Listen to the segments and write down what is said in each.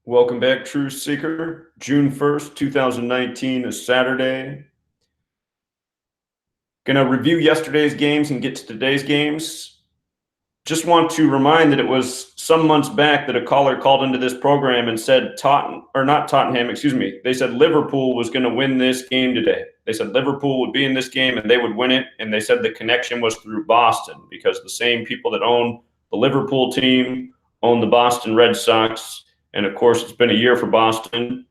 Welcome back, Truth Seeker. June 1st, 2019 is Saturday. Gonna review yesterday's games and get to today's games. Just want to remind that it was some months back that a caller called into this program and said they said Liverpool was going to win this game today. They said Liverpool would be in this game and they would win it, and they said the connection was through Boston because the same people that own the Liverpool team own the Boston Red Sox. And of course, it's been a year for Boston.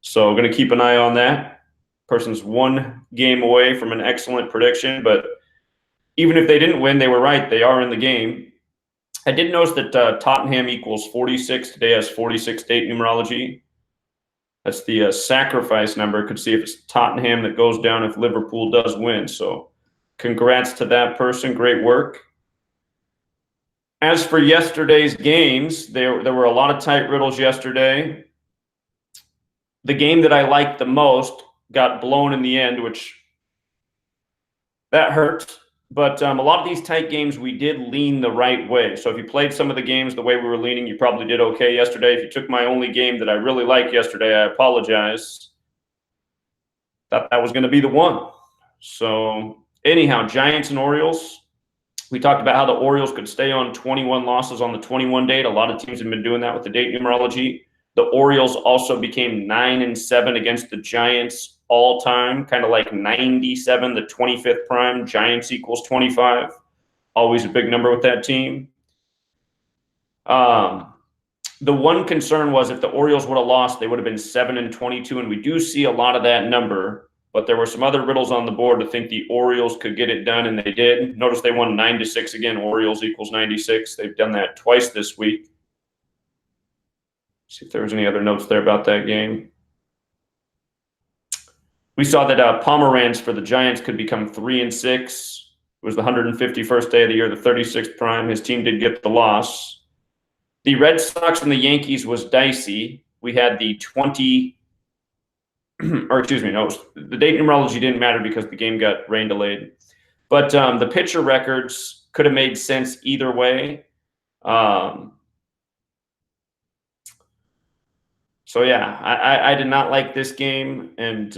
So going to keep an eye on that. Person's one game away from an excellent prediction, but even if they didn't win, they were right. They are in the game. I did notice that Tottenham equals 46. Today has 46 date numerology. That's the sacrifice number. Could see if it's Tottenham that goes down if Liverpool does win. So congrats to that person. Great work. As for yesterday's games, there were a lot of tight riddles yesterday. The game that I liked the most got blown in the end, which that hurt. But a lot of these tight games, we did lean the right way. So if you played some of the games the way we were leaning, you probably did okay yesterday. If you took my only game that I really liked yesterday, I apologize. Thought that was going to be the one. So anyhow, Giants and Orioles. We talked about how the Orioles could stay on 21 losses on the 21 date. A lot of teams have been doing that with the date numerology. The Orioles also became 9-7 against the Giants all time, kind of like 97, the 25th prime. Giants equals 25. Always a big number with that team. The one concern was if the Orioles would have lost, they would have been 7-22, and we do see a lot of that number. But there were some other riddles on the board to think the Orioles could get it done, and they did. Notice they won 9-6 again. Orioles equals 96. They've done that twice this week. See if there was any other notes there about that game. We saw that Pomeranz for the Giants could become 3-6. It was the 151st day of the year, the 36th prime. His team did get the loss. The Red Sox and the Yankees was dicey. We had the 20... or excuse me, no, the date numerology didn't matter because the game got rain delayed. But the pitcher records could have made sense either way. So, yeah, I did not like this game, and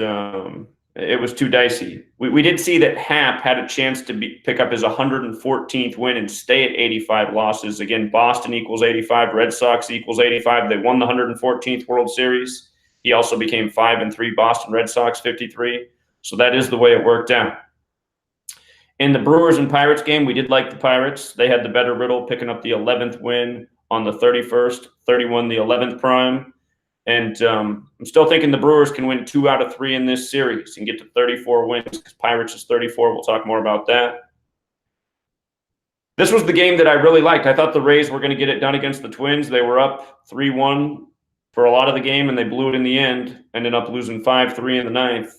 it was too dicey. We did see that Happ had a chance to pick up his 114th win and stay at 85 losses. Again, Boston equals 85, Red Sox equals 85. They won the 114th World Series. He also became 5-3, Boston Red Sox 53. So that is the way it worked out. In the Brewers and Pirates game, we did like the Pirates. They had the better riddle, picking up the 11th win on the 31st, 31 the 11th prime. And I'm still thinking the Brewers can win 2 out of 3 in this series and get to 34 wins because Pirates is 34. We'll talk more about that. This was the game that I really liked. I thought the Rays were going to get it done against the Twins. They were up 3-1 for a lot of the game, and they blew it in the end, ended up losing 5-3 in the ninth.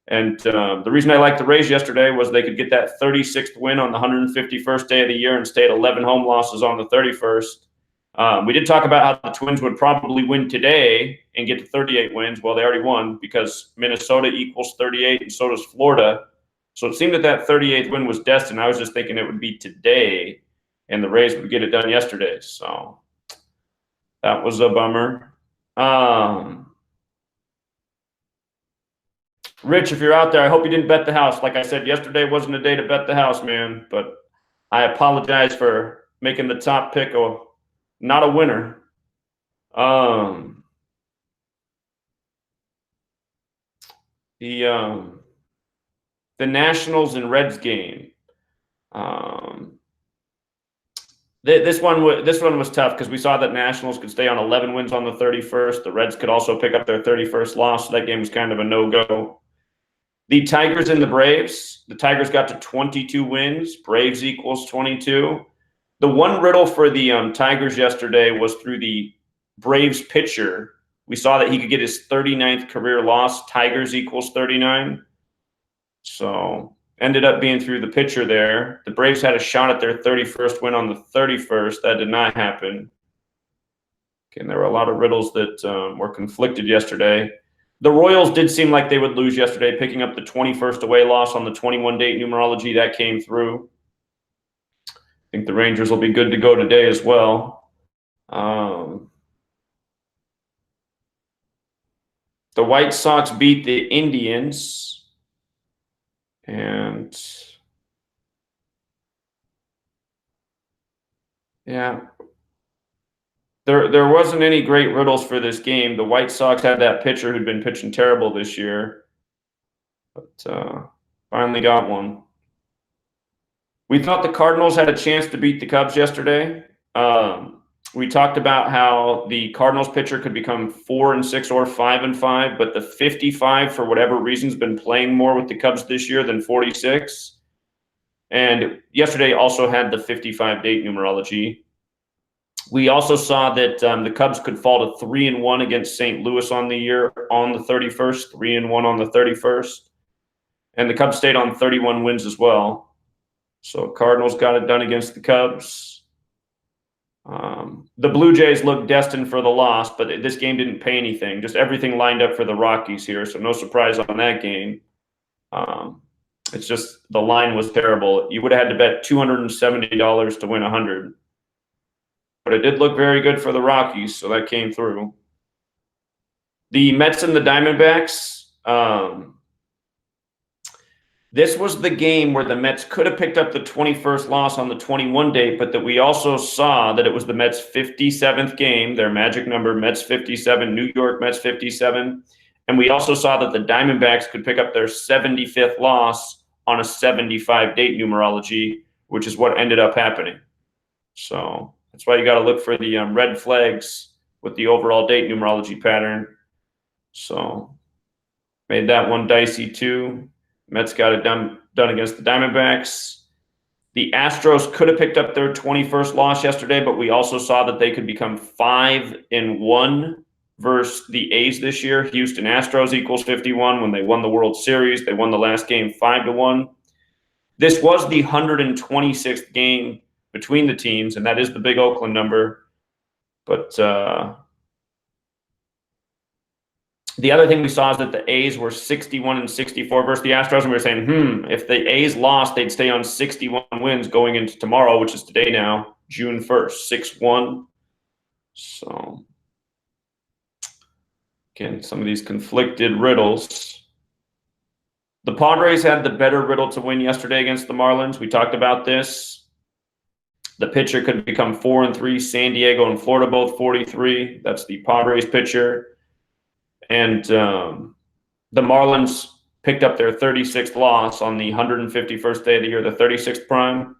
And the reason I liked the Rays yesterday was they could get that 36th win on the 151st day of the year and stay at 11 home losses on the 31st. We did talk about how the Twins would probably win today and get to 38 wins. Well, they already won because Minnesota equals 38 and so does Florida. So it seemed that that 38th win was destined. I was just thinking it would be today and the Rays would get it done yesterday. So that was a bummer. Rich, if you're out there, I hope you didn't bet the house. Like I said, yesterday wasn't a day to bet the house, man. But I apologize for making the top pick not a winner. The Nationals and Reds game. This one was tough because we saw that Nationals could stay on 11 wins on the 31st. The Reds could also pick up their 31st loss. So that game was kind of a no-go. The Tigers and the Braves. The Tigers got to 22 wins. Braves equals 22. The one riddle for the Tigers yesterday was through the Braves pitcher. We saw that he could get his 39th career loss. Tigers equals 39. So ended up being through the pitcher there. The Braves had a shot at their 31st win on the 31st. That did not happen. Okay, and there were a lot of riddles that were conflicted yesterday. The Royals did seem like they would lose yesterday, picking up the 21st away loss on the 21-date numerology. That came through. I think the Rangers will be good to go today as well. The White Sox beat the Indians. And yeah, there wasn't any great riddles for this game. The White Sox had that pitcher who'd been pitching terrible this year, but finally got one. We thought the Cardinals had a chance to beat the Cubs yesterday. We talked about how the Cardinals pitcher could become 4-6 or 5-5, but the 55, for whatever reason, has been playing more with the Cubs this year than 46. And yesterday also had the 55 date numerology. We also saw that the Cubs could fall to 3-1 against St. Louis on the year on the 31st, 3-1 on the 31st. And the Cubs stayed on 31 wins as well. So Cardinals got it done against the Cubs. The Blue Jays looked destined for the loss, but this game didn't pay anything. Just everything lined up for the Rockies here, so no surprise on that game. It's just the line was terrible. You would have had to bet $270 to win 100. But it did look very good for the Rockies, so that came through. The Mets and the Diamondbacks. This was the game where the Mets could have picked up the 21st loss on the 21 date, but that we also saw that it was the Mets' 57th game, their magic number, Mets 57, New York Mets 57. And we also saw that the Diamondbacks could pick up their 75th loss on a 75 date numerology, which is what ended up happening. So that's why you got to look for the red flags with the overall date numerology pattern. So made that one dicey too. Mets got it done against the Diamondbacks. The Astros could have picked up their 21st loss yesterday, but we also saw that they could become 5-1 versus the A's this year. Houston Astros equals 51 when they won the World Series. They won the last game 5-1. This was the 126th game between the teams, and that is the big Oakland number. But the other thing we saw is that the A's were 61-64 versus the Astros, and we were saying, if the A's lost, they'd stay on 61 wins going into tomorrow, which is today now, June 1st, 6-1. So, again, some of these conflicted riddles. The Padres had the better riddle to win yesterday against the Marlins. We talked about this. The pitcher could become 4-3. San Diego and Florida both 43. That's the Padres pitcher. And the Marlins picked up their 36th loss on the 151st day of the year, the 36th prime.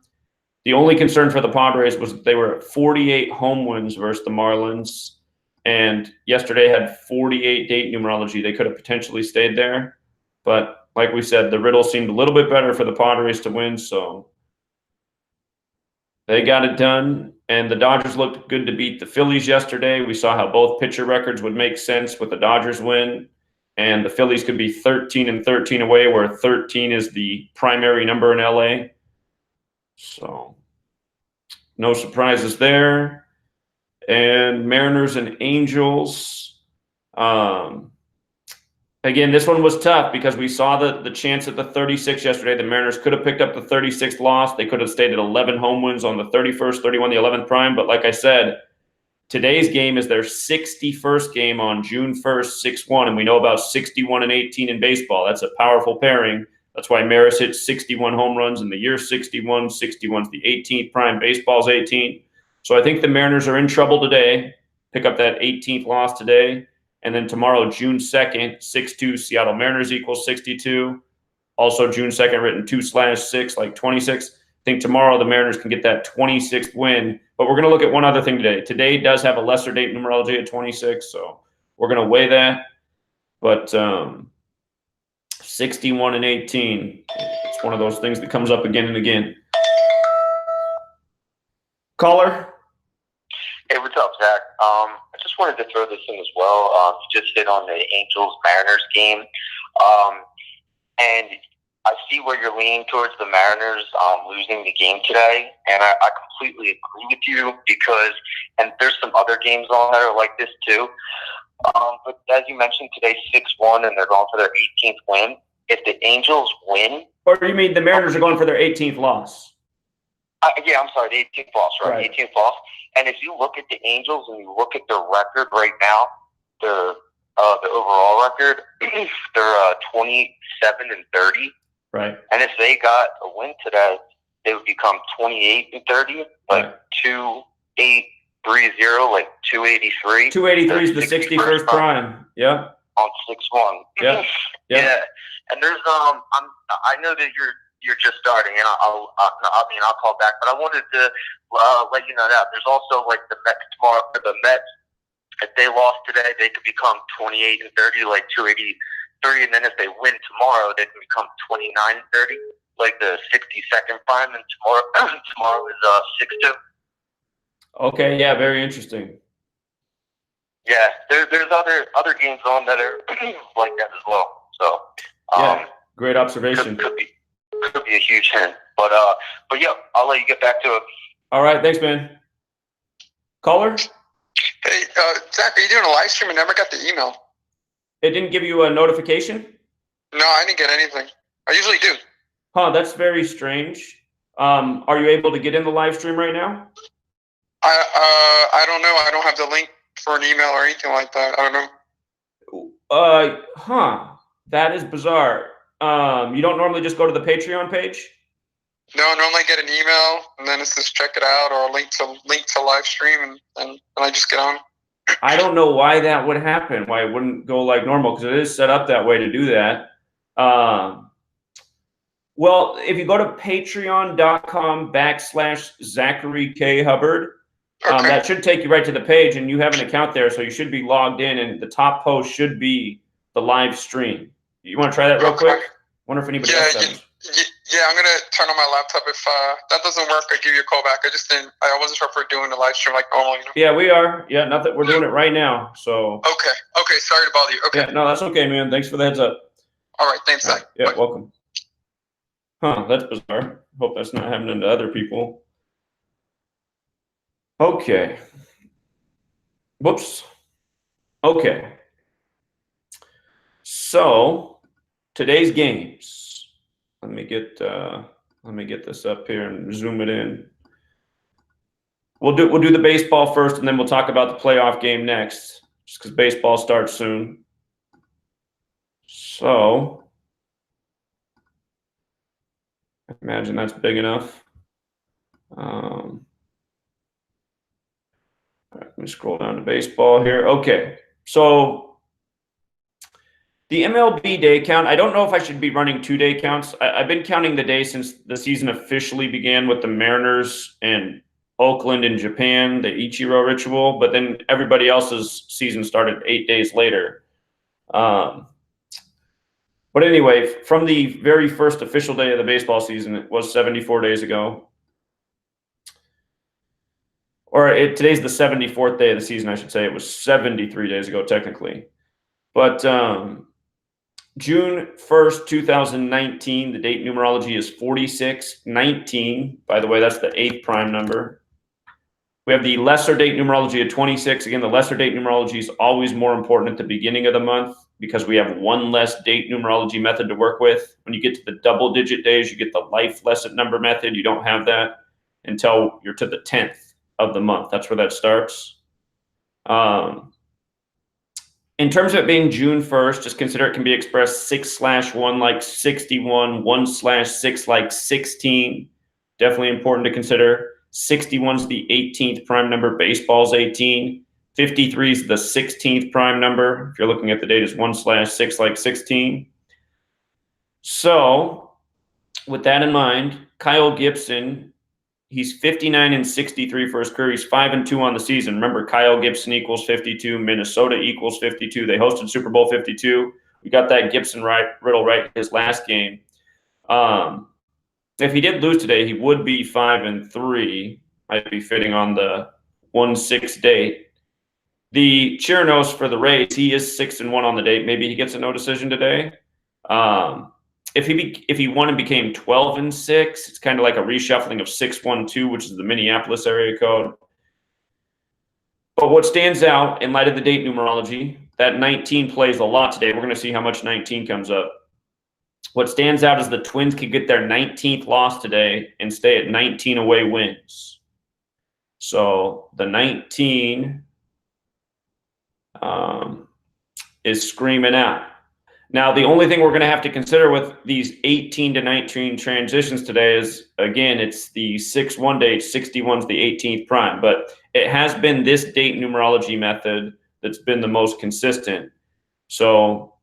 The only concern for the Padres was that they were at 48 home wins versus the Marlins. And yesterday had 48 date numerology. They could have potentially stayed there. But like we said, the riddle seemed a little bit better for the Padres to win. So they got it done. And the Dodgers looked good to beat the Phillies yesterday. We saw how both pitcher records would make sense with the Dodgers win. And the Phillies could be 13-13 away, where 13 is the primary number in LA. So no surprises there. And Mariners and Angels. Again, this one was tough because we saw the chance at the 36 yesterday. The Mariners could have picked up the 36th loss. They could have stayed at 11 home wins on the 31st, 31, the 11th prime. But like I said, today's game is their 61st game on June 1st, 6-1. And we know about 61-18 in baseball. That's a powerful pairing. That's why Maris hit 61 home runs in the year 61. 61's the 18th prime. Baseball's 18. So I think the Mariners are in trouble today. Pick up that 18th loss today. And then tomorrow, June 2nd, 6-2, Seattle Mariners equals 62. Also June 2nd, written 2/6, like 26. I think tomorrow the Mariners can get that 26th win. But we're going to look at one other thing today. Today does have a lesser date numerology at 26, so we're going to weigh that. But 61-18, it's one of those things that comes up again and again. Caller? Hey, what's up, Zach? I just wanted to throw this in as well. You just hit on the Angels-Mariners game. And I see where you're leaning towards the Mariners losing the game today. And I completely agree with you because, and there's some other games on that are like this too. But as you mentioned, today's 6-1 and they're going for their 18th win. If the Angels win... Or you mean the Mariners are going for their 18th loss? Yeah, I'm sorry, the 18th loss, right? Right. 18th loss. And if you look at the Angels and you look at their record right now, they're the overall record. They're 27-30. Right. And if they got a win today, they would become 28-30, like right. 2-8-3-0, like 283. 283 is the 61st prime. Yeah. On 6-1. Yeah. Yeah. And there's I know that you're just starting, and I'll call back, but I wanted to let you know that there's also like the Mets tomorrow. The Mets, if they lost today, they could become 28-30, like 283, and then if they win tomorrow, they can become 29-30, like the 62nd prime, and tomorrow is 6-2. Okay, yeah, very interesting. Yeah, there's other games on that are like that as well. So yeah, great observation. Could be a huge hint, but yeah, I'll let you get back to it. All right, thanks, man. Caller. Hey, Zach, are you doing a live stream? I never got the email. It didn't give you a notification? No, I didn't get anything. I usually do. Huh, that's very strange. Are you able to get in the live stream right now? I don't know. I don't have the link for an email or anything like that. I don't know. That is bizarre. You don't normally just go to the Patreon page? No, normally I get an email and then it says check it out or a link to live stream and I just get on. I don't know why that would happen, why it wouldn't go like normal, because it is set up that way to do that. Well, if you go to patreon.com/Zachary K. Hubbard, okay. That should take you right to the page, and you have an account there, so you should be logged in, and the top post should be the live stream. You want to try that real quick? Wonder if anybody else does. Yeah, I'm gonna turn on my laptop. If that doesn't work, I'll give you a call back. I wasn't sure if we're doing the live stream like normal. You know? Yeah, we are. Yeah, not that we're doing it right now. So. Okay. Sorry to bother you. Okay. Yeah, no, that's okay, man. Thanks for the heads up. All right, thanks, Zach. Yeah, Bye. welcome. Huh, that's bizarre. Hope that's not happening to other people. Okay. Whoops. Okay. So today's games. Let me get this up here and zoom it in. We'll do the baseball first, and then we'll talk about the playoff game next, just because baseball starts soon. So I imagine that's big enough. All right, let me scroll down to baseball here. Okay, so the MLB day count, I don't know if I should be running 2-day counts. I've been counting the days since the season officially began with the Mariners and Oakland in Japan, the Ichiro ritual, but then everybody else's season started 8 days later. But anyway, from the very first official day of the baseball season, it was 74 days ago. Today's the 74th day of the season, I should say. It was 73 days ago, technically. But June 1st, 2019, the date numerology is 4619. By the way, that's the 8th prime number. We have the lesser date numerology of 26. Again, the lesser date numerology is always more important at the beginning of the month because we have one less date numerology method to work with. When you get to the double-digit days, you get the life lesson number method. You don't have that until you're to the 10th of the month. That's where that starts. In terms of it being June 1st, just consider it can be expressed 6/1 like 61, 1/6 like 16. Definitely important to consider. 61 is the 18th prime number. Baseball's 18. 53 is the 16th prime number. If you're looking at the date, it's 1/6 like 16. So with that in mind, Kyle Gibson, he's 59-63 for his career. He's 5-2 on the season. Remember, Kyle Gibson equals 52. Minnesota equals 52. They hosted Super Bowl 52. We got that Gibson riddle right his last game. If he did lose today, he would be 5-3. Might be fitting on the 1/6 date. The Chirinos for the Rays, he is 6-1 on the date. Maybe he gets a no decision today. If he won and became 12-6, it's kind of like a reshuffling of 6-1-2, which is the Minneapolis area code. But what stands out in light of the date numerology, that 19 plays a lot today. We're going to see how much 19 comes up. What stands out is the Twins could get their 19th loss today and stay at 19 away wins. So the 19, is screaming out. Now, the only thing we're going to have to consider with these 18 to 19 transitions today is, again, it's the 6-1 date, 61 is the 18th prime, but it has been this date numerology method that's been the most consistent. So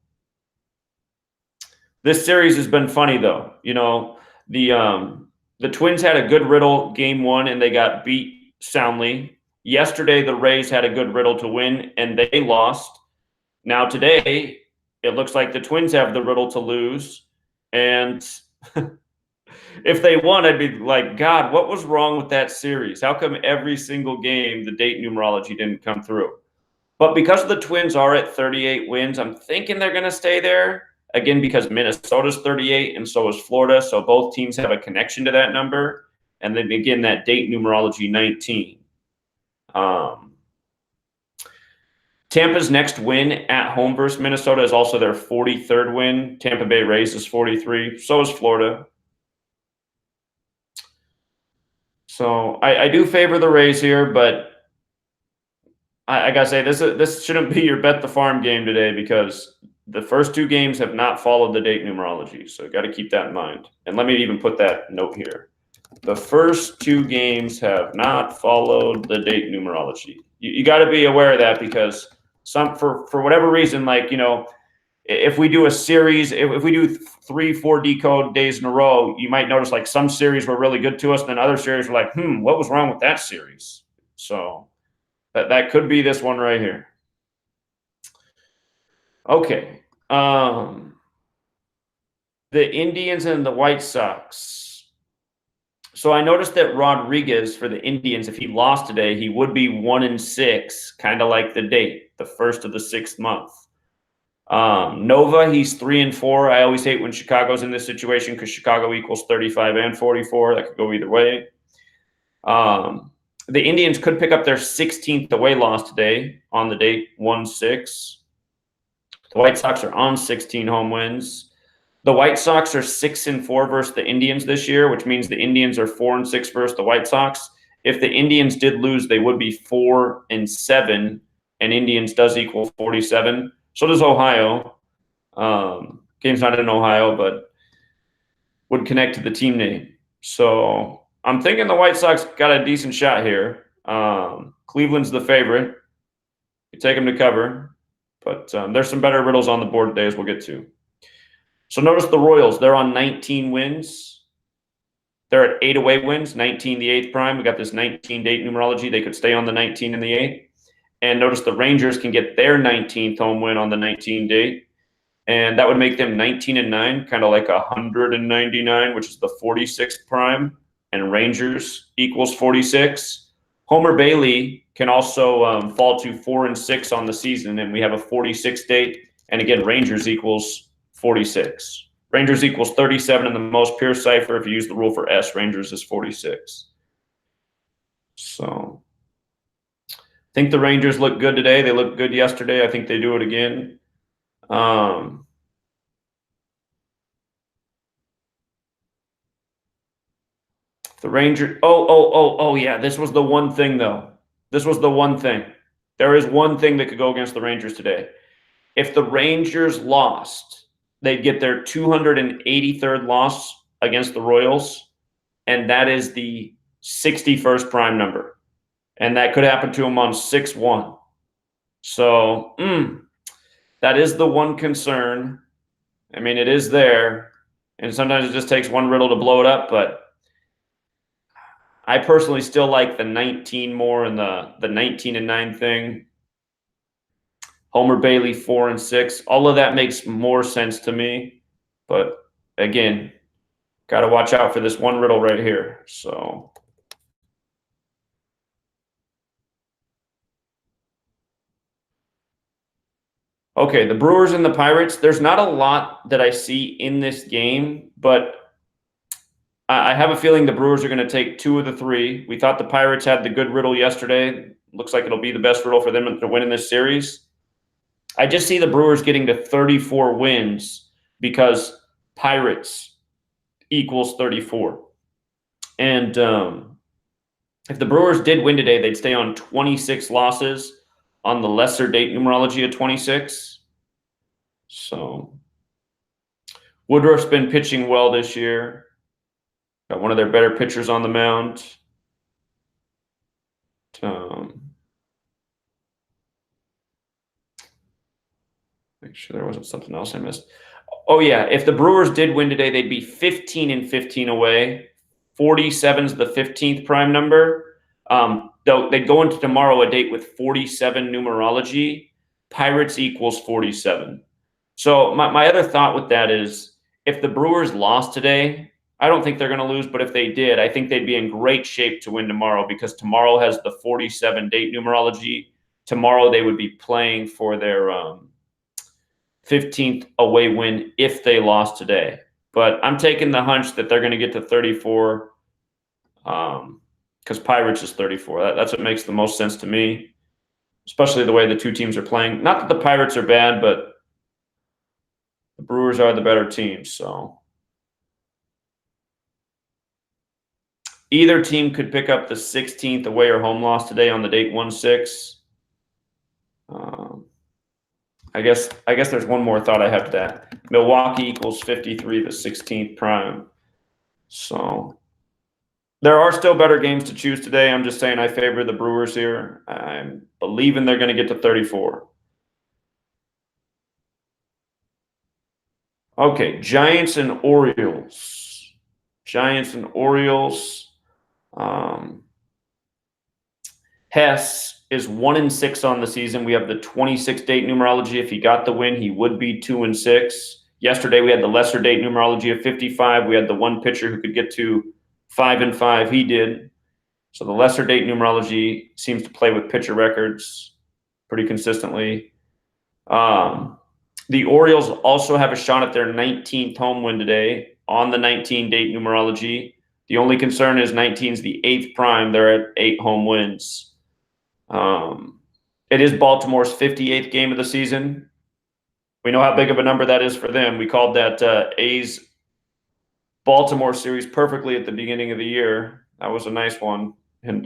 this series has been funny, though. You know, the Twins had a good riddle game one, and they got beat soundly. Yesterday, the Rays had a good riddle to win, and they lost. Now today, it looks like the Twins have the riddle to lose. And if they won, I'd be like, God, what was wrong with that series? How come every single game the date numerology didn't come through? But because the Twins are at 38 wins, I'm thinking they're going to stay there. Again, because Minnesota's 38 and so is Florida. So both teams have a connection to that number. And then again, that date numerology 19. Tampa's next win at home versus Minnesota is also their 43rd win. Tampa Bay Rays is 43. So is Florida. So I do favor the Rays here, but I gotta say this shouldn't be your bet the farm game today because the first two games have not followed the date numerology. So got to keep that in mind. And let me even put that note here. The first two games have not followed the date numerology. You got to be aware of that because for whatever reason, like, you know, if we do a series, if we do 3-4 decode days in a row, you might notice like some series were really good to us, and then other series were like, what was wrong with that series? So that could be this one right here. Okay. The Indians and the White Sox. So I noticed that Rodriguez for the Indians, if he lost today, he would be 1-6, kind of like the date, the first of the 6th month. Nova, he's 3-4. I always hate when Chicago's in this situation because Chicago equals 35 and 44. That could go either way. The Indians could pick up their 16th away loss today on the date 1-6. The White Sox are on 16 home wins. The White Sox are 6-4 versus the Indians this year, which means the Indians are 4-6 versus the White Sox. If the Indians did lose, they would be 4-7, and Indians does equal 47. So does Ohio. Game's not in Ohio, but would connect to the team name. So I'm thinking the White Sox got a decent shot here. Cleveland's the favorite. You take them to cover. But there's some better riddles on the board today as we'll get to. So notice the Royals. They're on 19 wins. They're at 8 away wins, 19 the 8th prime. We got this 19 date numerology. They could stay on the 19 and the 8. And notice the Rangers can get their 19th home win on the 19 date. And that would make them 19-9, kind of like 199, which is the 46th prime. And Rangers equals 46. Homer Bailey can also fall to 4-6 on the season, and we have a 46 date. And again, Rangers equals 46. Rangers equals 37 in the most pure cipher. If you use the rule for S, Rangers is 46. So I think the Rangers look good today. They looked good yesterday. I think they do it again. The Rangers. Oh, yeah. This was the one thing, though. This was the one thing. There is one thing that could go against the Rangers today. If the Rangers lost, they'd get their 283rd loss against the Royals, and that is the 61st prime number. And that could happen to them on 6-1. So that is the one concern. I mean, it is there, and sometimes it just takes one riddle to blow it up, but I personally still like the 19 more and the 19-9 thing. Homer Bailey 4-6. All of that makes more sense to me. But again, got to watch out for this one riddle right here. So okay, the Brewers and the Pirates. There's not a lot that I see in this game, but I have a feeling the Brewers are going to take 2 of the 3. We thought the Pirates had the good riddle yesterday. Looks like it'll be the best riddle for them to win in this series. I just see the Brewers getting to 34 wins because Pirates equals 34. And if the Brewers did win today, they'd stay on 26 losses on the lesser date numerology of 26. So Woodruff's been pitching well this year. Got one of their better pitchers on the mound. Make sure there wasn't something else I missed. Oh yeah, if the Brewers did win today, they'd be 15-15 away. 47's the 15th prime number. They'd go into tomorrow a date with 47 numerology. Pirates equals 47. So my other thought with that is, if the Brewers lost today, I don't think they're going to lose, but if they did, I think they'd be in great shape to win tomorrow, because tomorrow has the 47 date numerology. Tomorrow they would be playing for their 15th away win if they lost today. But I'm taking the hunch that they're going to get to 34, because Pirates is 34. That's what makes the most sense to me, especially the way the two teams are playing. Not that the Pirates are bad, but the Brewers are the better team. So either team could pick up the 16th away or home loss today on the date 1/6. I guess there's one more thought I have to that. Milwaukee equals 53, the 16th prime. So there are still better games to choose today. I'm just saying I favor the Brewers here. I'm believing they're going to get to 34. Okay, Giants and Orioles. Giants and Orioles. Hess is 1-6 on the season. We have the 26 date numerology. If he got the win, he would be 2-6. Yesterday we had the lesser date numerology of 55. We had the one pitcher who could get to 5-5. He did. So the lesser date numerology seems to play with pitcher records pretty consistently. The Orioles also have a shot at their 19th home win today on the 19 date numerology. The only concern is 19 is the 8th prime. They're at 8 home wins. It is Baltimore's 58th game of the season. We know how big of a number that is for them. We called that A's Baltimore series perfectly at the beginning of the year. That was a nice one. And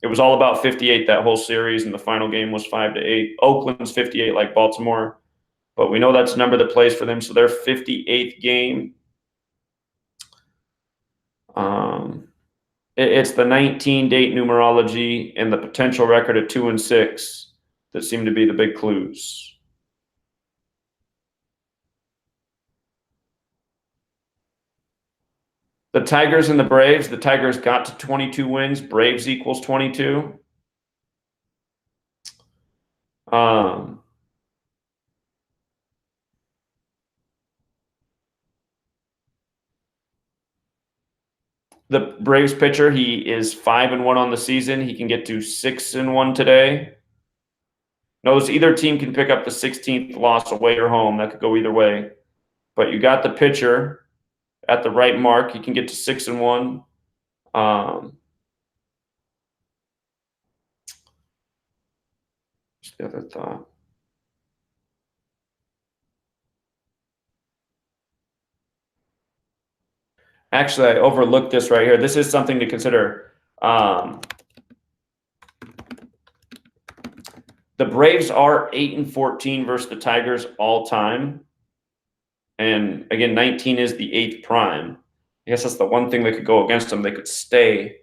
it was all about 58 that whole series, and the final game was 5-8. Oakland's 58 like Baltimore, but we know that's a number that plays for them. So their 58th game. It's the 19 date numerology and the potential record at 2-6 that seem to be the big clues. The Tigers and the Braves. The Tigers got to 22 wins. Braves equals 22. The Braves pitcher, he is 5-1 on the season. He can get to 6-1 today. Notice either team can pick up the 16th loss away or home. That could go either way. But you got the pitcher at the right mark. He can get to 6-1. What's the other thought? Actually, I overlooked this right here. This is something to consider. The Braves are 8-14 versus the Tigers all time. And again, 19 is the 8th prime. I guess that's the one thing that could go against them. They could stay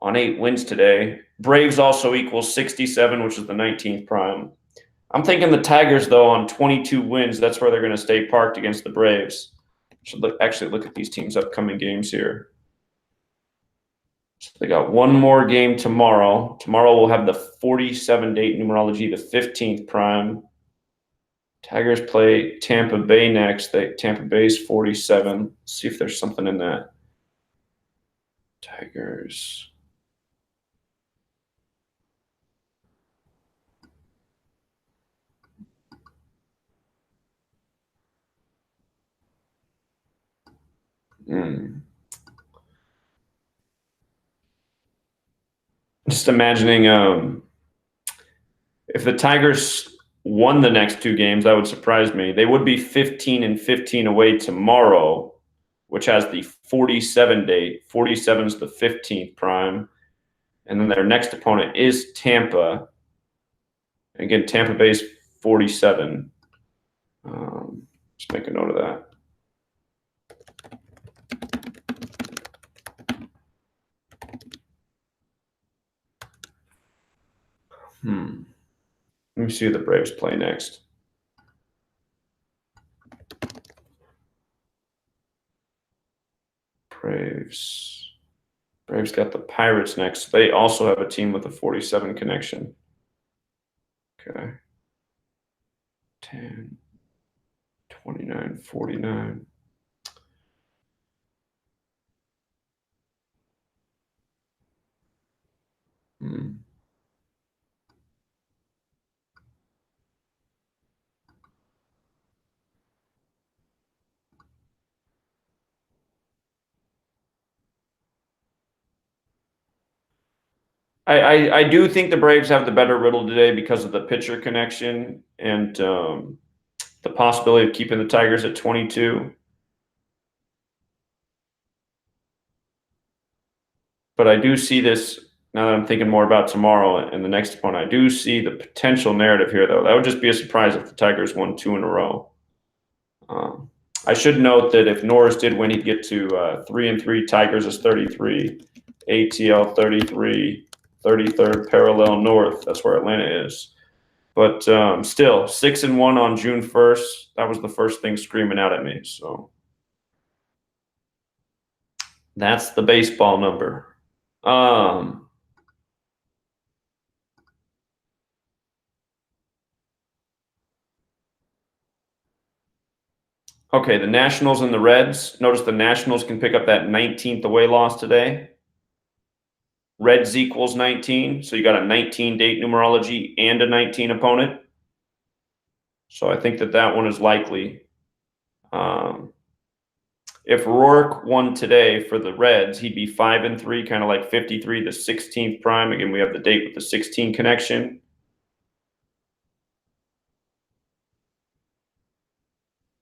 on 8 wins today. Braves also equals 67, which is the 19th prime. I'm thinking the Tigers, though, on 22 wins, that's where they're going to stay parked against the Braves. Should actually look at these teams' upcoming games here. So they got one more game tomorrow. Tomorrow we'll have the 47 date numerology, the 15th prime. Tigers play Tampa Bay next. Tampa Bay's 47. Let's see if there's something in that. Tigers. Just imagining if the Tigers won the next 2 games, that would surprise me. They would be 15-15 away tomorrow, which has the 47 date. 47 is the 15th prime. And then their next opponent is Tampa. Again, Tampa Bay's 47. Just make a note of that. Let me see who the Braves play next. Braves got the Pirates next. They also have a team with a 47 connection. Okay. 10, 29, 49. I do think the Braves have the better riddle today because of the pitcher connection and the possibility of keeping the Tigers at 22. But I do see this, now that I'm thinking more about tomorrow and the next opponent, I do see the potential narrative here, though. That would just be a surprise if the Tigers won 2 in a row. I should note that if Norris did win, he'd get to 3-3. Tigers is 33. ATL 33. 33rd parallel north. That's where Atlanta is. But still, 6-1 on June 1st. That was the first thing screaming out at me. So that's the baseball number. Okay, the Nationals and the Reds. Notice the Nationals can pick up that 19th away loss today. Reds equals 19, so you got a 19 date numerology and a 19 opponent. So I think that one is likely. If Rourke won today for the Reds, he'd be 5-3, kind of like 53, the 16th prime. Again, we have the date with the 16 connection.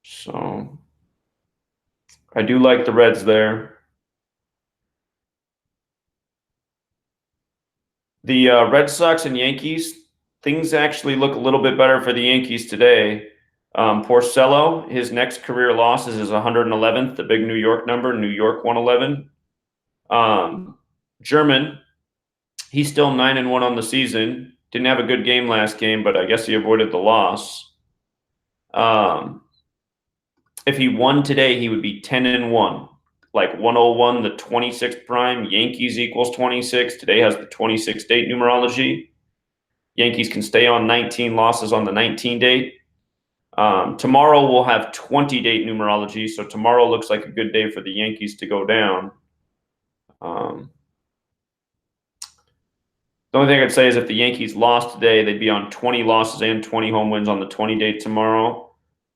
So I do like the Reds there. The Red Sox and Yankees, things actually look a little bit better for the Yankees today. Porcello, his next career loss is his 111th, the big New York number, New York 111. German, he's still 9-1 on the season. Didn't have a good game last game, but I guess he avoided the loss. If he won today, he would be 10-1. Like 101, the 26th prime. Yankees equals 26. Today has the 26 date numerology. Yankees can stay on 19 losses on the 19 date. Tomorrow we'll have 20 date numerology, so tomorrow looks like a good day for the Yankees to go down. The only thing I'd say is if the Yankees lost today, they'd be on 20 losses and 20 home wins on the 20 date tomorrow.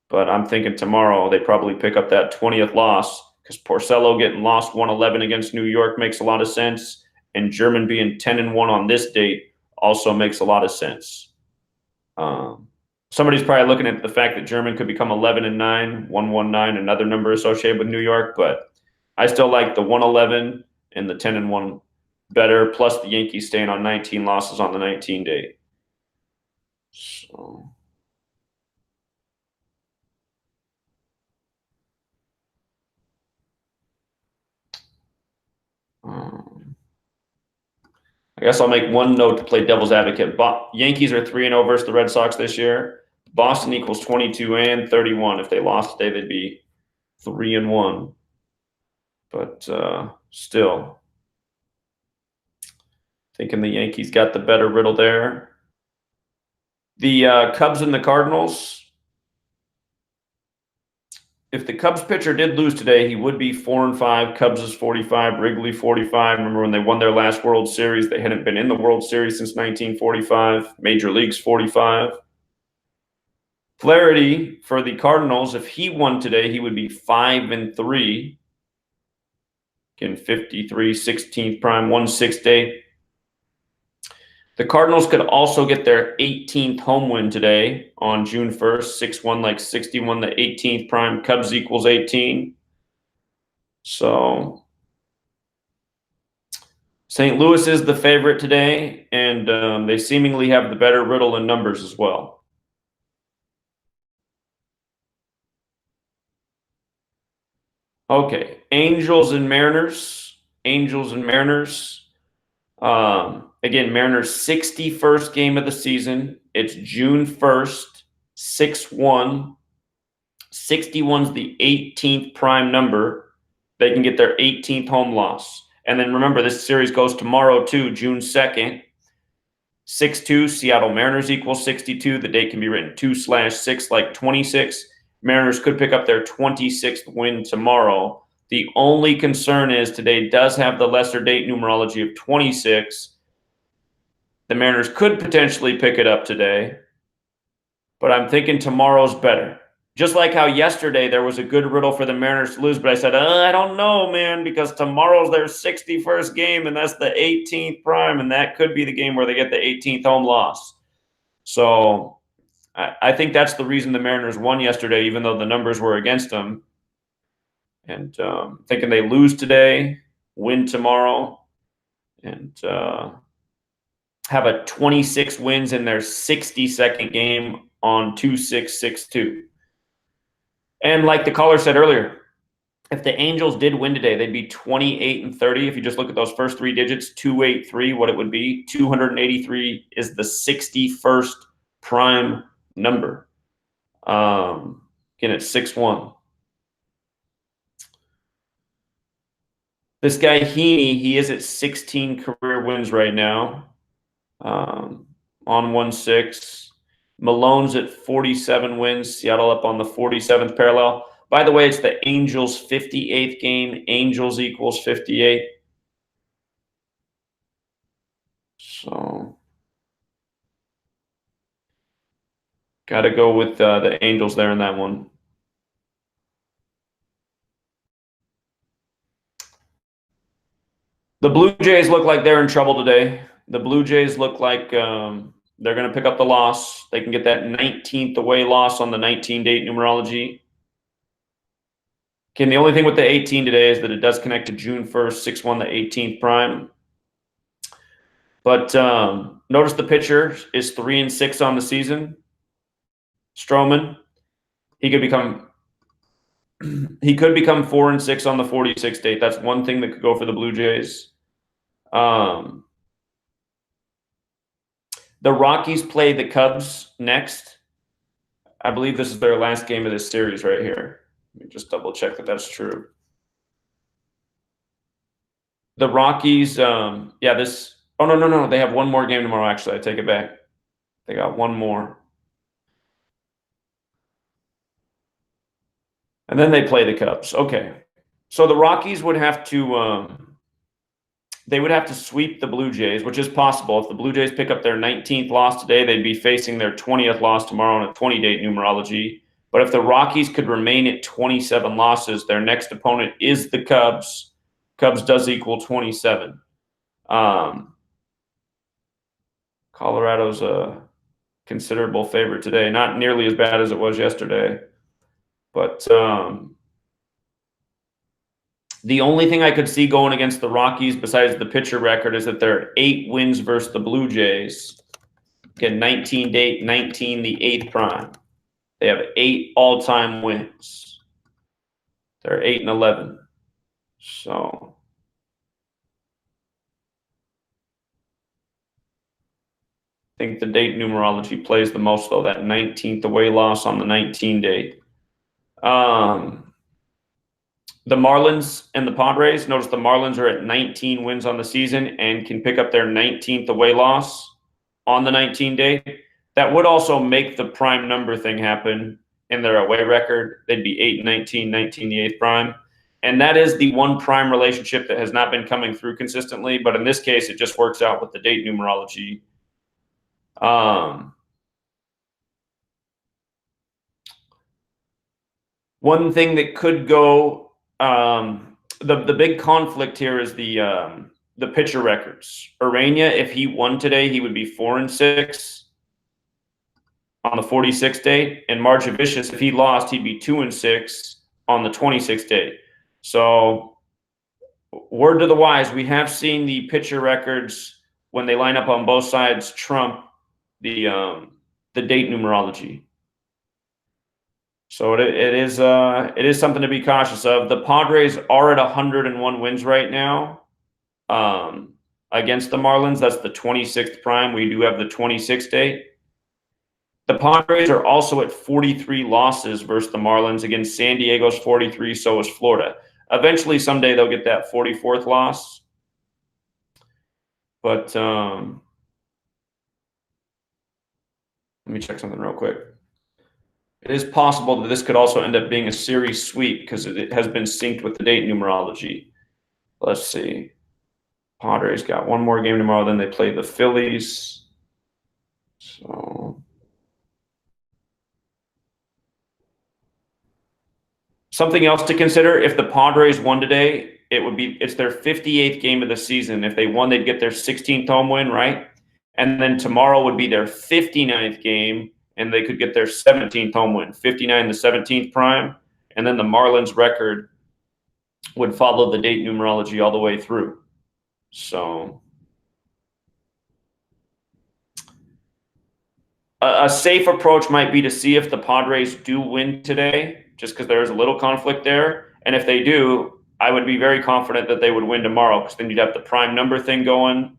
But I'm thinking tomorrow they probably pick up that 20th loss because Porcello getting lost 111 against New York makes a lot of sense, and German being 10-1 on this date also makes a lot of sense. Somebody's probably looking at the fact that German could become 11-9, 119, another number associated with New York, but I still like the 111 and the 10-1 better, plus the Yankees staying on 19 losses on the 19 date. So I guess I'll make one note to play devil's advocate. Yankees are 3-0 versus the Red Sox this year. Boston equals 22 and 31. If they lost today, they'd be 3-1. But still, thinking the Yankees got the better riddle there. The Cubs and the Cardinals. If the Cubs pitcher did lose today, he would be 4-5. Cubs is 45. Wrigley 45. Remember when they won their last World Series? They hadn't been in the World Series since 1945. Major League's 45. Flaherty for the Cardinals, if he won today, he would be 5-3. Again, 53, 16th prime, 1/6 date. The Cardinals could also get their 18th home win today on June 1st, 6-1 like 61, the 18th prime. Cubs equals 18. So St. Louis is the favorite today, and they seemingly have the better riddle in numbers as well. Okay, Angels and Mariners. Angels and Mariners. Again, Mariners' 61st game of the season. It's June 1st, 6-1. 61's the 18th prime number. They can get their 18th home loss. And then remember, this series goes tomorrow too, June 2nd. 6-2, Seattle Mariners equals 62. The date can be written 2/6 like 26. Mariners could pick up their 26th win tomorrow. The only concern is today does have the lesser date numerology of 26. The Mariners could potentially pick it up today, but I'm thinking tomorrow's better. Just like how yesterday there was a good riddle for the Mariners to lose, but I said, I don't know, man, because tomorrow's their 61st game, and that's the 18th prime, and that could be the game where they get the 18th home loss. So I think that's the reason the Mariners won yesterday, even though the numbers were against them. And thinking they lose today, win tomorrow, and have a 26 wins in their 62nd game on 2-6-6-2. And like the caller said earlier, if the Angels did win today, they'd be 28-30. If you just look at those first three digits, 283, what it would be. 283 is the 61st prime number. Again, it's 6-1. This guy Heaney, he is at 16 career wins right now. On 1-6. Malone's at 47 wins. Seattle up on the 47th parallel. By the way, it's the Angels' 58th game. Angels equals 58. So, got to go with the Angels there in that one. The Blue Jays look like they're in trouble today. The Blue Jays look like they're going to pick up the loss. They can get that 19th away loss on the 19-date numerology. Okay, the only thing with the 18 today is that it does connect to June 1st, 6-1, the 18th prime. But notice the pitcher is 3-6 on the season. Stroman, he could become 4-6 on the 46th date. That's one thing that could go for the Blue Jays. The Rockies play the Cubs next. I believe this is their last game of this series right here. Let me just double check that that's true. The Rockies, oh, no. They have one more game tomorrow, actually. I take it back. They got one more. And then they play the Cubs. Okay. So the Rockies would have to they would have to sweep the Blue Jays, which is possible. If the Blue Jays pick up their 19th loss today, they'd be facing their 20th loss tomorrow on a 20-date numerology. But if the Rockies could remain at 27 losses, their next opponent is the Cubs. Cubs does equal 27. Colorado's a considerable favorite today. Not nearly as bad as it was yesterday. But the only thing I could see going against the Rockies besides the pitcher record is that there are 8 wins versus the Blue Jays. Again, 19-date, 19, the 8th prime. They have 8 all-time wins. They're 8-11. So I think the date numerology plays the most, though, that 19th away loss on the 19-date. The Marlins and the Padres, notice the Marlins are at 19 wins on the season and can pick up their 19th away loss on the 19-date. That would also make the prime number thing happen in their away record. They'd be 8-19, 19 the 8th prime. And that is the one prime relationship that has not been coming through consistently. But in this case, it just works out with the date numerology. One thing that could go, the big conflict here is the pitcher records. Urania, if he won today, he would be 4-6 on the 46th date, and Marjavicius, if he lost, he'd be 2-6 on the 26th date. So, word to the wise, we have seen the pitcher records when they line up on both sides trump the date numerology. So it is something to be cautious of. The Padres are at 101 wins right now against the Marlins. That's the 26th prime. We do have the 26th date. The Padres are also at 43 losses versus the Marlins. Again, San Diego's 43, so is Florida. Eventually, someday they'll get that 44th loss. But let me check something real quick. It is possible that this could also end up being a series sweep because it has been synced with the date numerology. Let's see. Padres got one more game tomorrow, then they play the Phillies. So something else to consider, if the Padres won today, it's their 58th game of the season. If they won, they'd get their 16th home win, right? And then tomorrow would be their 59th game, and they could get their 17th home win, 59 the 17th prime. And then the Marlins record would follow the date numerology all the way through. So a safe approach might be to see if the Padres do win today, just because there is a little conflict there. And if they do, I would be very confident that they would win tomorrow, because then you'd have the prime number thing going.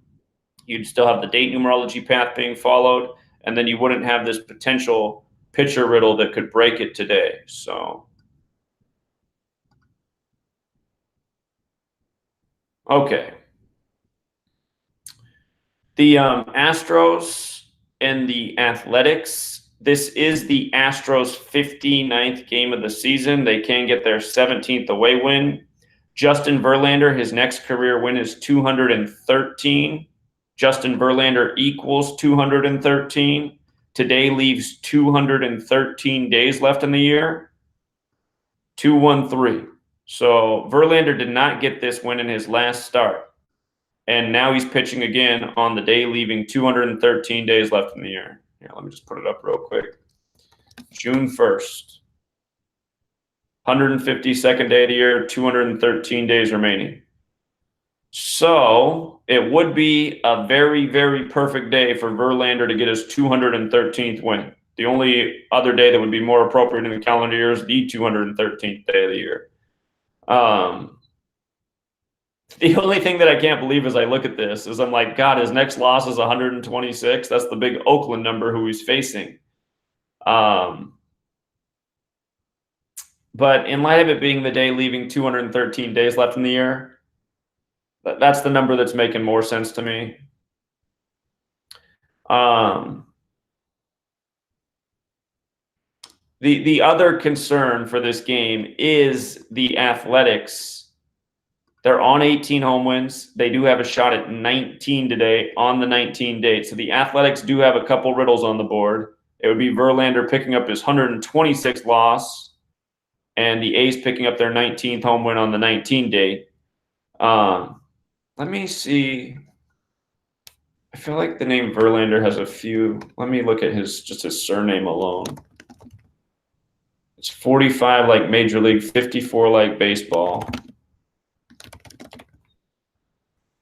You'd still have the date numerology path being followed, and then you wouldn't have this potential pitcher riddle that could break it today. So, okay. The Astros and the Athletics. This is the Astros' 59th game of the season. They can get their 17th away win. Justin Verlander, his next career win is 213. Justin Verlander equals 213. Today leaves 213 days left in the year. 213. So Verlander did not get this win in his last start. And now he's pitching again on the day, leaving 213 days left in the year. Here, let me just put it up real quick. June 1st. 152nd day of the year, 213 days remaining. So it would be a very, very perfect day for Verlander to get his 213th win. The only other day that would be more appropriate in the calendar year is the 213th day of the year. The only thing that I can't believe as I look at this is I'm like, God, his next loss is 126. That's the big Oakland number who he's facing. But in light of it being the day leaving 213 days left in the year, that's the number that's making more sense to me. The other concern for this game is the Athletics. They're on 18 home wins. They do have a shot at 19 today on the 19 date. So the Athletics do have a couple riddles on the board. It would be Verlander picking up his 126th loss, and the A's picking up their 19th home win on the 19 date. Let me see. I feel like the name Verlander has a few. Let me look at his surname alone. It's 45 like Major League, 54 like baseball.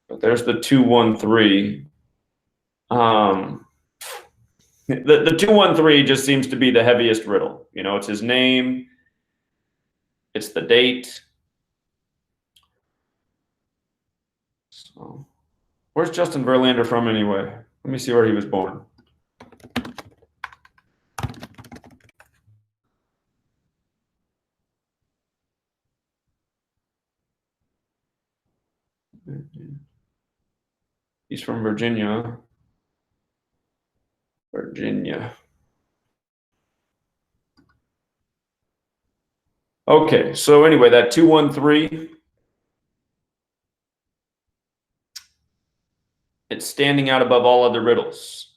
But there's the 213. The 213 just seems to be the heaviest riddle. You know, it's his name. It's the date. So, where's Justin Verlander from anyway? Let me see where he was born. He's from Virginia. Virginia. Okay, so anyway, that 213. It's standing out above all other riddles.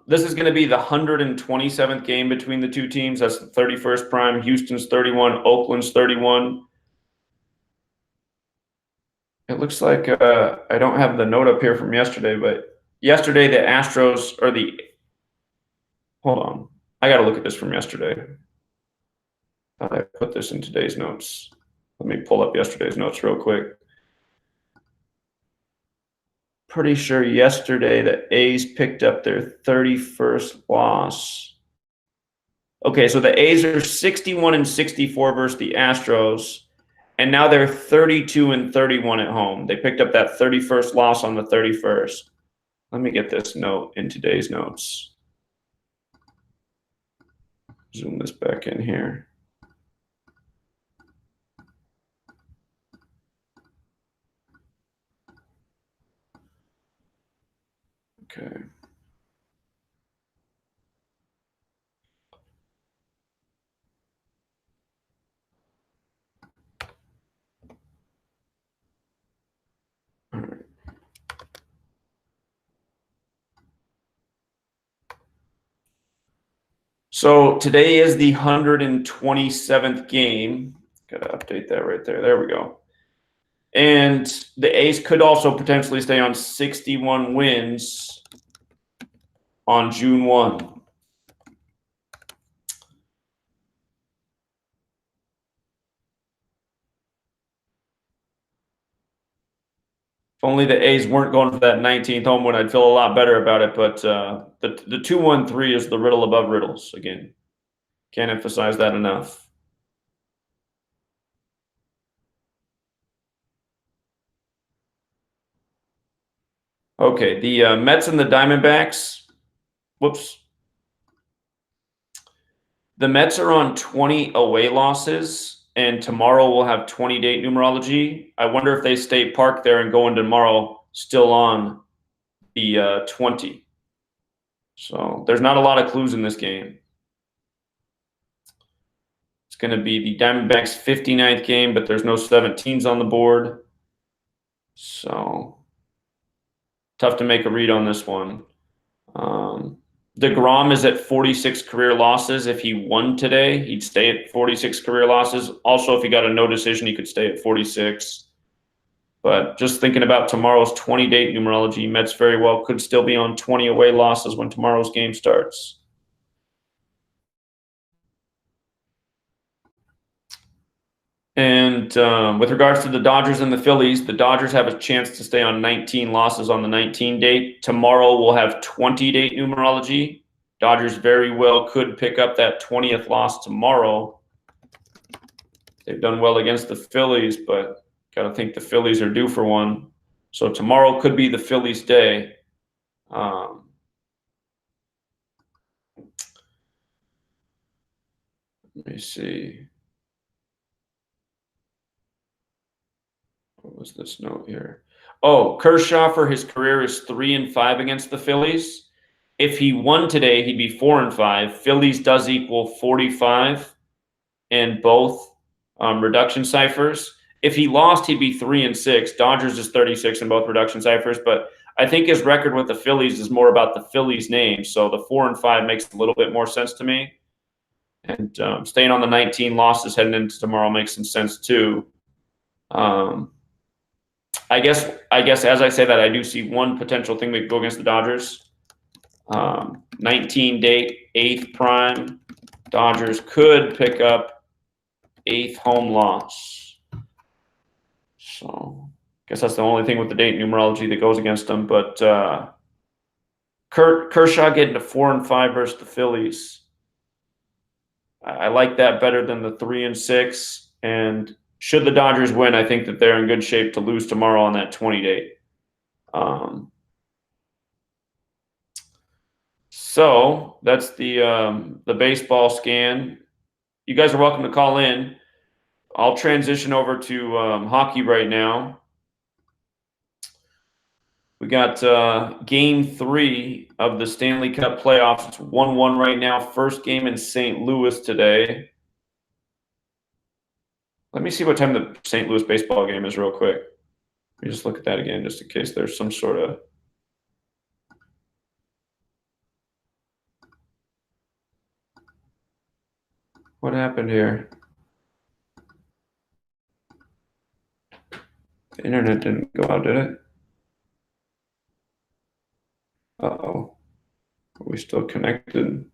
This is going to be the 127th game between the two teams. That's the 31st prime. Houston's 31, Oakland's 31. It looks like I don't have the note up here from yesterday, but yesterday the Astros or the – hold on. I got to look at this from yesterday. I put this in today's notes. Let me pull up yesterday's notes real quick. Pretty sure yesterday the A's picked up their 31st loss. Okay, so the A's are 61-64 versus the Astros, and now they're 32-31 at home. They picked up that 31st loss on the 31st. Let me get this note in today's notes. Zoom this back in here. Okay. All right. So today is the 127th game. Got to update that right there. There we go. And the A's could also potentially stay on 61 wins on June 1. If only the A's weren't going for that 19th home win, I'd feel a lot better about it. But the 2-1-3 is the riddle above riddles. Again, can't emphasize that enough. Okay, the Mets and the Diamondbacks. Whoops. The Mets are on 20 away losses, and tomorrow we'll have 20-date numerology. I wonder if they stay parked there and go into tomorrow still on the 20. So there's not a lot of clues in this game. It's going to be the Diamondbacks' 59th game, but there's no 17s on the board. So tough to make a read on this one. DeGrom is at 46 career losses. If he won today, he'd stay at 46 career losses. Also, if he got a no decision, he could stay at 46. But just thinking about tomorrow's 20-date numerology, Mets very well could still be on 20 away losses when tomorrow's game starts. And with regards to the Dodgers and the Phillies, the Dodgers have a chance to stay on 19 losses on the 19-date. Tomorrow we'll have 20-date numerology. Dodgers very well could pick up that 20th loss tomorrow. They've done well against the Phillies, but got to think the Phillies are due for one. So tomorrow could be the Phillies' day. Let me see. What was this note here? Oh, Kershaw for his career is 3-5 against the Phillies. If he won today, he'd be 4-5. Phillies does equal 45 in both reduction ciphers. If he lost, he'd be 3-6. Dodgers is 36 in both reduction ciphers, but I think his record with the Phillies is more about the Phillies' name. So the 4-5 makes a little bit more sense to me. And staying on the 19 losses heading into tomorrow makes some sense too. I guess as I say that, I do see one potential thing that could go against the Dodgers. 19-date, 8th prime. Dodgers could pick up 8th home loss. So I guess that's the only thing with the date numerology that goes against them. But Kershaw getting to 4-5 versus the Phillies. I like that better than the 3-6. And should the Dodgers win, I think that they're in good shape to lose tomorrow on that 20-date. So that's the baseball scan. You guys are welcome to call in. I'll transition over to hockey right now. We got game 3 of the Stanley Cup playoffs. It's 1-1 right now. First game in St. Louis today. Let me see what time the St. Louis baseball game is real quick. Let me just look at that again just in case there's some sort of... What happened here? The internet didn't go out, did it? Uh-oh. Are we still connected?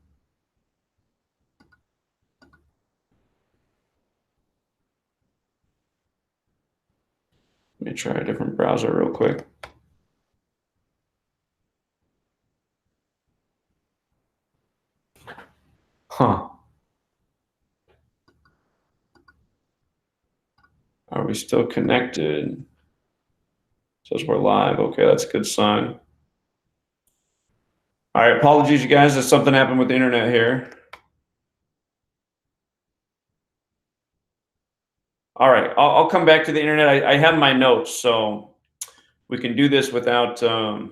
Let me try a different browser real quick. Huh. Are we still connected? Says we're live. Okay, that's a good sign. All right, apologies, you guys. There's something happened with the internet here. All right, I'll come back to the internet. I have my notes, so we can do this without, I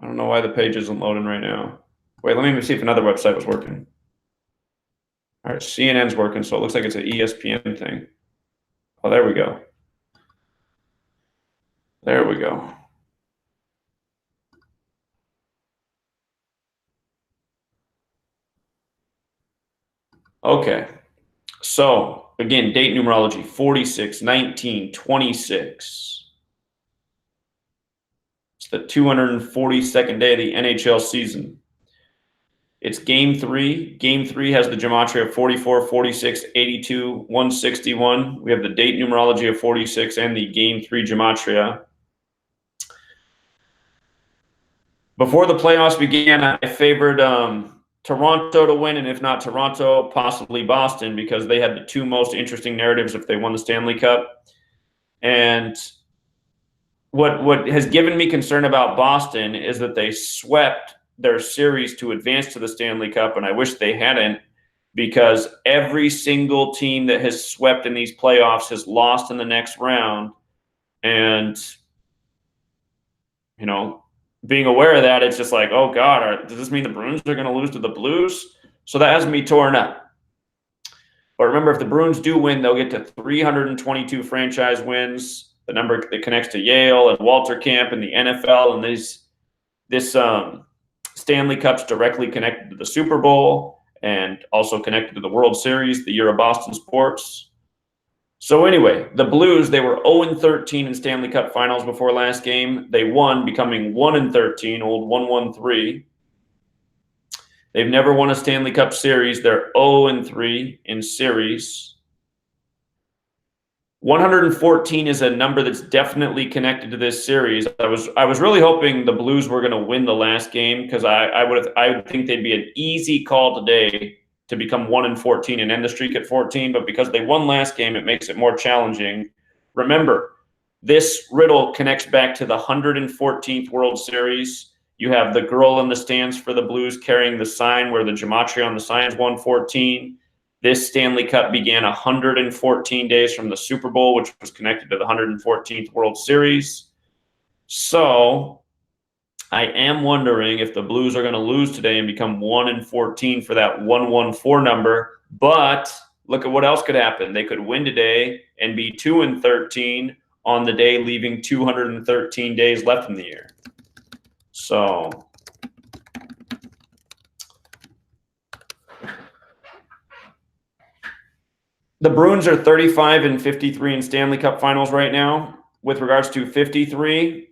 don't know why the page isn't loading right now. Wait, let me see if another website was working. All right, CNN's working, so it looks like it's an ESPN thing. Oh, there we go. There we go. Okay, so again, date numerology, 46, 19, 26. It's the 242nd day of the NHL season. It's game 3. Game 3 has the gematria of 44, 46, 82, 161. We have the date numerology of 46 and the game 3 gematria. Before the playoffs began, I favored Toronto to win, and if not Toronto, possibly Boston, because they had the two most interesting narratives if they won the Stanley Cup. And what has given me concern about Boston is that they swept their series to advance to the Stanley Cup, and I wish they hadn't, because every single team that has swept in these playoffs has lost in the next round. And, you know, being aware of that, it's just like, oh God, does this mean the Bruins are going to lose to the Blues? So that has me torn up. But remember, if the Bruins do win, they'll get to 322 franchise wins, the number that connects to Yale and Walter Camp and the NFL, and this Stanley Cup's directly connected to the Super Bowl and also connected to the World Series, the year of Boston sports. So anyway, the Blues, they were 0-13 in Stanley Cup finals before last game. They won, becoming 1-13, old 1-1-3. They've never won a Stanley Cup series. They're 0-3 in series. 114 is a number that's definitely connected to this series. I was really hoping the Blues were going to win the last game, because I would think they'd be an easy call today to become 1-14 and end the streak at 14. But because they won last game, it makes it more challenging. Remember, this riddle connects back to the 114th World Series. You have the girl in the stands for the Blues carrying the sign where the gematria on the sign is 114. This Stanley Cup began 114 days from the Super Bowl, which was connected to the 114th World Series. So I am wondering if the Blues are going to lose today and become 1-14 for that 114 number. But look at what else could happen. They could win today and be 2-13 on the day, leaving 213 days left in the year. So the Bruins are 35-53 in Stanley Cup finals right now. With regards to 53,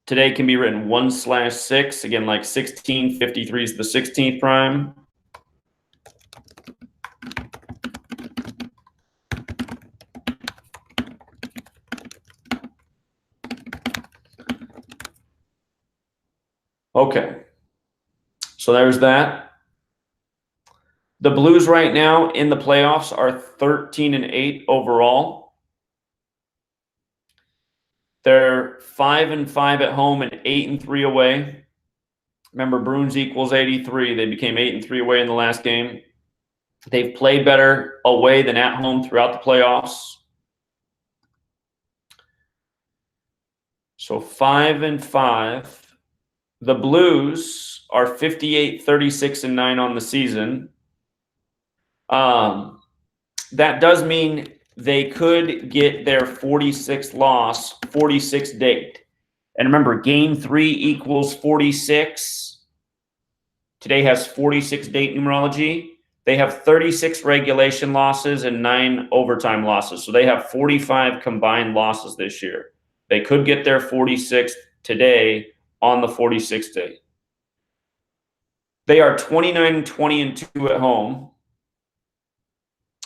today can be written 1/6. Again, like 16, 53 is the 16th prime. Okay, so there's that. The Blues right now in the playoffs are 13-8 overall. They're 5-5 at home and 8-3 away. Remember, Bruins equals 83. They became 8-3 away in the last game. They've played better away than at home throughout the playoffs. So 5-5. The Blues are 58-36-9 on the season. That does mean they could get their 46th loss, 46th date. And remember, game 3 equals 46. Today has 46 date numerology. They have 36 regulation losses and 9 overtime losses. So they have 45 combined losses this year. They could get their 46th today on the 46th day. They are 29-20-2 at home.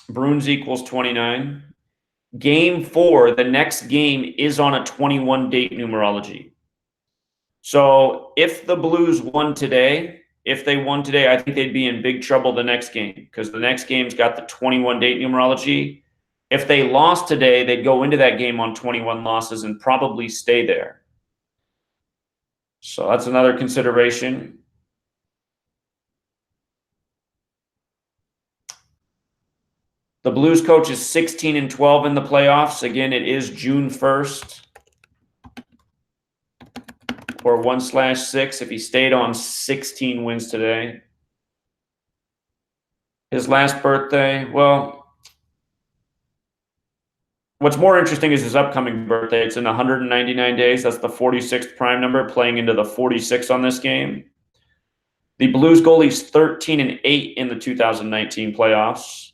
Bruins equals 29. Game 4, the next game, is on a 21 date numerology. So if the Blues won today, if they won today, I think they'd be in big trouble the next game, because the next game's got the 21 date numerology. If they lost today, they'd go into that game on 21 losses and probably stay there. So that's another consideration. The Blues coach is 16-12 in the playoffs. Again, it is June 1st. Or 1/6 if he stayed on 16 wins today. His last birthday, well, what's more interesting is his upcoming birthday. It's in 199 days. That's the 46th prime number, playing into the 46 on this game. The Blues goalie's 13-8 in the 2019 playoffs.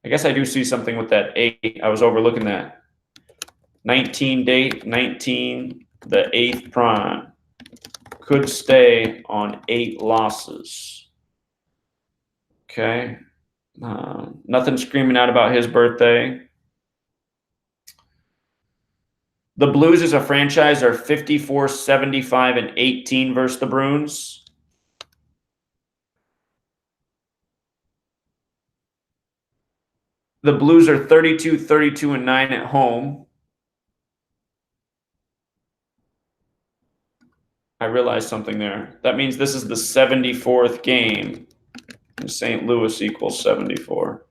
I guess I do see something with that 8. I was overlooking that. 19 date, 19, the 8th prime. Could stay on 8 losses. Okay. Nothing screaming out about his birthday. The Blues as a franchise are 54, 75, and 18 versus the Bruins. The Blues are 32, 32, and 9 at home. I realized something there. That means this is the 74th game. And St. Louis equals 74.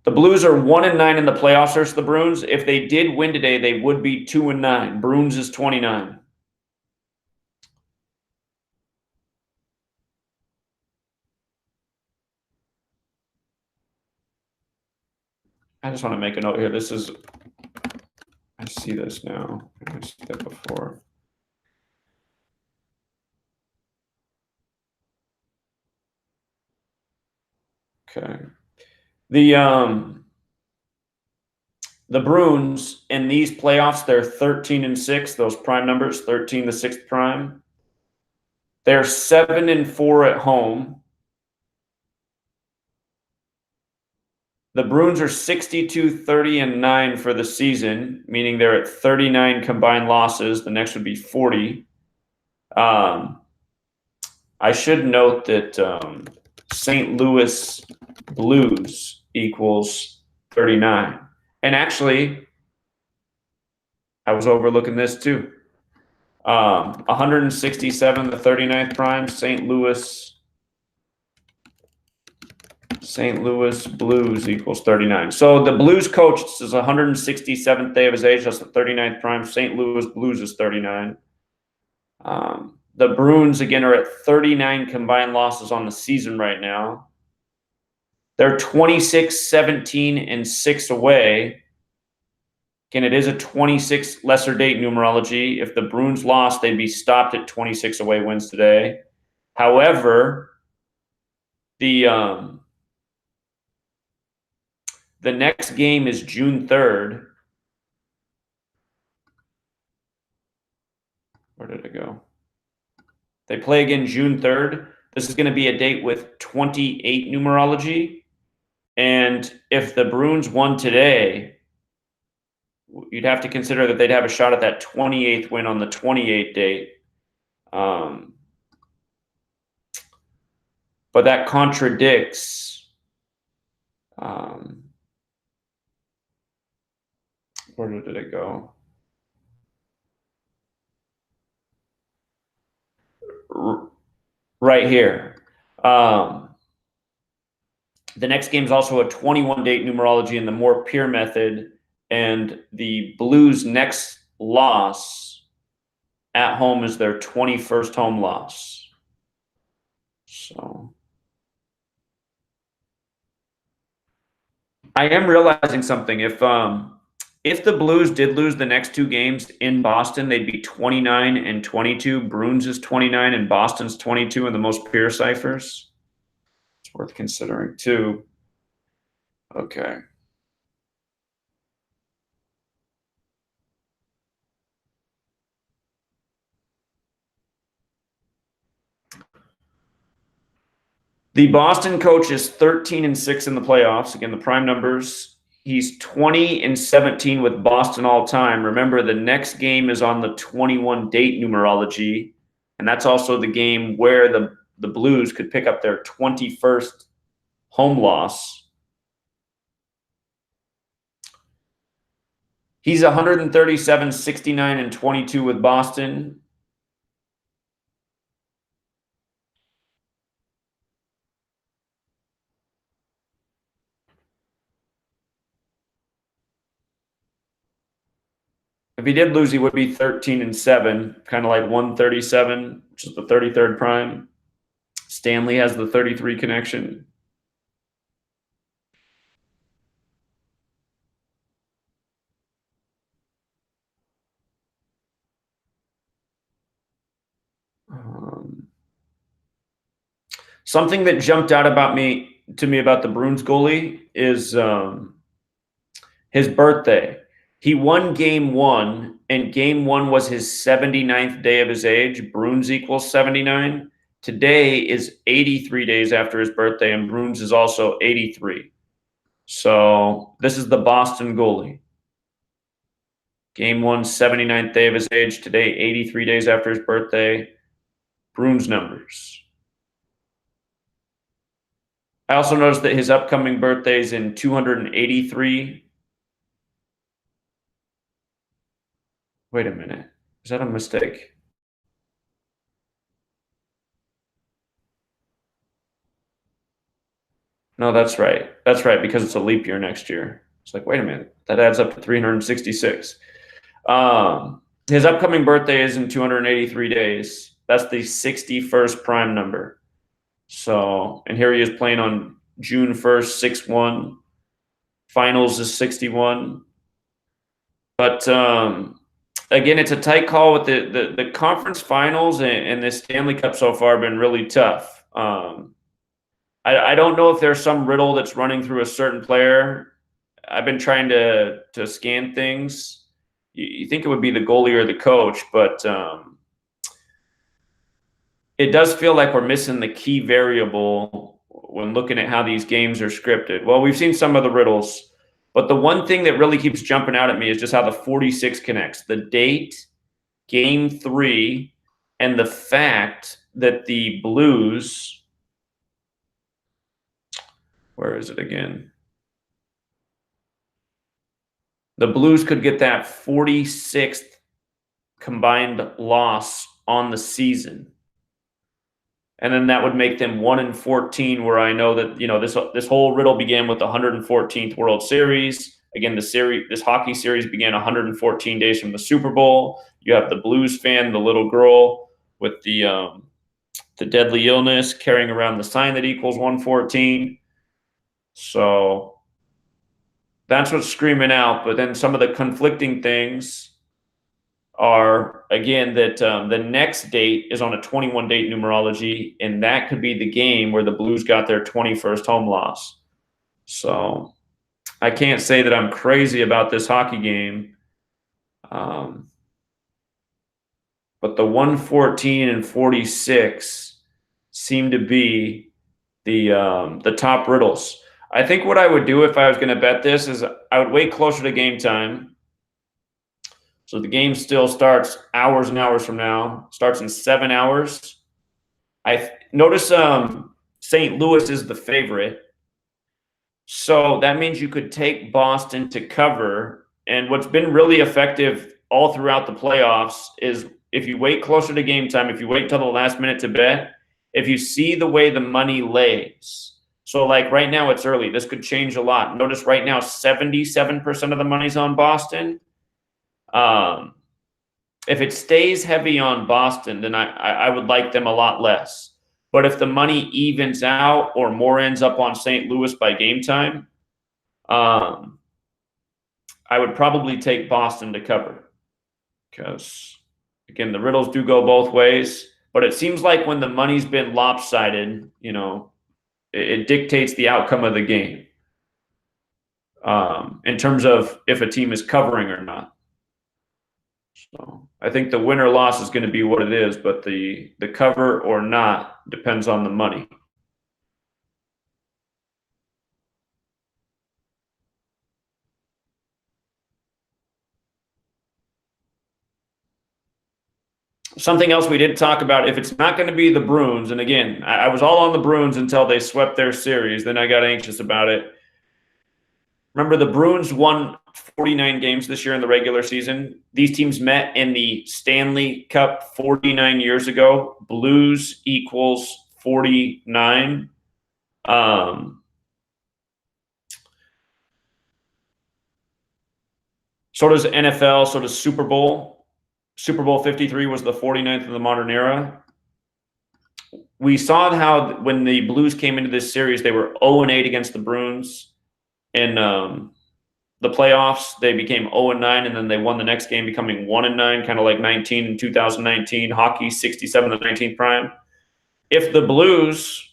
The Blues are 1-9 in the playoffs versus the Bruins. If they did win today, they would be 2-9. Bruins is 29. I just want to make a note here. This is, I see this now. I see that before. Okay. The Bruins in these playoffs, they're 13-6, those prime numbers, 13 the 6th prime. They're 7-4 at home. The Bruins are 62, 30, and 9 for the season, meaning they're at 39 combined losses. The next would be 40. I should note that St. Louis Blues equals 39. And actually, I was overlooking this too. 167, the 39th prime, St. Louis Blues equals 39. So the Blues coach is 167th day of his age. That's the 39th prime. St. Louis Blues is 39. The Bruins, again, are at 39 combined losses on the season right now. They're 26, 17, and 6 away. Again, it is a 26 lesser date numerology. If the Bruins lost, they'd be stopped at 26 away wins today. However, the next game is June 3rd. Where did it go? They play again June 3rd. This is going to be a date with 28 numerology. And if the Bruins won today, you'd have to consider that they'd have a shot at that 28th win on the 28th date. But that contradicts where did it go? Right here. The next game is also a 21 date numerology in the more pure method, and the Blues' next loss at home is their 21st home loss. So I am realizing something. If the Blues did lose the next 2 games in Boston, they'd be 29-22. Bruins is 29 and Boston's 22 in the most pure ciphers. It's worth considering too. Okay. The Boston coach is 13-6 in the playoffs. Again, the prime numbers. He's 20-17 with Boston all time. Remember, the next game is on the 21 date numerology. And that's also the game where the Blues could pick up their 21st home loss. He's 137, 69, and 22 with Boston. If he did lose, he would be 13 and 7, kind of like 137, which is the 33rd prime. Stanley has the 33 connection. Something that jumped out to me about the Bruins goalie is his birthday. He won game 1, and game 1 was his 79th day of his age. Bruins equals 79. Today is 83 days after his birthday, and Bruins is also 83. So this is the Boston goalie. Game 1, 79th day of his age. Today, 83 days after his birthday. Bruins numbers. I also noticed that his upcoming birthday is in 283. Wait a minute. Is that a mistake? No, that's right. That's right, because it's a leap year next year. It's like, wait a minute. That adds up to 366. His upcoming birthday is in 283 days. That's the 61st prime number. So, and here he is playing on June 1st, 6-1. Finals is 61. But again, it's a tight call with the conference finals and the Stanley Cup so far have been really tough. I don't know if there's some riddle that's running through a certain player. I've been trying to scan things. You think it would be the goalie or the coach, but it does feel like we're missing the key variable when looking at how these games are scripted. Well, we've seen some of the riddles, but the one thing that really keeps jumping out at me is just how the 46 connects. The date, game 3, and the fact that the Blues, where is it again? The Blues could get that 46th combined loss on the season. And then that would make them 1-14, where I know that, this whole riddle began with the 114th World Series. Again, this hockey series began 114 days from the Super Bowl. You have the Blues fan, the little girl with the deadly illness, carrying around the sign that equals 114. So that's what's screaming out. But then some of the conflicting things are, again, that the next date is on a 21-date numerology, and that could be the game where the Blues got their 21st home loss. So I can't say that I'm crazy about this hockey game. But the 114 and 46 seem to be the top riddles. I think what I would do if I was going to bet this is I would wait closer to game time. So the game still starts hours and hours from now. Starts in 7 hours. I notice St. Louis is the favorite. So that means you could take Boston to cover. And what's been really effective all throughout the playoffs is if you wait closer to game time, if you wait till the last minute to bet, if you see the way the money lays. So like right now it's early. This could change a lot. Notice right now 77% of the money's on Boston. If it stays heavy on Boston, then I would like them a lot less. But if the money evens out or more ends up on St. Louis by game time, I would probably take Boston to cover. Because, again, the riddles do go both ways. But it seems like when the money's been lopsided, it dictates the outcome of the game in terms of if a team is covering or not. So I think the win or loss is going to be what it is, but the cover or not depends on the money. something else we didn't talk about, if it's not going to be the Bruins, and again, I was all on the Bruins until they swept their series. Then I got anxious about it. Remember, the Bruins won 49 games this year in the regular season. These teams met in the Stanley Cup 49 years ago. Blues equals 49. So does NFL, so does Super Bowl. Super Bowl 53 was the 49th of the modern era. We saw how when the Blues came into this series, they were 0-8 against the Bruins. In the playoffs, they became 0-9, and then they won the next game, becoming 1-9, kind of like 19 in 2019. Hockey, 67 to 19 prime. If the Blues,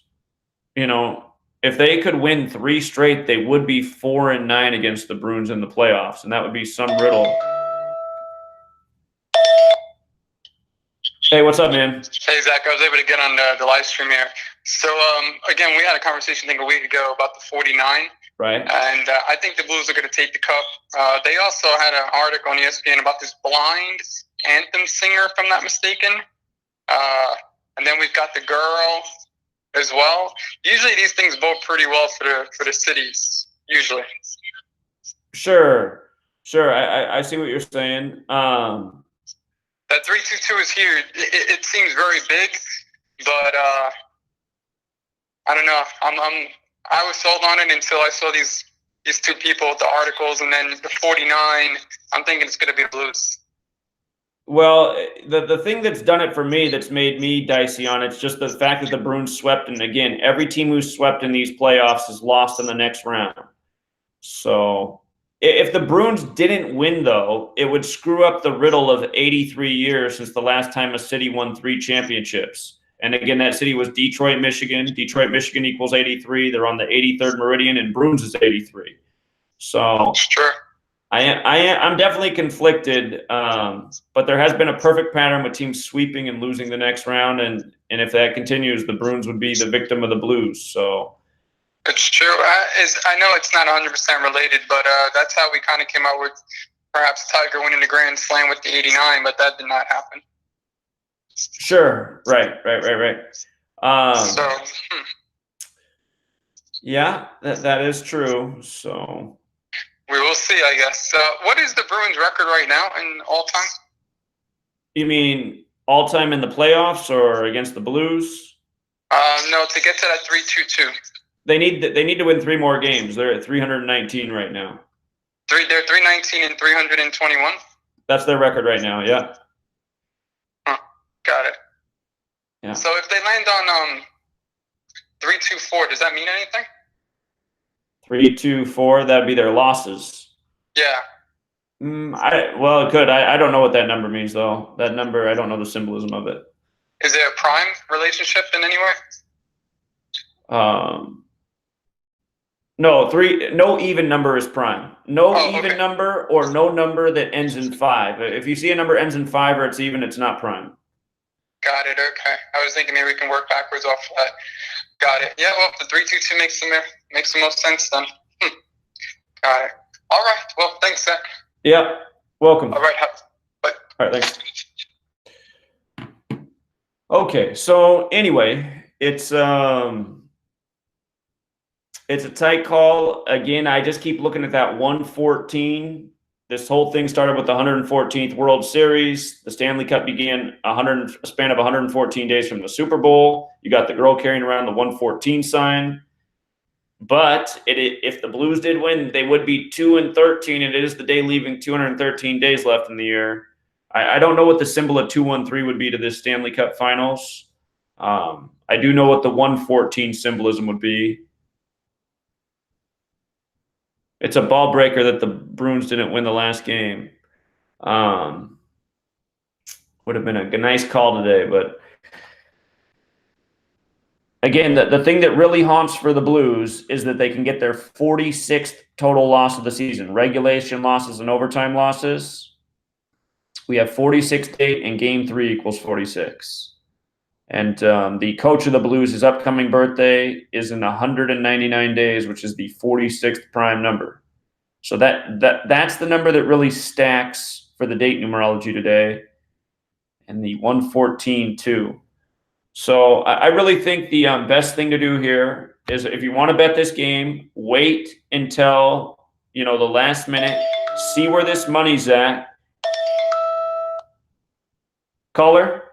if they could win 3 straight, they would be 4-9 against the Bruins in the playoffs, and that would be some riddle. Hey, what's up, man? Hey, Zach, I was able to get on the live stream here. So, again, we had a conversation, I think, a week ago about the 49. Right. And I think the Blues are going to take the cup. They also had an article on ESPN about this blind anthem singer, if I'm not mistaken. And then we've got the girl as well. Usually these things vote pretty well for the cities, usually. Sure. I see what you're saying. That 322 is here. It seems very big, but I don't know. I was sold on it until I saw these 2 people with the articles, and then the 49. I'm thinking it's going to be Blues. Well, the thing that's done it for me, that's made me dicey on it's just the fact that the Bruins swept, and again, every team who's swept in these playoffs is lost in the next round. So if the Bruins didn't win, though, it would screw up the riddle of 83 years since the last time a city won 3 championships. And again, that city was Detroit, Michigan. Detroit, Michigan equals 83. They're on the 83rd meridian, and Bruins is 83. So sure. I'm definitely conflicted, but there has been a perfect pattern with teams sweeping and losing the next round, and if that continues, the Bruins would be the victim of the Blues. So it's true. I know it's not 100% related, but that's how we kind of came out with perhaps Tiger winning the Grand Slam with the 89, but that did not happen. Sure. Right. Yeah, that is true. So we will see, I guess. What is the Bruins record right now in all time? You mean all time in the playoffs or against the Blues? No, to get to that 322. They need to win 3 more games. They're at 319 right now. They're 319 and 321. That's their record right now. Yeah. Got it. Yeah. So if they land on 324, does that mean anything? 3-2-4, that'd be their losses. Yeah. Well, it could. I don't know what that number means, though. That number, I don't know the symbolism of it. Is there a prime relationship in any way? No, no even number is prime. No even okay. number or no number that ends in 5. If you see a number ends in 5 or it's even, it's not prime. Got it. Okay. I was thinking maybe we can work backwards off of that. Got it. Yeah, well, the 322 makes the most sense then. Got it. All right. Well, thanks, Zach. Yeah. Welcome. All right. Bye. All right. Thanks. Okay. So anyway, it's a tight call. Again, I just keep looking at that 114. This whole thing started with the 114th World Series. The Stanley Cup began a span of 114 days from the Super Bowl. You got the girl carrying around the 114 sign. But if the Blues did win, they would be 2-13, and it is the day leaving 213 days left in the year. I don't know what the symbol of 213 would be to this Stanley Cup Finals. I do know what the 114 symbolism would be. It's a ball breaker that the Bruins didn't win the last game. Would have been a nice call today, but again, the thing that really haunts for the Blues is that they can get their 46th total loss of the season. Regulation losses and overtime losses. We have 46 date, and game 3 equals 46. And the coach of the Blues, his upcoming birthday is in 199 days, which is the 46th prime number. So that's the number that really stacks for the date numerology today. and the 114 too. So I really think the best thing to do here is, if you want to bet this game, wait until, the last minute, see where this money's at. Caller?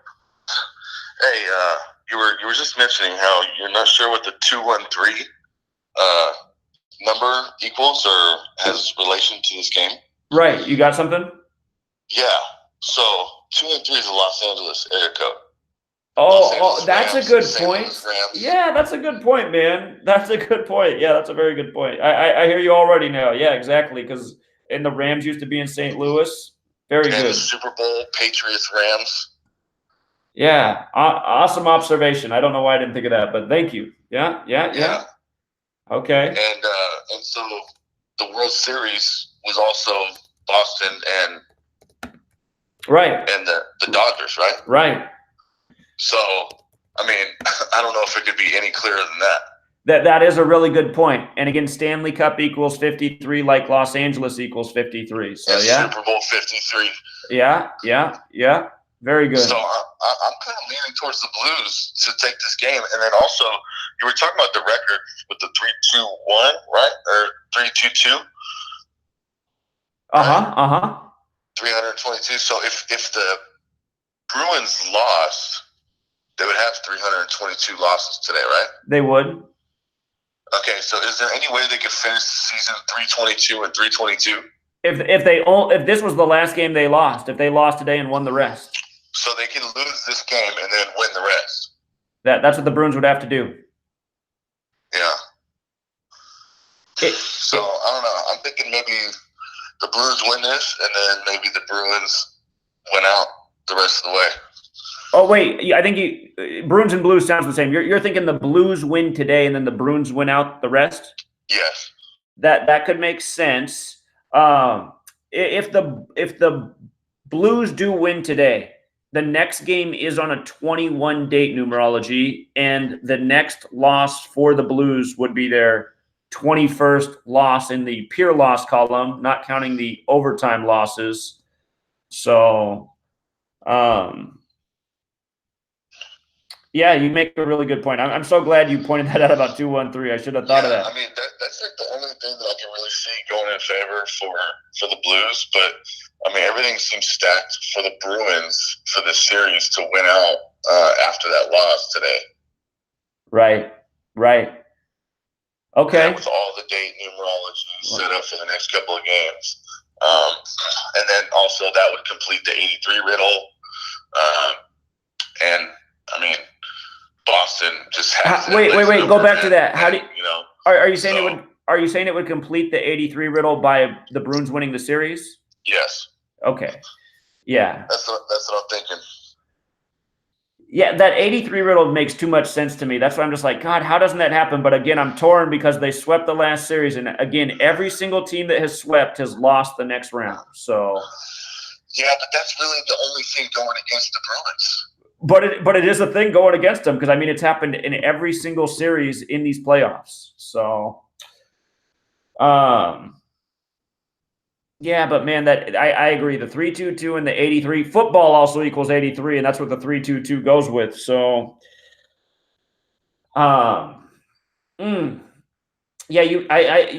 Hey, you were just mentioning how you're not sure what the 213 number equals or has relation to this game. Right. You got something? Yeah. So 213 is a Los Angeles area code. Oh, that's Rams, a good St. point. Louis Rams. Yeah, that's a good point, man. That's a good point. Yeah, that's a very good point. I hear you already now. Yeah, exactly. Because the Rams used to be in St. Louis. Very And good. the Super Bowl, Patriots, Rams. Yeah, awesome observation. I don't know why I didn't think of that, but thank you. Yeah. Okay. And so the World Series was also Boston and the Dodgers, right? Right. So, I mean, I don't know if it could be any clearer than that. That is a really good point. And again, Stanley Cup equals 53, like Los Angeles equals 53. So and yeah. Super Bowl 53. Yeah. Very good. So I'm kind of leaning towards the Blues to take this game. And then also, you were talking about the record with the 3-2-1, right? Or 3-2-2? 322. So if the Bruins lost, they would have 322 losses today, right? They would. Okay, so is there any way they could finish the season 322 and 322? If this was the last game they lost, if they lost today and won the rest. So they can lose this game and then win the rest. That's what the Bruins would have to do. Yeah. So I don't know. I'm thinking maybe the Blues win this, and then maybe the Bruins win out the rest of the way. Oh wait, I think Bruins and Blues sounds the same. You're thinking the Blues win today and then the Bruins win out the rest? Yes. That could make sense. If the Blues do win today, the next game is on a 21 date numerology, and the next loss for the Blues would be their 21st loss in the pure loss column, not counting the overtime losses. So, yeah, you make a really good point. I'm so glad you pointed that out about 213. I should have thought of that. I mean, that's like the only thing that I can really see going in favor for the Blues. But, I mean, everything seems stacked for the Bruins for the series to win out after that loss today. Right. Okay. Yeah, with all the date numerology set up for the next couple of games. And then also that would complete the 83 riddle. And, I mean, Boston just has wait. Go back to that. How do you know? Are you saying it would complete the 83 riddle by the Bruins winning the series? Yes. Okay. Yeah. That's what I'm thinking. Yeah, that 83 riddle makes too much sense to me. That's why I'm just like, God, how doesn't that happen? But again, I'm torn because they swept the last series, and again, every single team that has swept has lost the next round. So. Yeah, but that's really the only thing going against the Bruins. But it is a thing going against them, because I mean it's happened in every single series in these playoffs. So, yeah, but man, that I agree. The 3-2-2 and the 83 football also equals 83, and that's what the 3-2-2 goes with. So, yeah,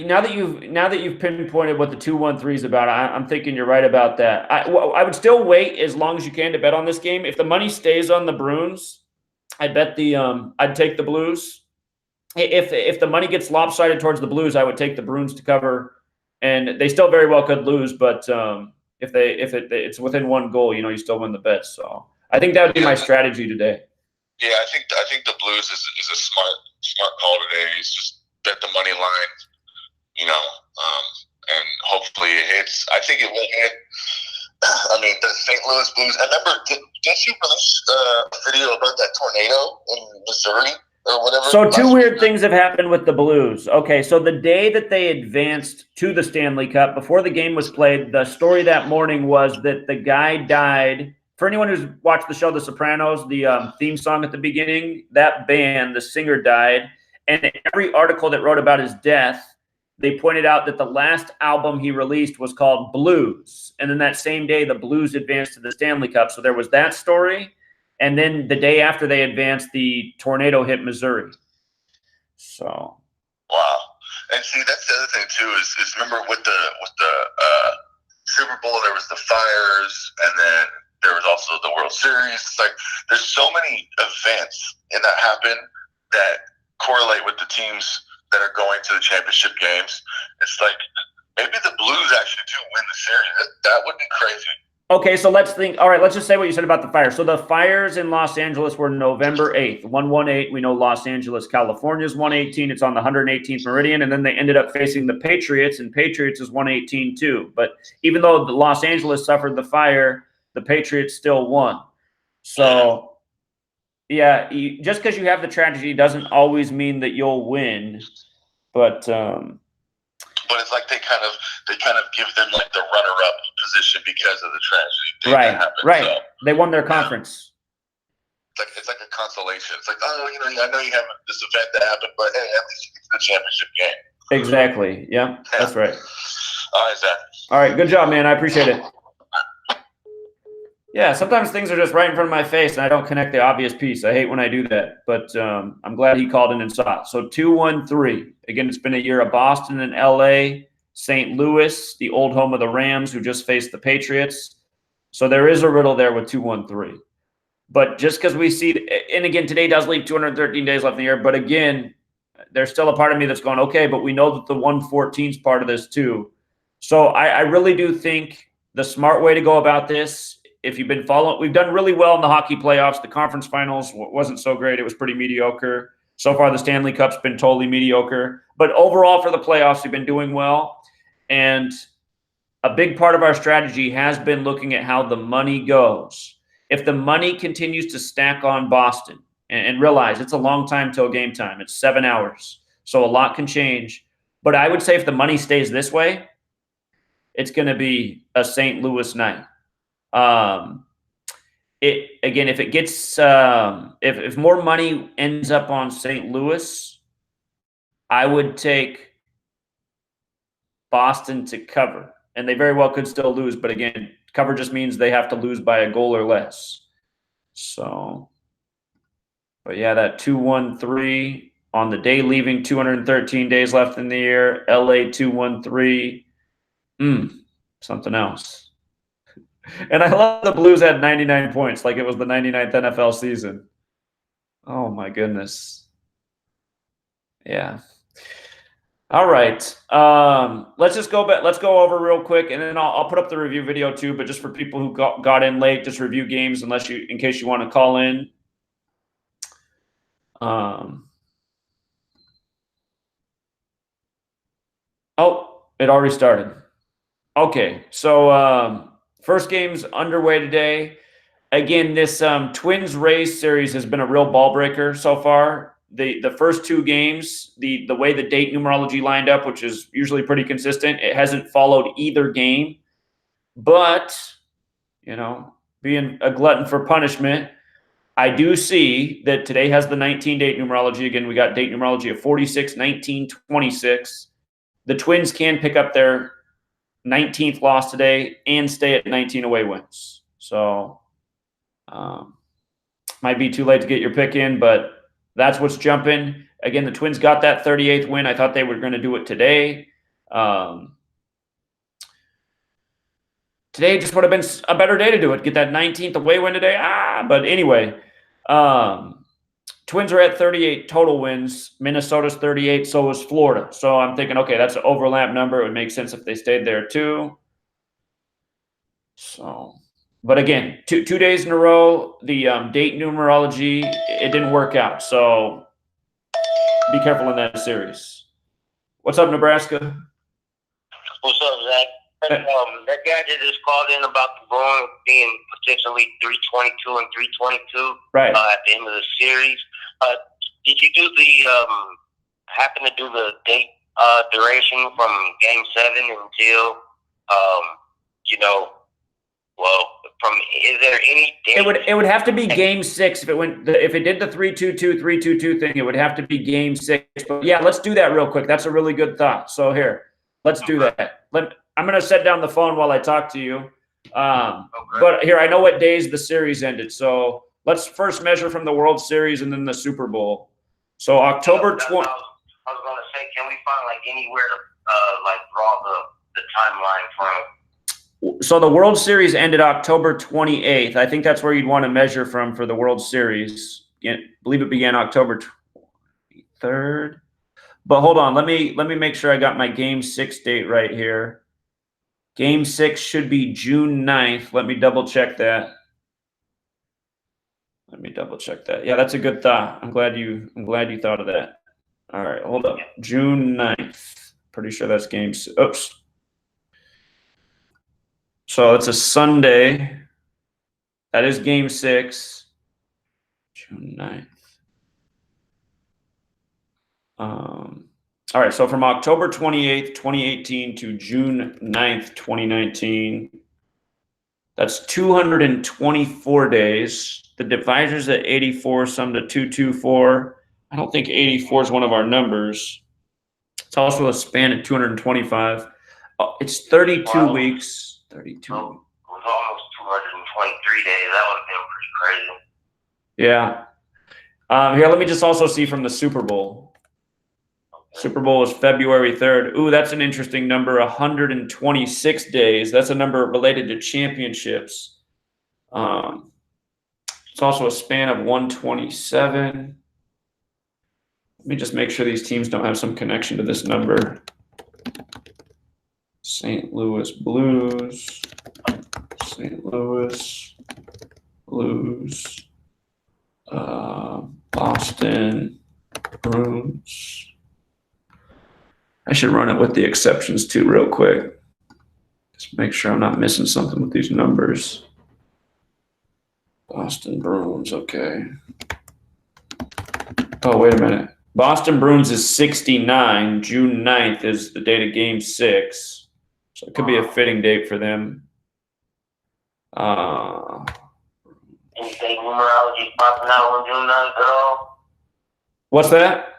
now that you've pinpointed what the 213 is about, I'm thinking you're right about that. I would still wait as long as you can to bet on this game. If the money stays on the Bruins, I'd bet I'd take the Blues. If the money gets lopsided towards the Blues, I would take the Bruins to cover, and they still very well could lose. But if it's within one goal, you still win the bet. So I think that would be my strategy today. Yeah, I think the Blues is a smart call today. It's just bet the money line, and hopefully it hits. I think it will hit. I mean, the St. Louis Blues. I remember, didn't you release a video about that tornado in Missouri or whatever? So two weird things have happened with the Blues. Okay, so the day that they advanced to the Stanley Cup, before the game was played, the story that morning was that the guy died. For anyone who's watched the show The Sopranos, the theme song at the beginning, that band, the singer died. And every article that wrote about his death they pointed out that the last album he released was called Blues. And then that same day, the Blues advanced to the Stanley Cup. So there was that story. And then the day after they advanced, the tornado hit Missouri. So. Wow. And see, that's the other thing too, is remember with the Super Bowl, there was the fires, and then there was also the World Series. It's like there's so many events and that happen that correlate with the teams that are going to the championship games. It's like maybe the Blues actually do win the series. That would be crazy. Okay, so let's think. All right, let's just say what you said about the fire. So the fires in Los Angeles were November 8th, 118. We know Los Angeles, California is 118. It's on the 118th meridian, and then they ended up facing the Patriots, and Patriots is 118 too. But even though Los Angeles suffered the fire, the Patriots still won. So, yeah, just because you have the tragedy doesn't always mean that you'll win. But it's like they kind of give them like the runner-up position because of the tragedy. Right, happened, right. So, they won their conference. It's like a consolation. It's like, oh, I know you have this event that happened, but hey, at least you get to the championship game. Exactly. Yeah, that's right. All right, Zach. All right, good job, man. I appreciate it. Yeah, sometimes things are just right in front of my face, and I don't connect the obvious piece. I hate when I do that, but I'm glad he called in and saw it. So 2-1-3. Again, it's been a year of Boston and L.A., St. Louis, the old home of the Rams, who just faced the Patriots. So there is a riddle there with 2-1-3. But just because we see – and again, today does leave 213 days left in the year. But again, there's still a part of me that's going, okay, but we know that the 114 is part of this too. So I really do think the smart way to go about this – if you've been following, we've done really well in the hockey playoffs. The conference finals wasn't so great. It was pretty mediocre. So far, the Stanley Cup's been totally mediocre. But overall for the playoffs, we've been doing well. And a big part of our strategy has been looking at how the money goes. If the money continues to stack on Boston, and realize it's a long time till game time. It's 7 hours. So a lot can change. But I would say if the money stays this way, it's going to be a St. Louis night. If it gets if more money ends up on St. Louis, I would take Boston to cover, and they very well could still lose. But again, cover just means they have to lose by a goal or less. So, but yeah, that 2-1-3 on the day leaving 213 days left in the year. LA 2-1-3, something else. And I love the Blues had 99 points, like it was the 99th NFL season. Oh, my goodness. Yeah. All right. Let's just go back. Let's go over real quick, and then I'll put up the review video too. But just for people who got in late, just review games in case you want to call in. Oh, it already started. Okay, so first game's underway today. Again, this Twins-Rays series has been a real ball breaker so far. The first two games, the way the date numerology lined up, which is usually pretty consistent, it hasn't followed either game. But, being a glutton for punishment, I do see that today has the 19 date numerology. Again, we got date numerology of 46, 19, 26. The Twins can pick up their 19th loss today and stay at 19 away wins. So might be too late to get your pick in, but that's what's jumping. Again, the Twins got that 38th win. I thought they were going to do it today. Today just would have been a better day to do it. Get that 19th away win today. But anyway, Twins are at 38 total wins. Minnesota's 38, so is Florida. So I'm thinking, okay, that's an overlap number. It would make sense if they stayed there too. So, but again, two days in a row, the date numerology, it didn't work out. So be careful in that series. What's up, Nebraska? What's up, Zach? That guy that just called in about the Bruins being potentially 322 and 322 right. At the end of the series. Did you do happen to do the date duration from Game 7 until, Well, is there any date? It would have to be game 6 if it did the 3-2-2 3-2-2 thing. It would have to be game 6. But yeah, let's do that real quick. That's a really good thought. So here, let's do that. I'm gonna set down the phone while I talk to you. But here, I know what days the series ended. So let's first measure from the World Series and then the Super Bowl. So October 20. I was gonna say, can we find like anywhere to like draw the timeline from? So the World Series ended October 28th. I think that's where you'd want to measure from for the World Series. I believe it began October 23rd. But hold on, let me make sure I got my game 6 date right here. Game 6 should be June 9th. Let me double check that. Yeah, that's a good thought. I'm glad you thought of that. All right, hold up. June 9th. Pretty sure that's game 6. Oops. So it's a Sunday. That is game 6. June 9th. All right, so from October 28th, 2018 to June 9th, 2019, that's 224 days. The divisor's at 84, sum to 224. I don't think 84 is one of our numbers. It's also a span of 225. It's 32 weeks. 32. It was almost 223 days. That would have been pretty crazy. Yeah. Here, let me just also see from the Super Bowl. Okay. Super Bowl is February 3rd. Ooh, that's an interesting number, 126 days. That's a number related to championships. It's also a span of 127. Let me just make sure these teams don't have some connection to this number. St. Louis Blues, St. Louis Blues, Boston Bruins. I should run it with the exceptions too real quick. Just make sure I'm not missing something with these numbers. Boston Bruins, okay. Oh, wait a minute. Boston Bruins is 69. June 9th is the date of game 6. So it could be a fitting date for them. Any date numerology popping out on June 9th at all? What's that?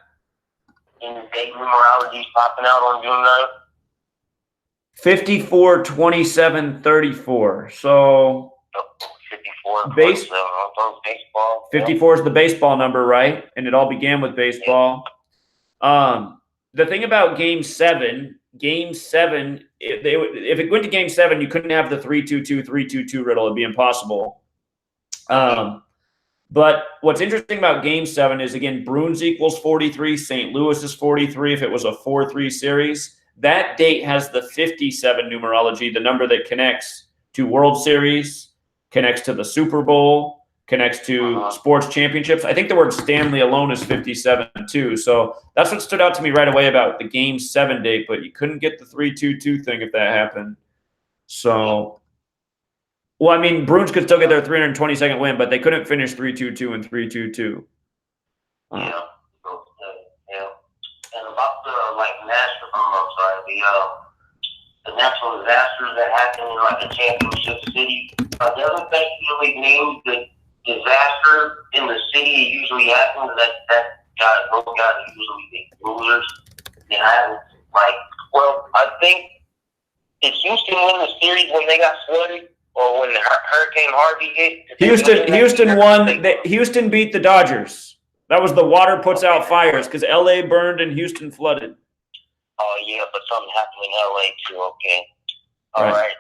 Any date numerology popping out on June 9th? 54, 27, 34. So 54, baseball. 54 is the baseball number, right? And it all began with baseball. The thing about game 7, if it went to game 7, you couldn't have the 3-2-2, 3-2-2 riddle. It'd be impossible. But what's interesting about game 7 is, again, Bruins equals 43, St. Louis is 43 if it was a 4-3 series. That date has the 57 numerology, the number that connects to World Series, connects to the Super Bowl, connects to sports championships. I think the word Stanley alone is 57 too. So that's what stood out to me right away about the game 7 date, but you couldn't get the 3-2-2 thing if that happened. So, well, I mean, Bruins could still get their 322nd win, but they couldn't finish 3-2-2 and 3-2-2. Yeah. And about the natural disasters that happen in like a championship city, doesn't that usually mean the disaster in the city usually happens those guys usually be losers? And I think did Houston win the series when they got flooded, or when Hurricane Harvey hit? Houston won. Houston beat the Dodgers. That was the water puts out fires because LA burned and Houston flooded. Oh yeah, but something happened in LA too. Okay, all right.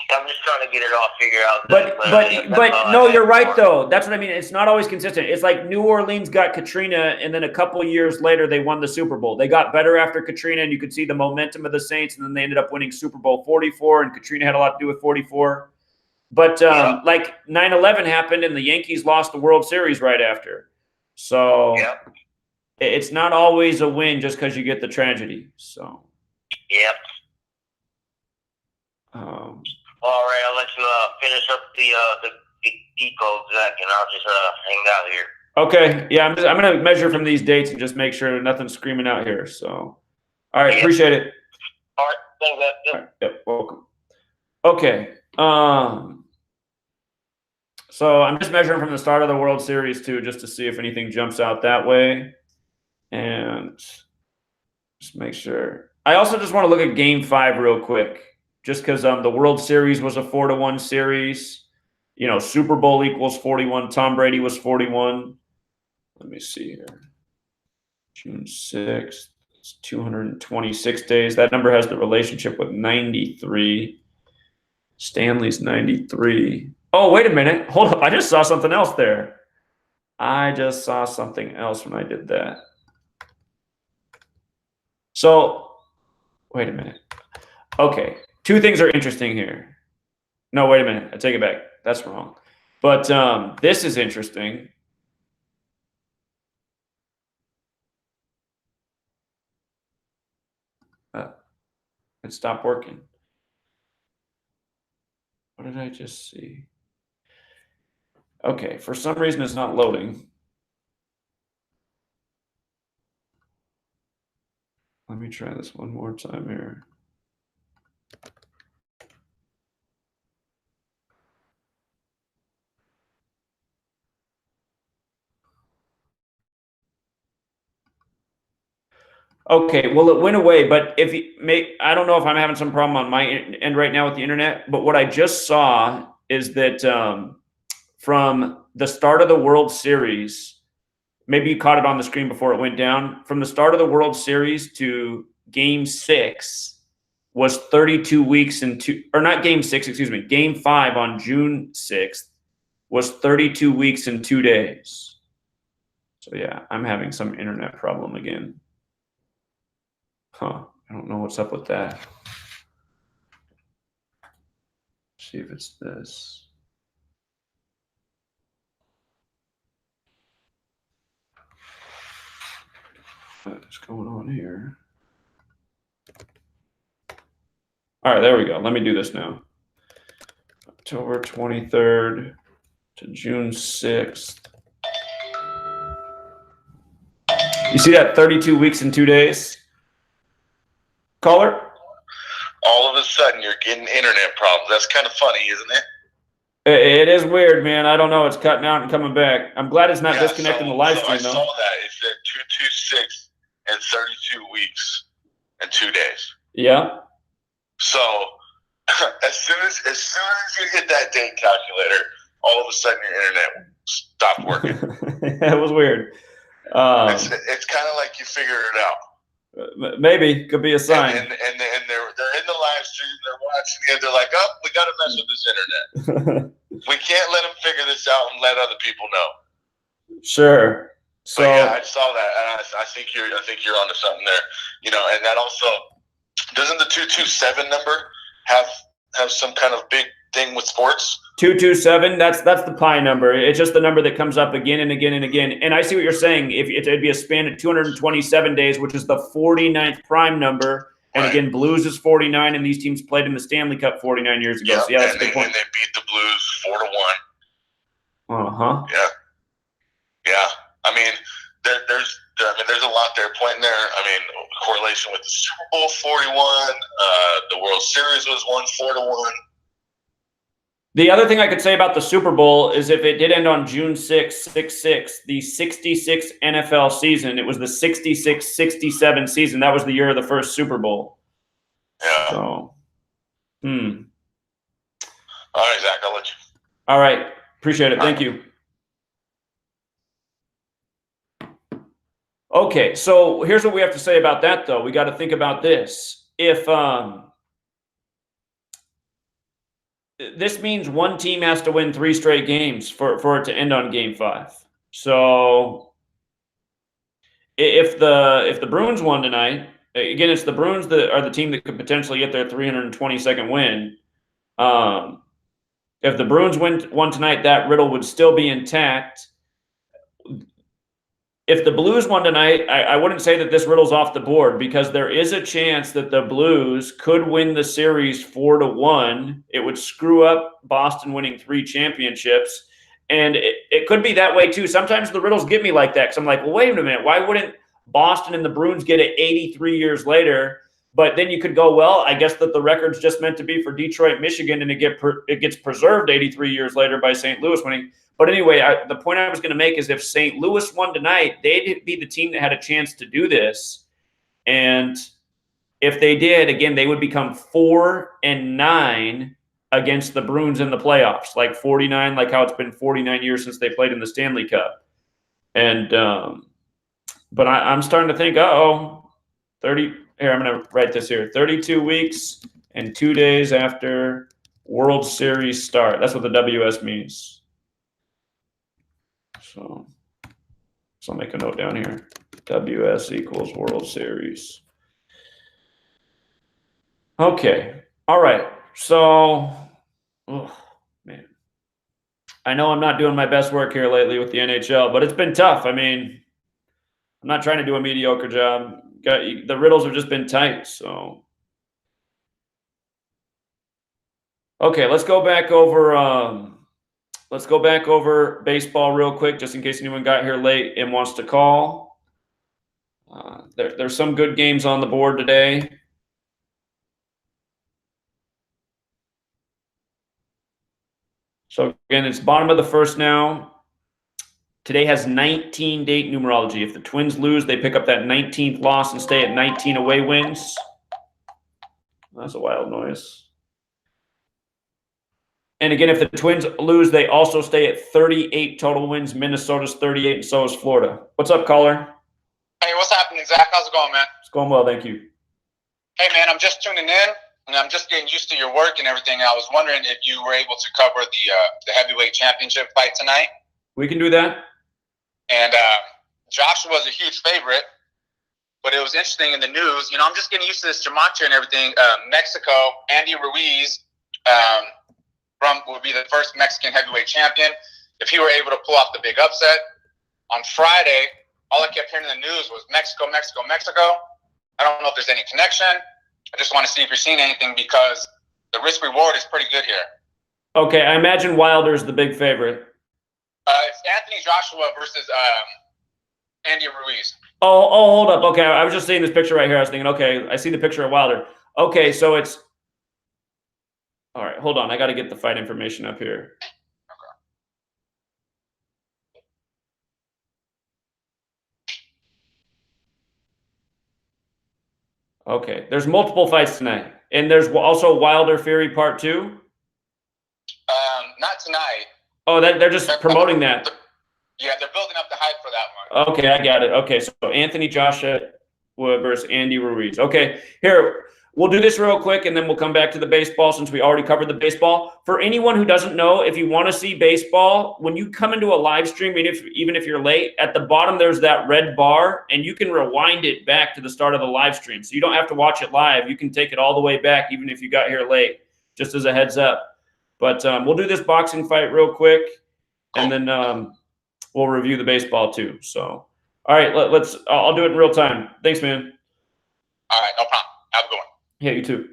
I'm just trying to get it all figured out. But no, you're right though. That's what I mean. It's not always consistent. It's like New Orleans got Katrina, and then a couple years later they won the Super Bowl. They got better after Katrina, and you could see the momentum of the Saints, and then they ended up winning Super Bowl 44, and Katrina had a lot to do with 44. But like 9/11 happened, and the Yankees lost the World Series right after. So it's not always a win just because you get the tragedy. So. Yep. All right, I'll let you finish up the decode, Zach, and I'll just hang out here. Okay, yeah, I'm gonna measure from these dates and just make sure nothing's screaming out here. So, all right, appreciate it. All right, thanks, Zach. Yep. All right, yep, welcome. Okay, So I'm just measuring from the start of the World Series too, just to see if anything jumps out that way, and just make sure. I also just want to look at Game 5 real quick, just because the World Series was a 4-1 series. You know, Super Bowl equals 41. Tom Brady was 41. Let me see here. June 6th. It's 226 days. That number has the relationship with 93. Stanley's 93. Oh, wait a minute. Hold up. I just saw something else there. I just saw something else when I did that. So, wait a minute. Okay. Two things are interesting here. No, wait a minute. I take it back. That's wrong. But this is interesting. It stopped working. What did I just see? Okay, for some reason it's not loading. Let me try this one more time here. Okay, well, it went away, but if you may, I don't know if I'm having some problem on my end right now with the internet, but what I just saw is that from the start of the World Series, maybe you caught it on the screen before it went down, from the start of the World Series to Game 6 was 32 weeks and two, or not Game 6, excuse me, Game 5 on June 6th was 32 weeks and 2 days. So yeah, I'm having some internet problem again. Huh, I don't know what's up with that. See if it's this. What's going on here? All right, there we go. Let me do this now. October 23rd to June 6th. You see that 32 weeks and 2 days? Caller? All of a sudden, you're getting internet problems. That's kind of funny, isn't it? It is weird, man. I don't know. It's cutting out and coming back. I'm glad it's not disconnecting the live stream, though. I saw that. It said 226 and 32 weeks and 2 days. Yeah. So as soon as you hit that date calculator, all of a sudden your internet stopped working. It was weird. It's kind of like you figured it out. Maybe could be a sign. And they're in the live stream, they're watching it, they're like, oh, we got to mess with this internet. We can't let them figure this out and let other people know. Sure. So but yeah, I saw that, and I think you're onto something there. You know, and that also doesn't the 227 number have some kind of big thing with sports? 227, that's the pi number. It's just the number that comes up again and again and again. And I see what you're saying. If it'd be a span of 227 days, which is the 49th prime number. And right. Again, Blues is 49, and these teams played in the Stanley Cup 49 years ago. Yeah, so yeah, that's a good point. And they beat the Blues 4-1. Uh-huh. Yeah. I mean, there's a lot there pointing there. I mean, correlation with the Super Bowl 41, the World Series was won 4-1. The other thing I could say about the Super Bowl is if it did end on June 6th, 6-6, the 66 NFL season, it was the 66-67 season. That was the year of the first Super Bowl. Yeah. So, All right, Zach, I'll let you. All right. Appreciate it. Thank you. Okay, so here's what we have to say about that, though. We got to think about this. If this means one team has to win 3 straight games for it to end on Game 5. So if the Bruins won tonight, again, it's the Bruins that are the team that could potentially get their 322nd win. If the Bruins won tonight, that riddle would still be intact. If the Blues won tonight, I wouldn't say that this riddle's off the board, because there is a chance that the Blues could win the series 4-1. It would screw up Boston winning 3 championships. And it could be that way too. Sometimes the riddles get me like that, because I'm like, well, wait a minute. Why wouldn't Boston and the Bruins get it 83 years later, But then you could go, well, I guess that the record's just meant to be for Detroit, Michigan, and it gets preserved 83 years later by St. Louis winning. But anyway, the point I was going to make is if St. Louis won tonight, they'd be the team that had a chance to do this. And if they did, again, they would become 4-9 against the Bruins in the playoffs, like 49, like how it's been 49 years since they played in the Stanley Cup. And but I'm starting to think, 30. Here, I'm going to write this here. 32 weeks and 2 days after World Series start. That's what the WS means. So I'll make a note down here. WS equals World Series. Okay. All right. So, man. I know I'm not doing my best work here lately with the NHL, but it's been tough. I mean, I'm not trying to do a mediocre job. The riddles have just been tight. So, okay, let's go back over. Let's go back over baseball real quick, just in case anyone got here late and wants to call. There's some good games on the board today. So again, it's bottom of the first now. Today has 19 date numerology. If the Twins lose, they pick up that 19th loss and stay at 19 away wins. That's a wild noise. And again, if the Twins lose, they also stay at 38 total wins. Minnesota's 38, and so is Florida. What's up, caller? Hey, what's happening, Zach? How's it going, man? It's going well, thank you. Hey, man, I'm just tuning in, and I'm just getting used to your work and everything. I was wondering if you were able to cover the heavyweight championship fight tonight. We can do that. And Joshua was a huge favorite, but it was interesting in the news. You know, I'm just getting used to this Gematria and everything. Mexico, Andy Ruiz would be the first Mexican heavyweight champion. If he were able to pull off the big upset. On Friday, all I kept hearing in the news was Mexico, Mexico, Mexico. I don't know if there's any connection. I just want to see if you're seeing anything because the risk reward is pretty good here. Okay, I imagine Wilder's the big favorite. It's Anthony Joshua versus Andy Ruiz. Oh, hold up. Okay, I was just seeing this picture right here. I was thinking, okay, I see the picture of Wilder. Okay, so it's all right. Hold on, I got to get the fight information up here. Okay, there's multiple fights tonight, and there's also Wilder Fury Part 2. Not tonight. Oh, they're just promoting that. Yeah, they're building up the hype for that one. Okay, I got it. Okay, so Anthony Joshua versus Andy Ruiz. Okay, here, we'll do this real quick, and then we'll come back to the baseball since we already covered the baseball. For anyone who doesn't know, if you want to see baseball, when you come into a live stream, even if you're late, at the bottom there's that red bar, and you can rewind it back to the start of the live stream. So you don't have to watch it live. You can take it all the way back, even if you got here late, just as a heads up. But we'll do this boxing fight real quick, and then we'll review the baseball too. So, all right, I'll do it in real time. Thanks, man. All right, no problem. Have a good one. Yeah, you too.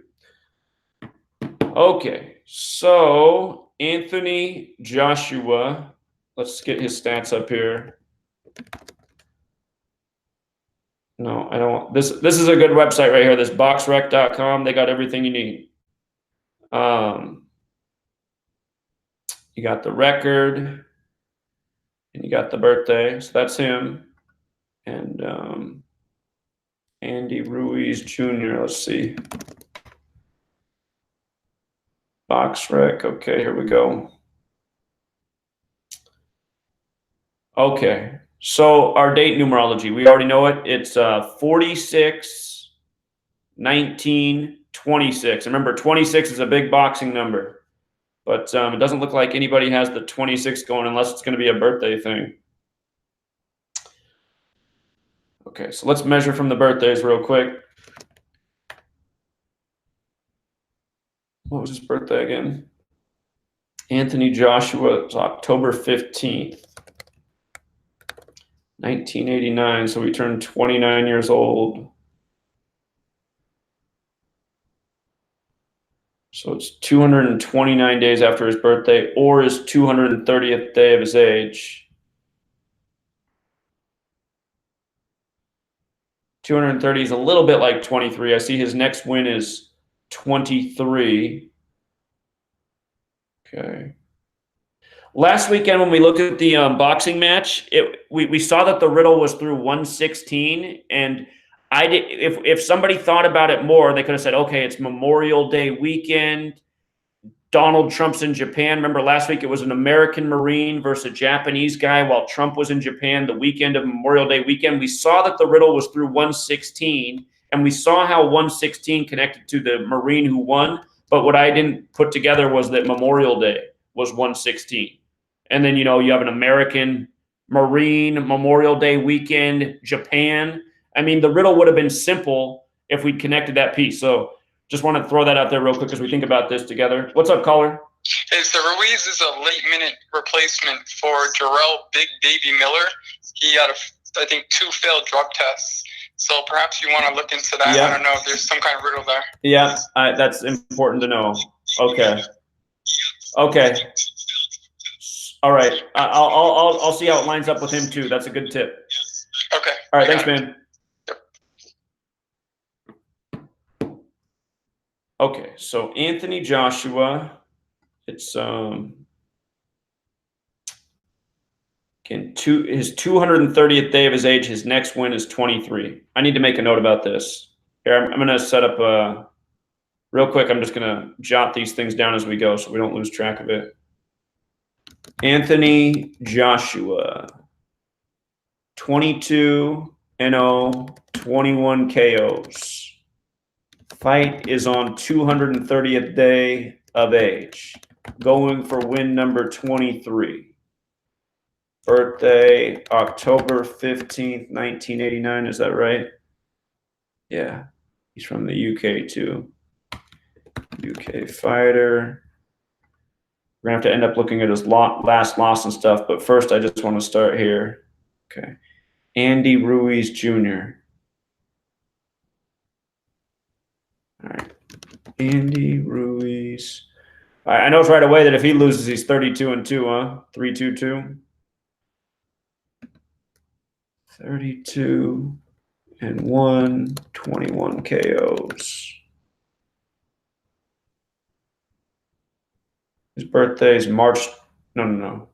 Okay, so Anthony Joshua, let's get his stats up here. No, I don't want this. This is a good website right here. This boxrec.com. They got everything you need. You got the record, and you got the birthday. So that's him. And Andy Ruiz Jr. Let's see. BoxRec. Okay, here we go. Okay, so our date numerology, we already know it. It's 46, 19, 26. Remember, 26 is a big boxing number. But it doesn't look like anybody has the 26 going unless it's going to be a birthday thing. Okay, so let's measure from the birthdays real quick. What was his birthday again? Anthony Joshua is October 15th, 1989. So we turned 29 years old. So it's 229 days after his birthday or his 230th day of his age. 230 is a little bit like 23. I see his next win is 23. Okay. Last weekend when we looked at the boxing match, we saw that the riddle was through 116, and if somebody thought about it more, they could have said, okay, it's Memorial Day weekend. Donald Trump's in Japan. Remember last week it was an American Marine versus a Japanese guy while Trump was in Japan the weekend of Memorial Day weekend. We saw that the riddle was through 116, and we saw how 116 connected to the Marine who won. But what I didn't put together was that Memorial Day was 116. And then, you have an American Marine Memorial Day weekend, Japan. I mean, the riddle would have been simple if we'd connected that piece. So just want to throw that out there real quick as we think about this together. What's up, caller? So Ruiz is a late-minute replacement for Jarrell Big Baby Miller. He had, I think, 2 failed drug tests. So perhaps you want to look into that. Yeah. I don't know if there's some kind of riddle there. Yeah, that's important to know. Okay. All right. I'll see how it lines up with him too. That's a good tip. Okay. All right. Thanks, man. Okay. So Anthony Joshua, it's again his 230th day of his age. His next win is 23. I need to make a note about this. Here, I'm going to set up real quick. I'm just going to jot these things down as we go so we don't lose track of it. Anthony Joshua, 22-0, 21 KOs. Fight is on 230th day of age. Going for win number 23. Birthday, October 15th, 1989. Is that right? Yeah. He's from the UK too. UK fighter. We're going to have to end up looking at his last loss and stuff. But first, I just want to start here. Okay. Andy Ruiz Jr. All right. Andy Ruiz. I know right away that if he loses, he's 32-2, huh? 3-2-2. 32-1, 21 KOs. His birthday is March. No.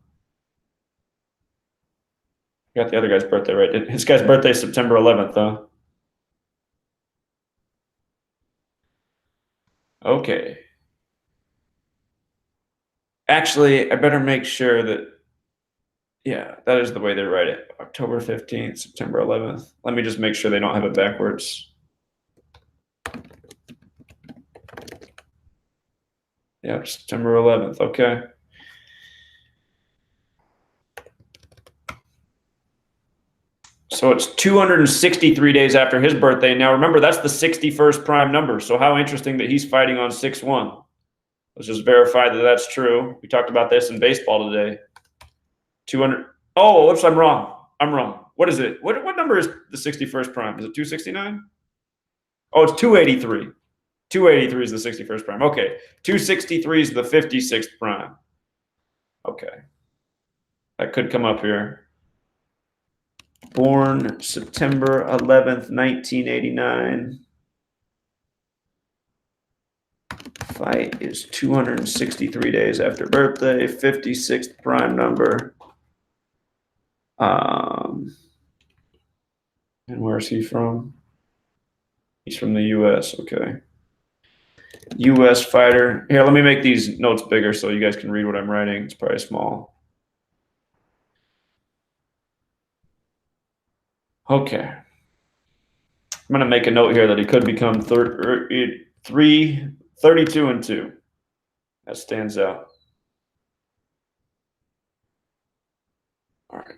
I got the other guy's birthday right. His guy's birthday is September 11th, though. Okay. Actually, I better make sure that, yeah, that is the way they write it. October 15th, September 11th. Let me just make sure they don't have it backwards. Yep, September 11th. Okay. So it's 263 days after his birthday. Now, remember, that's the 61st prime number. So how interesting that he's fighting on 6-1. Let's just verify that that's true. We talked about this in baseball today. 200. Oh, oops, I'm wrong. What is it? What number is the 61st prime? Is it 269? Oh, it's 283. 283 is the 61st prime. Okay. 263 is the 56th prime. Okay. That could come up here. Born September 11th, 1989. Fight is 263 days after birthday, 56th prime number. And where's he from? He's from the U.S. Okay. U.S. fighter. Here, let me make these notes bigger so you guys can read what I'm writing. It's probably small. Okay. I'm going to make a note here that he could become 32-2. That stands out. All right.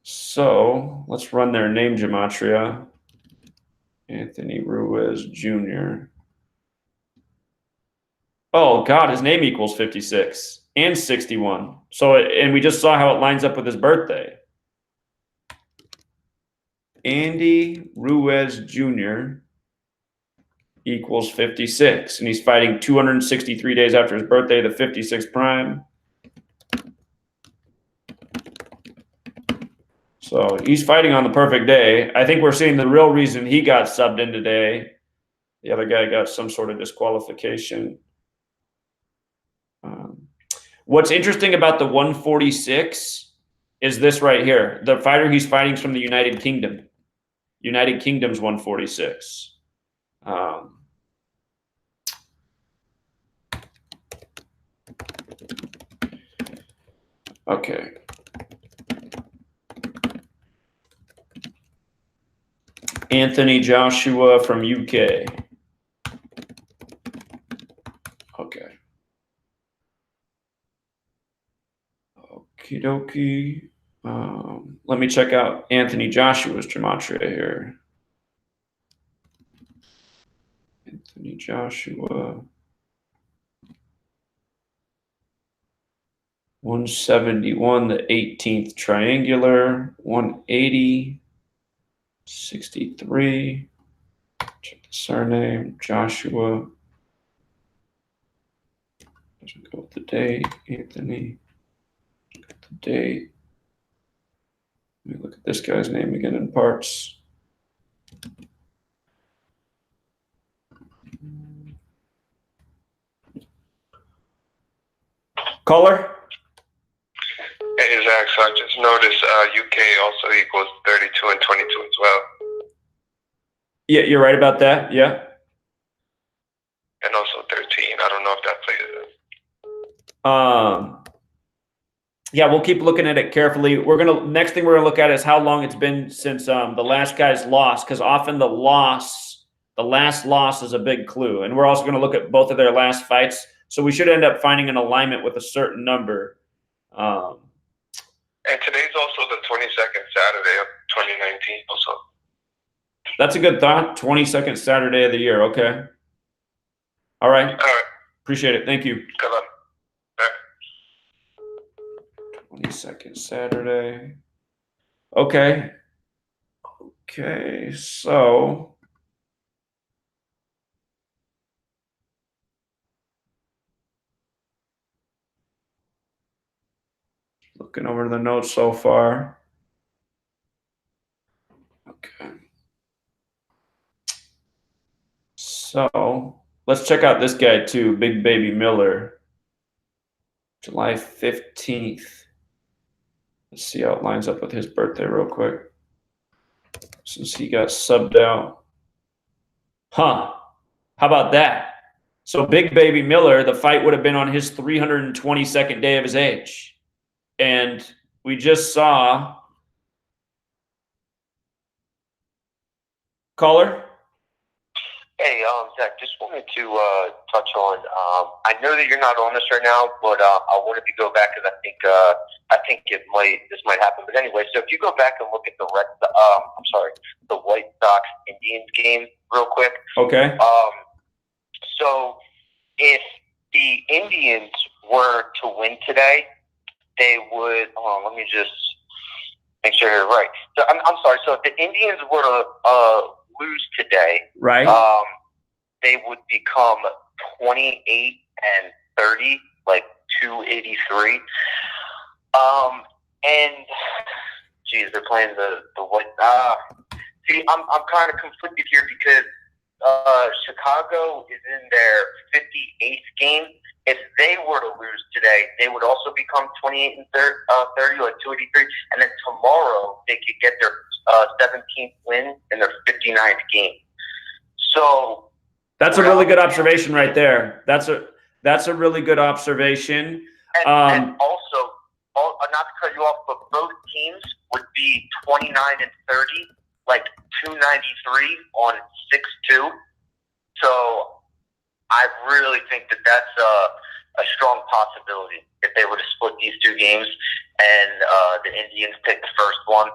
So let's run their name gematria. Anthony Ruiz Jr. Oh, God, his name equals 56 and 61. So, and we just saw how it lines up with his birthday. Andy Ruiz Jr. equals 56. And he's fighting 263 days after his birthday, the 56th prime. So he's fighting on the perfect day. I think we're seeing the real reason he got subbed in today. The other guy got some sort of disqualification. What's interesting about the 146 is this right here. The fighter he's fighting is from the United Kingdom. United Kingdom's 146. Okay. Anthony Joshua from UK. Okay. Okie dokie. Let me check out Anthony Joshua's Gematria here. Anthony Joshua. 171, the 18th triangular. 180. 63. Check the surname. Joshua. Doesn't go with the date. Anthony. The date. Let me look at this guy's name again in parts. Caller? Hey, Zach, so I just noticed UK also equals 32 and 22 as well. Yeah, you're right about that. Yeah. And also 13. I don't know if that plays it. Yeah, we'll keep looking at it carefully. Next thing we're gonna look at is how long it's been since the last guy's lost, because often the last loss is a big clue. And we're also gonna look at both of their last fights. So we should end up finding an alignment with a certain number. And today's also the 22nd Saturday of 2019 also. That's a good thought. 22nd Saturday of the year. Okay. All right. All right. Appreciate it. Thank you. Good luck. 22nd Saturday. Okay. Okay. So looking over the notes so far. Okay. So let's check out this guy too, Big Baby Miller. July 15th. Let's see how it lines up with his birthday real quick. Since he got subbed out. Huh. How about that? So Big Baby Miller, the fight would have been on his 322nd day of his age. And we just saw caller. Hey, Zach, just wanted to touch on. I know that you're not on this right now, but I wanted to go back because I think this might happen. But anyway, so if you go back and look at the White Sox Indians game real quick. Okay. So if the Indians were to win today, they would. Let me just make sure you're right. So I'm sorry. So if the Indians were to lose today, right, they would become 28 and 30, like 283. And geez, they're playing the White. See, I'm kind of conflicted here because Chicago is in their 58th game. If they were to lose today, they would also become 28 and 30, like 283. And then tomorrow they could get their 17th win in their 59th game. So that's a really good observation right there. That's a really good observation. And also, not to cut you off, but both teams would be 29 and 30, like 293 on 6-2. So I really think that that's a strong possibility if they were to split these two games and the Indians take the first one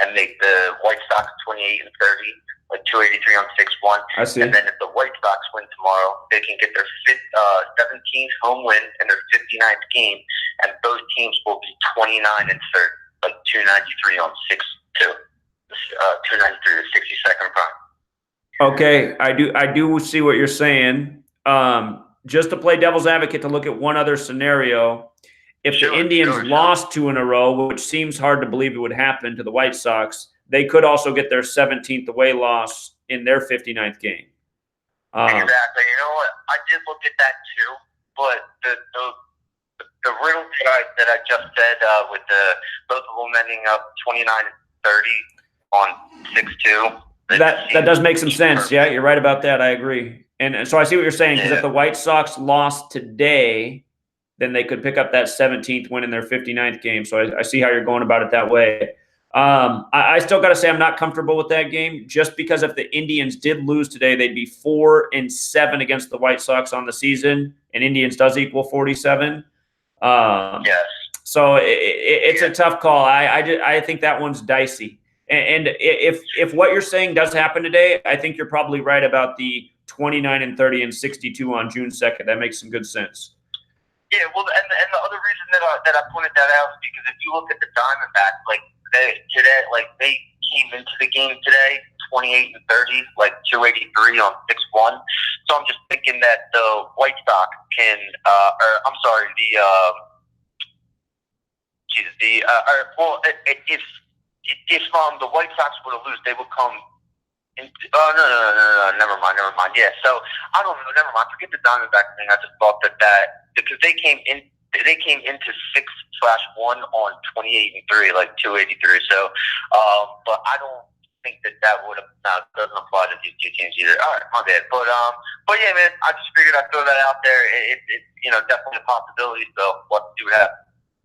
and make the White Sox 28 and 30, like 283 on 6-1. I see. And then if the White Sox win tomorrow, they can get their 17th home win in their 59th game, and both teams will be 29 and 30, like 293 on 6-2. 293 to 62nd prime. Okay, I do see what you're saying. Just to play devil's advocate, to look at one other scenario, if the Indians lost 2 in a row, which seems hard to believe it would happen to the White Sox, they could also get their 17th away loss in their 59th game. Exactly. You know what? I did look at that too, but the riddle that I just said with both of them ending up 29-30 on 6-2. That does make some sense. Yeah, you're right about that. I agree. And so I see what you're saying, because if the White Sox lost today, then they could pick up that 17th win in their 59th game. So I see how you're going about it that way. I still got to say I'm not comfortable with that game, just because if the Indians did lose today, they'd be 4-7 against the White Sox on the season, and Indians does equal 47. Yes. So it's a tough call. I think that one's dicey. And if what you're saying does happen today, I think you're probably right about the 29-30 and 62 on June 2nd. That makes some good sense. Yeah, well, and the other reason that I pointed that out is because if you look at the Diamondbacks, like they came into the game today 28-30, like 283 on 6-1. So I'm just thinking that the White Sox can, if the White Sox were to lose, they would come. No, never mind. Yeah, so I don't know. Never mind. Forget the Diamondback thing. I just thought that because they came into 6/1 on 28-3, like 283. So, but I don't think that would have doesn't apply to these two teams either. All right, my bad. But yeah, man, I just figured I'd throw that out there. It's definitely a possibility. So let's do that.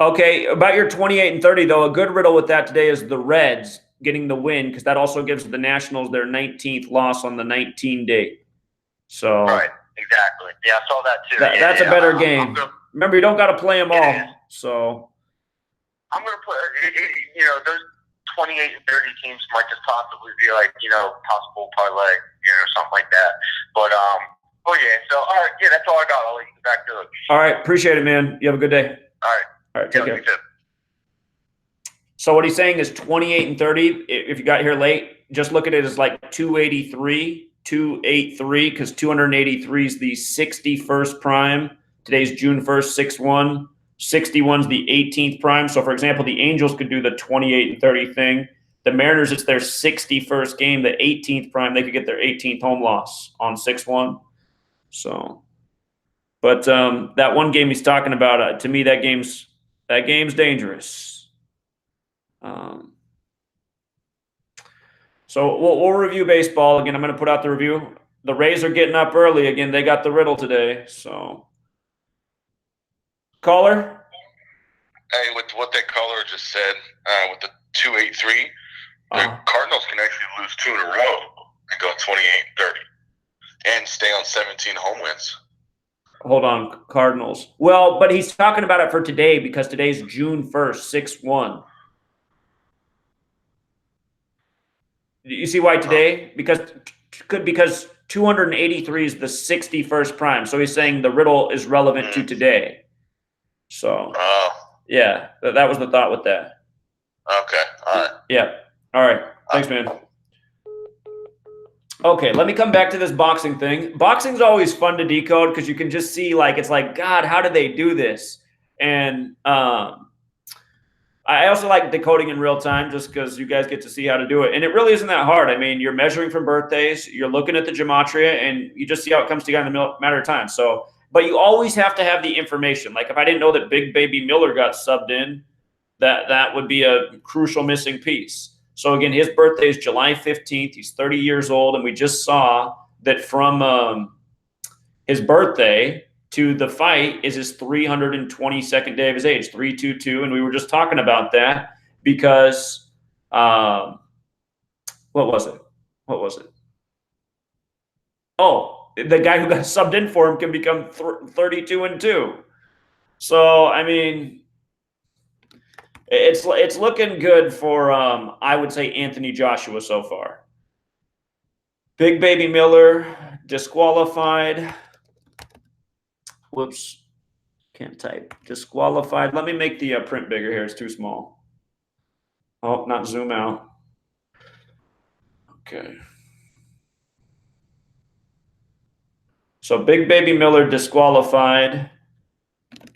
Okay, about your 28-30 though, a good riddle with that today is the Reds getting the win, because that also gives the Nationals their 19th loss on the 19 date. So right, exactly. Yeah, I saw that too. That's a better game. Remember, you don't got to play them all. So I'm gonna put those 28-30 teams might just possibly be like possible parlay, something like that. But oh yeah. So all right, yeah, that's all I got. I'll let you get back to it. All right, appreciate it, man. You have a good day. All right, take care. So what he's saying is 28-30. If you got here late, just look at it as like 283, 283, because 283 is the 61st prime. Today's June 1st, 6-1. 61 is the 18th prime. So, for example, the Angels could do the 28-30 thing. The Mariners, it's their 61st game, the 18th prime. They could get their 18th home loss on 6-1. So, but that one game he's talking about, to me, that game's dangerous. So we'll review baseball again. I'm going to put out the review. The Rays are getting up early again. They got the riddle today. So, caller. Hey, with what that caller just said, with the 283, the Cardinals can actually lose 2 in a row and go 28-30 and stay on 17 home wins. Hold on, Cardinals. Well, but he's talking about it for today because today's June 1st, 6-1. You see why today? Because 283 is the 61st prime. So he's saying the riddle is relevant to today. So, yeah, that was the thought with that. Okay, all right. Yeah, all right. Thanks, man. Okay, let me come back to this boxing thing. Boxing's always fun to decode because you can just see, like, it's like, God, how did they do this? And I also like decoding in real time just because you guys get to see how to do it. And it really isn't that hard. I mean, you're measuring from birthdays, you're looking at the gematria, and you just see how it comes together in a matter of time. So, but you always have to have the information. Like if I didn't know that Big Baby Miller got subbed in, that would be a crucial missing piece. So again, his birthday is July 15th. He's 30 years old, and we just saw that from his birthday to the fight is his 322nd day of his age, 322, and we were just talking about that because what was it? Oh, the guy who got subbed in for him can become 32-2. So I mean, it's looking good for I would say Anthony Joshua so far. Big Baby Miller disqualified. Whoops, can't type. Disqualified. Let me make the print bigger here. It's too small. Oh, not zoom out. Okay. So Big Baby Miller disqualified.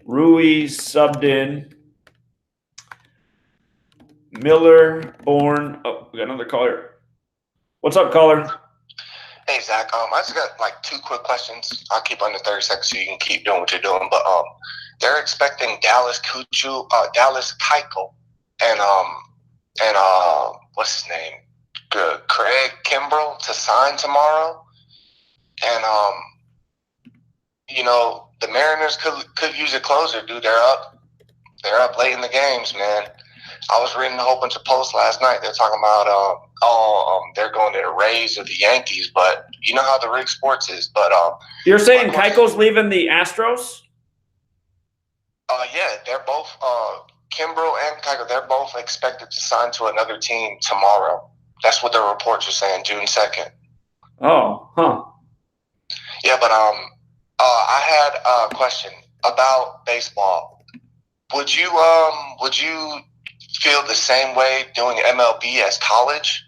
Ruiz subbed in. Miller, Bourne. Oh, we got another caller. What's up, caller? Hey, Zach. I just got like 2 quick questions. I'll keep under 30 seconds so you can keep doing what you're doing. But they're expecting Dallas Keuchel, Dallas Keuchel, and what's his name, Craig Kimbrell to sign tomorrow. And you know, the Mariners could use a closer, dude. They're up late in the games, man. I was reading a whole bunch of posts last night. They're talking about they're going to the Rays or the Yankees, but you know how the rig sports is. But you're saying Keuchel's leaving the Astros? Yeah, they're both Kimbrell and Keuchel. They're both expected to sign to another team tomorrow. That's what the reports are saying, June 2nd. Oh, huh. Yeah, but I had a question about baseball. Would you feel the same way doing MLB as college?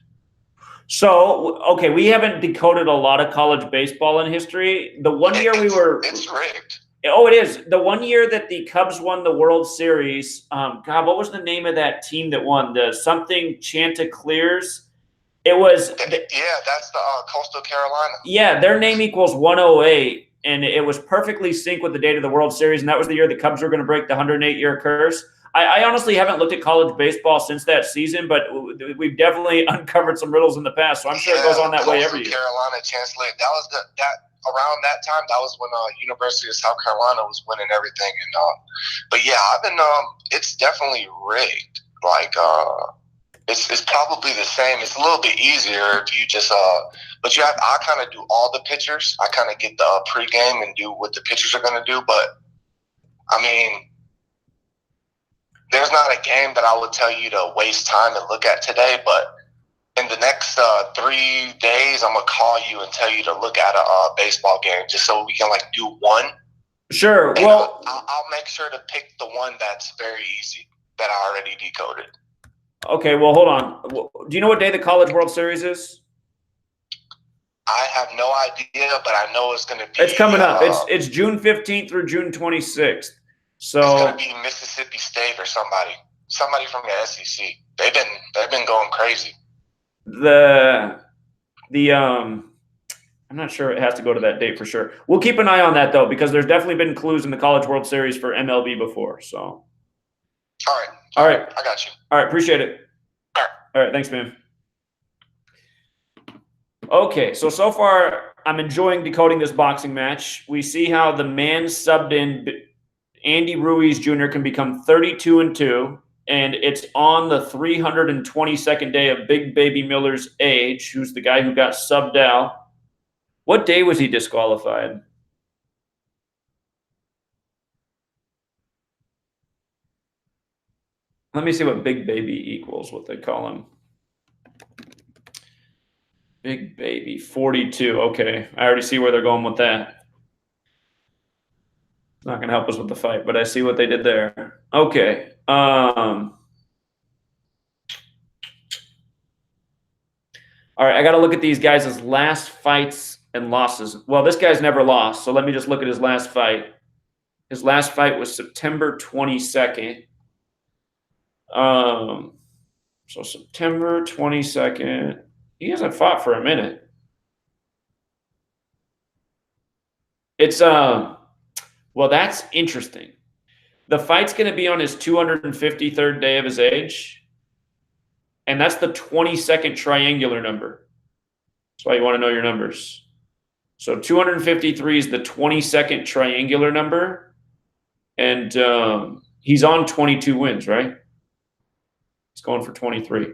So, okay, we haven't decoded a lot of college baseball in history. The one year it's rigged. Oh, it is. The one year that the Cubs won the World Series, God, what was the name of that team that won? The something Chanticleers? It was... that's the Coastal Carolina. Yeah, their name equals 108, and it was perfectly synced with the date of the World Series, and that was the year the Cubs were going to break the 108-year curse. I honestly haven't looked at college baseball since that season, but we've definitely uncovered some riddles in the past, so I'm sure it goes on that way every year. Carolina Chancellor, that was around that time. That was when University of South Carolina was winning everything, and but yeah, I've been it's definitely rigged. Like it's probably the same. It's a little bit easier if you just but I kind of do all the pitchers. I kind of get the pregame and do what the pitchers are going to do, but I mean, there's not a game that I would tell you to waste time and look at today, but in the next 3 days, I'm going to call you and tell you to look at a baseball game just so we can, like, do one. Sure. And well, I'll make sure to pick the one that's very easy that I already decoded. Okay, well, hold on. Do you know what day the College World Series is? I have no idea, but I know it's going to be... It's coming up. It's June 15th through June 26th. So it's going to be Mississippi State or somebody from the SEC. They've been going crazy. I'm not sure it has to go to that date for sure. We'll keep an eye on that though, because there's definitely been clues in the College World Series for MLB before. So, all right, I got you. All right, appreciate it. All right, thanks, man. Okay, so far I'm enjoying decoding this boxing match. We see how the man subbed in Andy Ruiz Jr. can become 32-2, and it's on the 322nd day of Big Baby Miller's age, who's the guy who got subbed out. What day was he disqualified? Let me see what Big Baby equals, what they call him. Big Baby, 42. Okay, I already see where they're going with that. Not going to help us with the fight, but I see what they did there. Okay. All right, I got to look at these guys' last fights and losses. Well, this guy's never lost, so let me just look at his last fight. His last fight was September 22nd. So September 22nd. He hasn't fought for a minute. It's well, that's interesting. The fight's going to be on his 253rd day of his age. And that's the 22nd triangular number. That's why you want to know your numbers. So 253 is the 22nd triangular number. And he's on 22 wins, right? He's going for 23.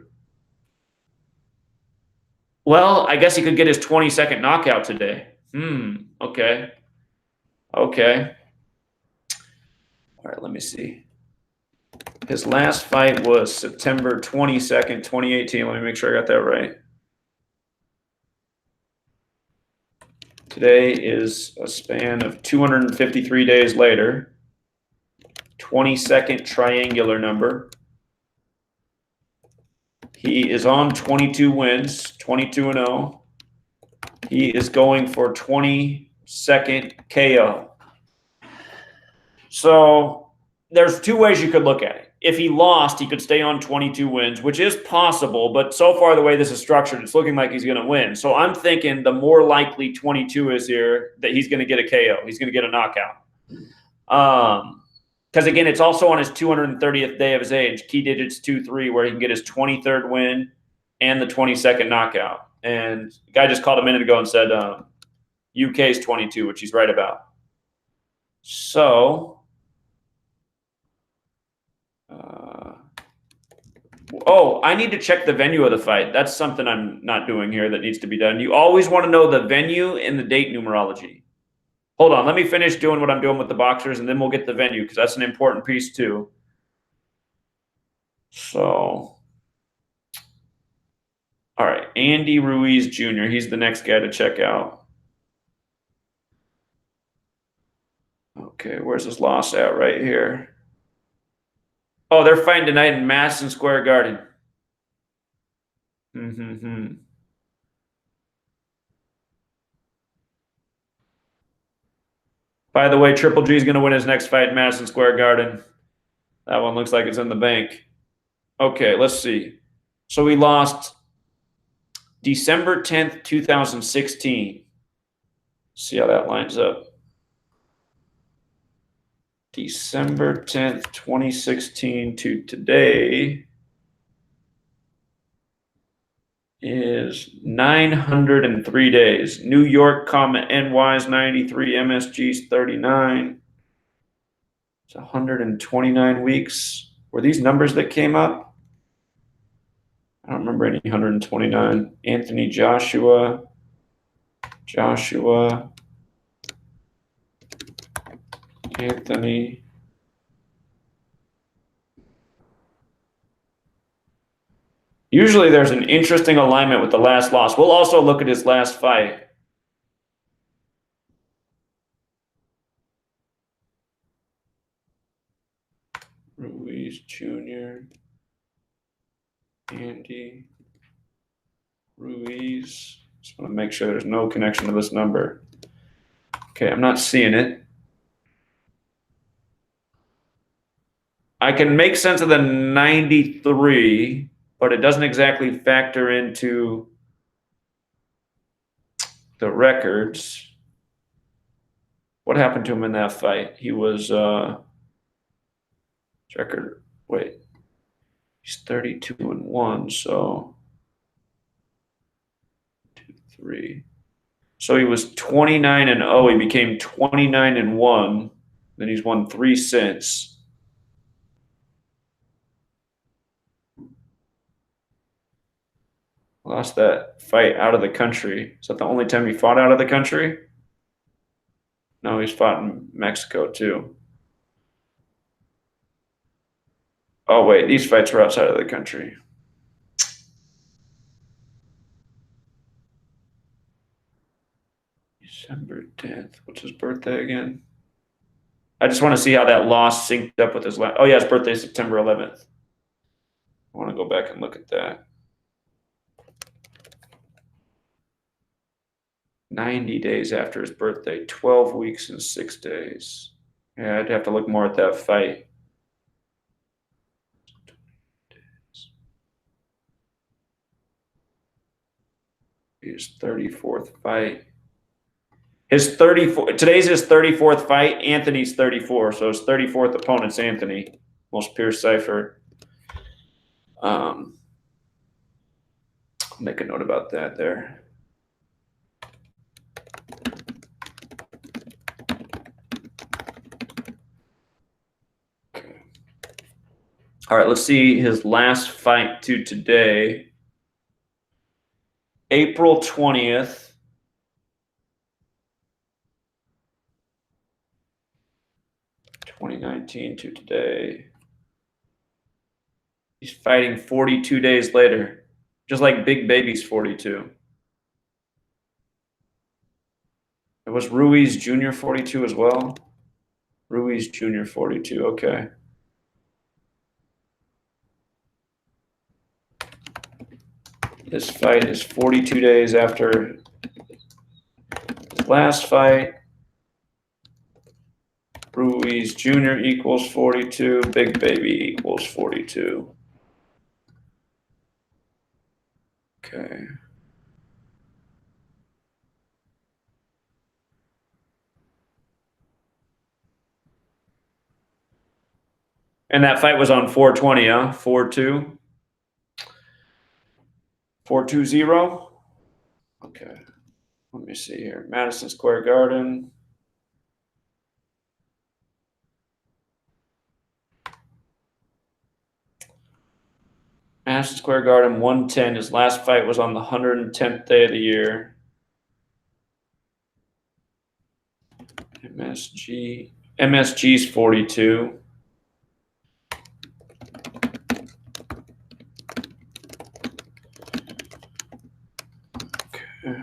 Well, I guess he could get his 22nd knockout today. Okay. Okay. All right, let me see. His last fight was September 22nd, 2018. Let me make sure I got that right. Today is a span of 253 days later. 22nd triangular number. He is on 22 wins, 22-0. He is going for 22nd KO. So there's two ways you could look at it. If he lost, he could stay on 22 wins, which is possible, but so far the way this is structured, it's looking like he's going to win. So I'm thinking the more likely 22 is here that he's going to get a KO. He's going to get a knockout. Because again, it's also on his 230th day of his age, key digits 2-3, where he can get his 23rd win and the 22nd knockout. And the guy just called a minute ago and said UK is 22, which he's right about. So, oh, I need to check the venue of the fight. That's something I'm not doing here that needs to be done. You always want to know the venue and the date numerology. Hold on, let me finish doing what I'm doing with the boxers, and then we'll get the venue, because that's an important piece too. So, all right, Andy Ruiz Jr., he's the next guy to check out. Okay, where's his loss at? Right here. Oh, they're fighting tonight in Madison Square Garden. By the way, Triple G is going to win his next fight in Madison Square Garden. That one looks like it's in the bank. Okay, let's see. So we lost December 10th, 2016. See how that lines up. December 10th, 2016 to today is 903 days. New York, NY's 93, MSG's 39. It's 129 weeks. Were these numbers that came up? I don't remember any 129. Anthony Joshua. Anthony. Usually there's an interesting alignment with the last loss. We'll also look at his last fight. Ruiz Jr. Andy Ruiz. Just want to make sure there's no connection to this number. Okay, I'm not seeing it. I can make sense of the 93, but it doesn't exactly factor into the records. What happened to him in that fight? He was record. Wait, he's 32-1. So 2, 3. So he was 29-0. He became 29-1. Then he's won 3 since. Lost that fight out of the country. Is that the only time he fought out of the country? No, he's fought in Mexico too. Oh, wait, these fights were outside of the country. December 10th. What's his birthday again? I just want to see how that loss synced up with his last. Oh, yeah, his birthday is September 11th. I want to go back and look at that. 90 days after his birthday, 12 weeks and 6 days. Yeah, I'd have to look more at that fight. His 34th fight. Today's his 34th fight. Anthony's 34, so his 34th opponent's Anthony. Most Pierce Cipher. I'll make a note about that there. All right, let's see his last fight to today. April 20th. (2019) to today. He's fighting 42 days later, just like Big Baby's 42. It was Ruiz Jr. 42 as well. Ruiz Jr. 42, okay. This fight is 42 days after his last fight. Ruiz Ruiz Jr. equals 42. Big Baby equals 42. Okay. And that fight was on 420, huh? 4-2. 420. Okay. Let me see here. Madison Square Garden. Madison Square Garden, 110. His last fight was on the 110th day of the year. MSG's 42. Okay.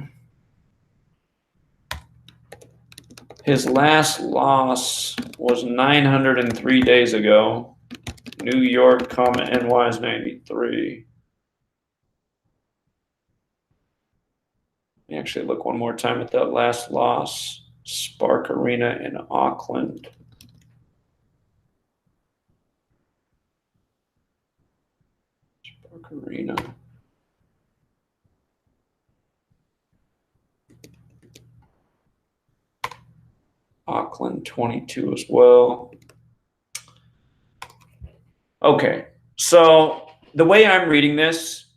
His last loss was 903 days ago. New York, NY is 93. Let me actually look one more time at that last loss. Spark Arena in Auckland. Spark Arena. Auckland 22 as well. Okay, so the way I'm reading this,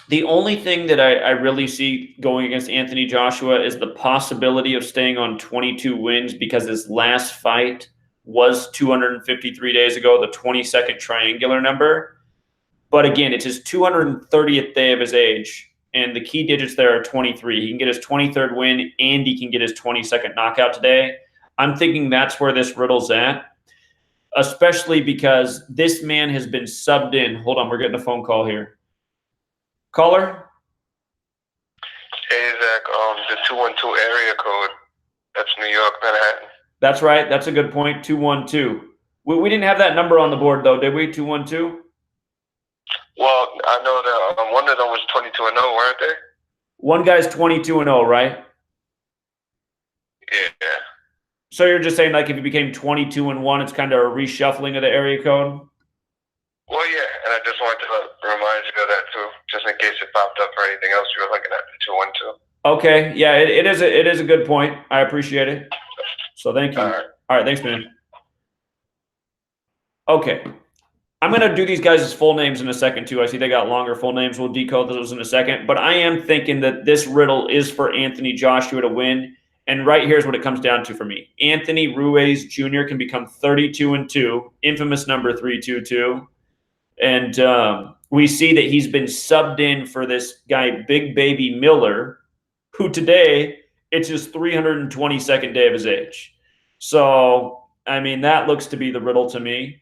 the only thing that I really see going against Anthony Joshua is the possibility of staying on 22 wins because his last fight was 253 days ago, the 22nd triangular number. But again, it's his 230th day of his age, and the key digits there are 23. He can get his 23rd win, and he can get his 22nd knockout today. I'm thinking that's where this riddle's at, especially because this man has been subbed in. Hold on, we're getting a phone call here. Caller? Hey, Zach, the 212 area code, that's New York, Manhattan. That's right. That's a good point. 212. We didn't have that number on the board, though, did we? 212? Well, I know that one of them was 22-0, weren't they? One guy's 22-0, right? Yeah. So you're just saying, like, if you became 22-1, it's kind of a reshuffling of the area code? Well, yeah, and I just wanted to remind you of that, too, just in case it popped up or anything else you were looking at, the 212. Okay. Yeah, it is a good point. I appreciate it. So thank you. All right. Thanks, man. Okay. I'm going to do these guys' full names in a second, too. I see they got longer full names. We'll decode those in a second. But I am thinking that this riddle is for Anthony Joshua to win. And right here's what it comes down to for me. Anthony Ruiz Jr. can become 32-2, infamous number 322. And we see that he's been subbed in for this guy, Big Baby Miller, who today, it's his 322nd day of his age. So, I mean, that looks to be the riddle to me.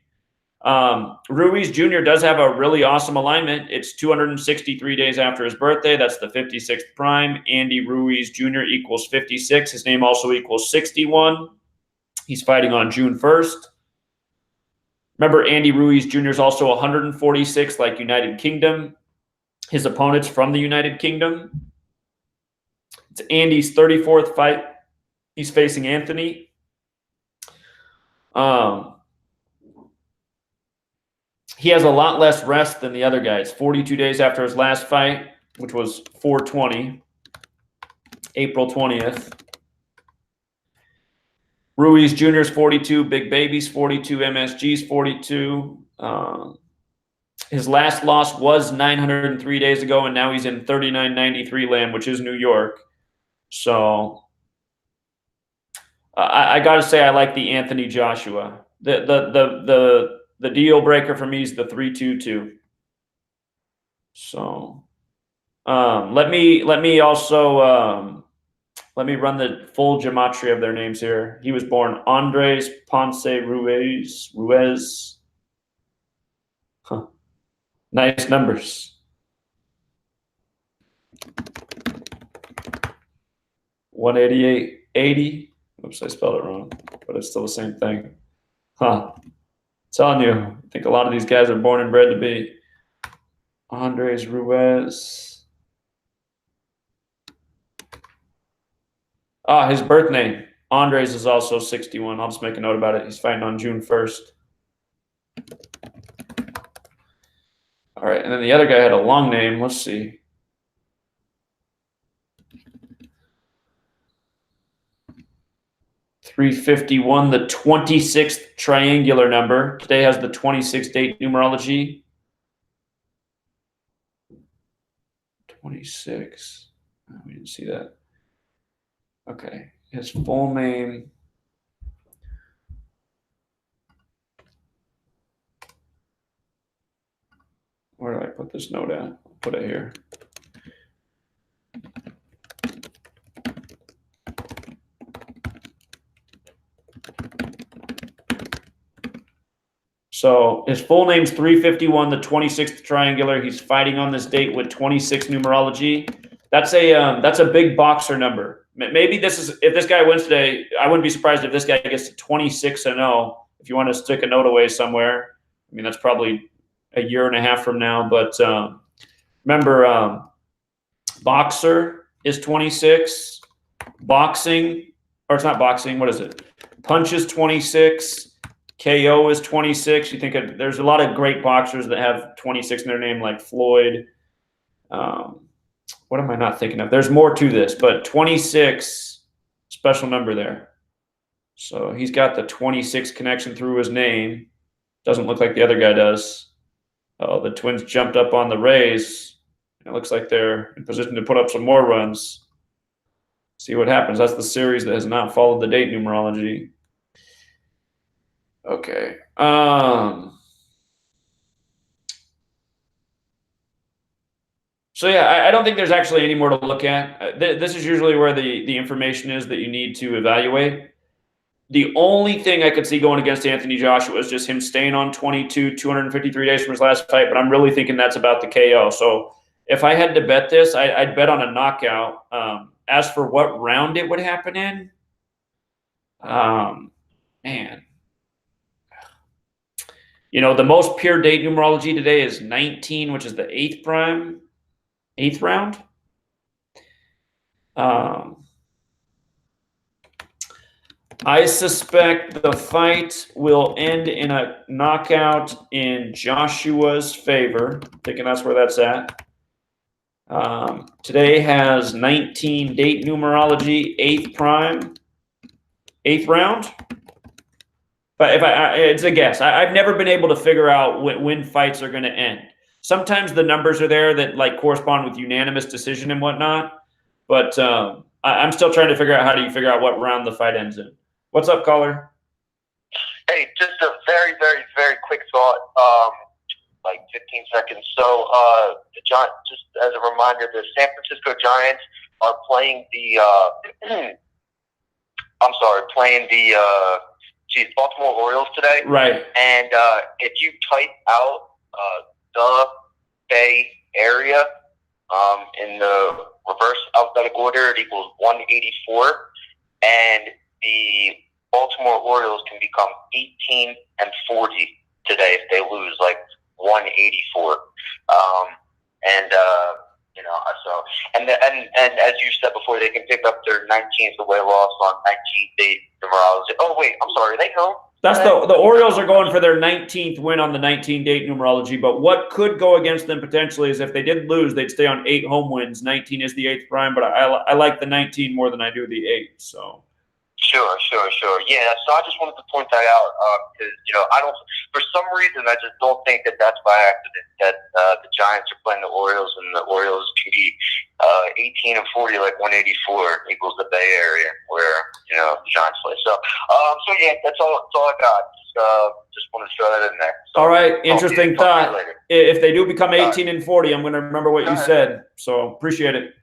Ruiz Jr. does have a really awesome alignment. It's 263 days after his birthday. That's the 56th prime. Andy Ruiz Jr. equals 56. His name also equals 61. He's fighting on June 1st. Remember, Andy Ruiz Jr. is also 146, like United Kingdom. His opponent's from the United Kingdom. It's Andy's 34th fight. He's facing Anthony. He has a lot less rest than the other guys. 42 days after his last fight, which was 420, April 20th. Ruiz Jr.'s 42, Big Baby's 42, MSG's 42. His last loss was 903 days ago, and now he's in 3993 land, which is New York. So I got to say I like the Anthony Joshua. The deal breaker for me is the 322. So let me also let me run the full gematria of their names here. He was born Andres Ponce Ruiz. Huh. Nice numbers. 188.80. Oops, I spelled it wrong, but it's still the same thing. Huh. Telling you, I think a lot of these guys are born and bred to be. Andres Ruiz. His birth name. Andres is also 61. I'll just make a note about it. He's fighting on June 1st. All right, and then the other guy had a long name. Let's see. .351, the 26th triangular number. Today has the 26th date numerology. 26. Oh, we didn't see that. Okay, his full name. Where do I put this note at? I'll put it here. So his full name's 351, the 26th triangular. He's fighting on this date with 26 numerology. That's a big boxer number. Maybe this is, if this guy wins today, I wouldn't be surprised if this guy gets to 26-0. If you want to stick a note away somewhere, I mean, that's probably a year and a half from now. But remember, boxer is 26. Boxing, or it's not boxing. What is it? Punch is 26. KO is 26. You think there's a lot of great boxers that have 26 in their name, like Floyd. What am I not thinking of? There's more to this, but 26, special number there. So he's got the 26 connection through his name. Doesn't look like the other guy does. Oh, the Twins jumped up on the Rays. It looks like they're in position to put up some more runs. See what happens. That's the series that has not followed the date numerology. Okay. So yeah, I don't think there's actually any more to look at. This is usually where the information is that you need to evaluate. The only thing I could see going against Anthony Joshua is just him staying on 22, 253 days from his last fight, but I'm really thinking that's about the KO. So if I had to bet this, I'd bet on a knockout. As for what round it would happen in, man. You know, the most pure date numerology today is 19, which is the 8th round. I suspect the fight will end in a knockout in Joshua's favor. Thinking that's where that's at. Today has 19 date numerology, 8th round. But it's a guess. I've never been able to figure out when fights are going to end. Sometimes the numbers are there that like correspond with unanimous decision and whatnot. But I'm still trying to figure out how do you figure out what round the fight ends in. What's up, caller? Hey, just a very, very, very quick thought, like 15 seconds. So, just as a reminder, the San Francisco Giants are playing the Baltimore Orioles today. Right. And if you type out the Bay Area in the reverse alphabetic order, it equals 184. And the Baltimore Orioles can become 18-40 today if they lose, like 184. And as you said before, they can pick up their 19th away loss on 19th date numerology. Oh wait, I'm sorry, are they home? That's the Orioles are going for their 19th win on the 19-date numerology. But what could go against them potentially is if they did lose, they'd stay on 8 home wins. 19 is the 8th prime, but I like the 19 more than I do the 8. So. Sure. Yeah, so I just wanted to point that out because, I don't, for some reason, I just don't think that that's by accident that the Giants are playing the Orioles and the Orioles can be 18-40, like 184 equals the Bay Area where, the Giants play. So yeah, that's all I got. Just wanted to throw that in there. So, all right, interesting thought. If they do become 18-40, I'm going to remember what you said. So appreciate it.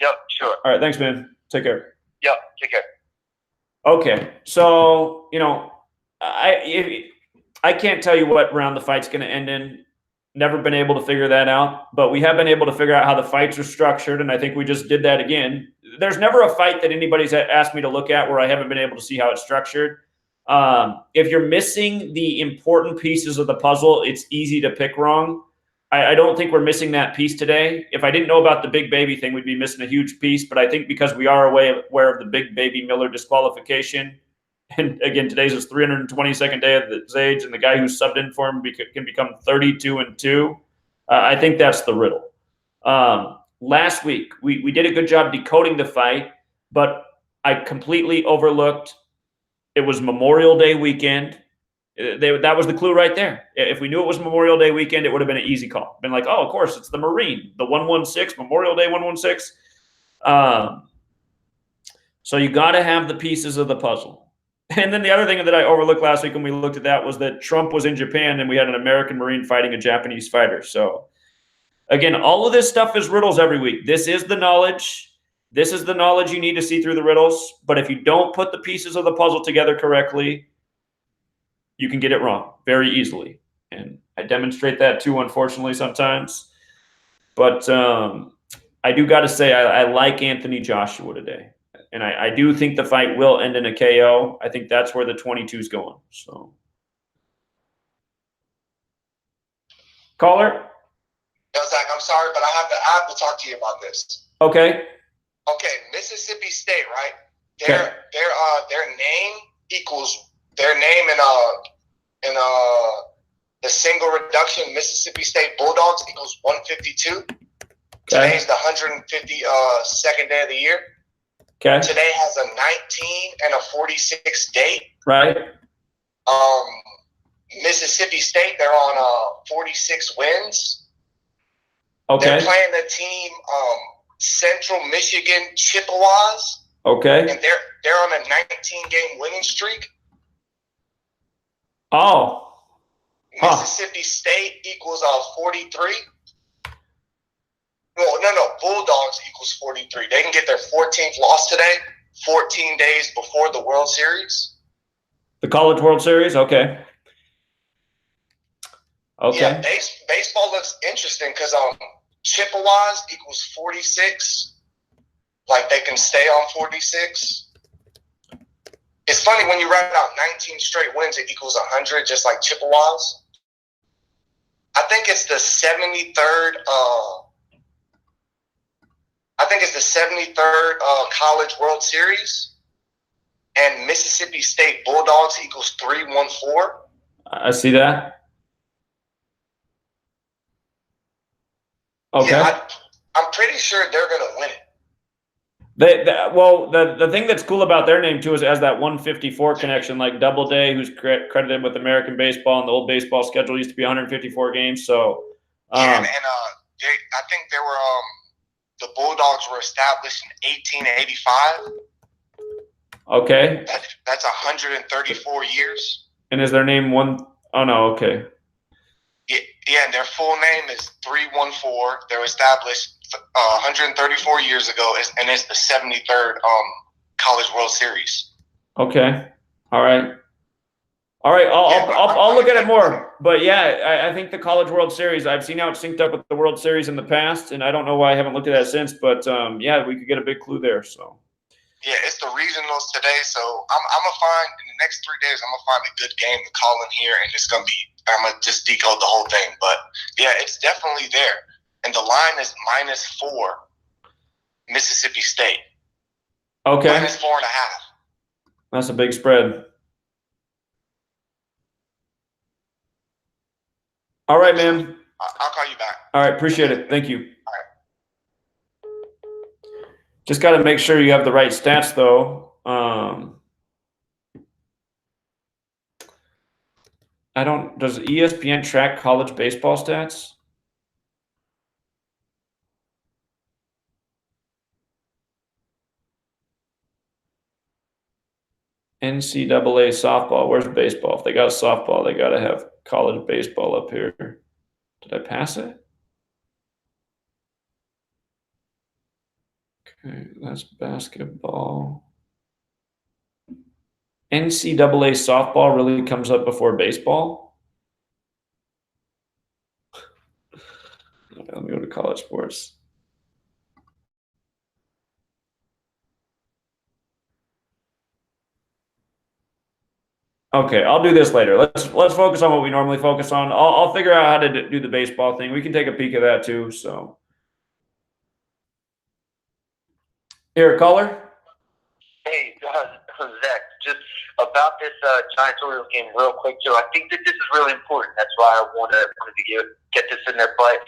Yep, sure. All right, thanks, man. Take care. Yep, take care. Okay, so I can't tell you what round the fight's going to end in. Never been able to figure that out, but we have been able to figure out how the fights are structured, and I think we just did that again. There's never a fight that anybody's asked me to look at where I haven't been able to see how it's structured. If you're missing the important pieces of the puzzle, it's easy to pick wrong. I don't think we're missing that piece today. If I didn't know about the big baby thing, we'd be missing a huge piece. But I think because we are aware of the big baby Miller disqualification, and again, today's his 322nd day of his age, and the guy who subbed in for him can become 32-2. I think that's the riddle. Last week, we did a good job decoding the fight, but I completely overlooked it was Memorial Day weekend. That was the clue right there. If we knew it was Memorial Day weekend, it would have been an easy call. Been like, oh, of course, it's the Marine, the 116, Memorial Day 116. So you got to have the pieces of the puzzle. And then the other thing that I overlooked last week when we looked at that was that Trump was in Japan and we had an American Marine fighting a Japanese fighter. So again, all of this stuff is riddles every week. This is the knowledge. This is the knowledge you need to see through the riddles. But if you don't put the pieces of the puzzle together correctly, you can get it wrong very easily. And I demonstrate that too, unfortunately, sometimes. But I do got to say, I like Anthony Joshua today. And I do think the fight will end in a KO. I think that's where the 22 is going. So, caller? No, Zach, I'm sorry, but I have to talk to you about this. Okay. Okay, Mississippi State, right? Their name equals their name in the single reduction. Mississippi State Bulldogs equals 152. Okay. Today's the 152nd day of the year. Okay. Today has a 19 and a 46 date. Right. Mississippi State, they're on 46 wins. Okay. They're playing the team Central Michigan Chippewas. Okay. And they're on a 19-game winning streak. Oh. Mississippi State equals 43. No. Bulldogs equals 43. They can get their 14th loss today, 14 days before the World Series. The College World Series? Okay. Okay. Yeah, baseball looks interesting because Chippewas equals 46. Like they can stay on 46. It's funny when you write out 19 straight wins, it equals 100, just like Chippewas. I think it's the 73rd. I think it's the 73rd College World Series, and Mississippi State Bulldogs equals 314. I see that. Okay. Yeah, I'm pretty sure they're going to win it. The thing that's cool about their name too is it has that 154 connection, like Doubleday, who's credited with American baseball, and the old baseball schedule used to be 154 games. So, I think they were the Bulldogs were established in 1885. Okay. That's 134 years. And is their name one? Oh no. Okay. Yeah, and their full name is 314. They were established 134 years ago, and it's the 73rd College World Series. Okay. All right. I'll look at it more. But yeah, I think the College World Series, I've seen how it's synced up with the World Series in the past, and I don't know why I haven't looked at that since. But yeah, we could get a big clue there. So. Yeah, it's the regionals today, so I'm gonna find in the next 3 days. I'm gonna find a good game to call in here, and I'm gonna just decode the whole thing. But yeah, it's definitely there, and the line is -4. Mississippi State. Okay. -4.5. That's a big spread. All right, man. I'll call you back. All right, appreciate it. Thank you. All right. Just got to make sure you have the right stats, though. Does ESPN track college baseball stats? NCAA softball. Where's baseball? If they got softball, they got to have college baseball up here. Did I pass it? Okay, that's basketball. NCAA softball really comes up before baseball? Okay, let me go to college sports. Okay, I'll do this later. Let's focus on what we normally focus on. I'll figure out how to do the baseball thing. We can take a peek at that too. So here, caller. Hey, Zach, just about this Giants-Orioles game real quick, too. I think that this is really important. That's why I wanted to get this in there. But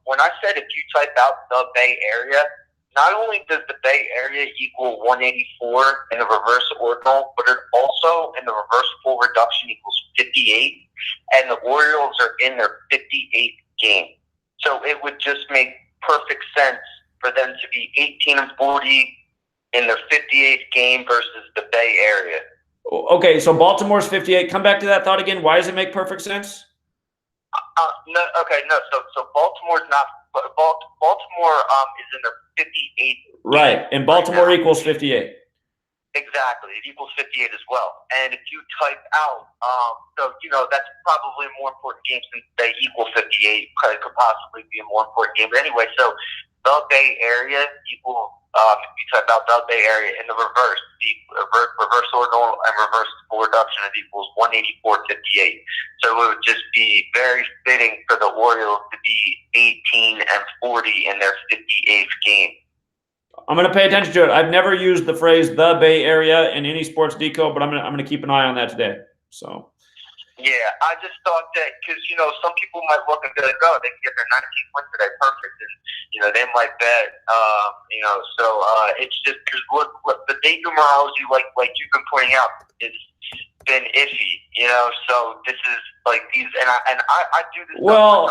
when I said if you type out the Bay Area, not only does the Bay Area equal 184 in the reverse ordinal, but it also in the reverse full reduction equals 58, and the Orioles are in their 58th game. So it would just make perfect sense for them to be 18-40 in their 58th game versus the Bay Area. Okay, so Baltimore's 58. Come back to that thought again. Why does it make perfect sense? So Baltimore's not. Baltimore is in their 58th. Right, and Baltimore right equals 58. Exactly, it equals 58 as well. And if you type out, that's probably a more important game since they equal 58. Could possibly be a more important game. But anyway, so the Bay Area equal. If you type out the Bay Area in the reverse, reverse ordinal and reverse full reduction, it equals 184.58. So it would just be very fitting for the Orioles to be 18-40 in their 58th game. I'm going to pay attention to it. I've never used the phrase "the Bay Area" in any sports decode, but I'm going to keep an eye on that today. So. Yeah, I just thought that because, some people might look and be like, oh, they can get their 19th win today, perfect. And, they might bet, it's just because what the date numerology, like you've been pointing out, has been iffy, so this is like these, and I do this. Well,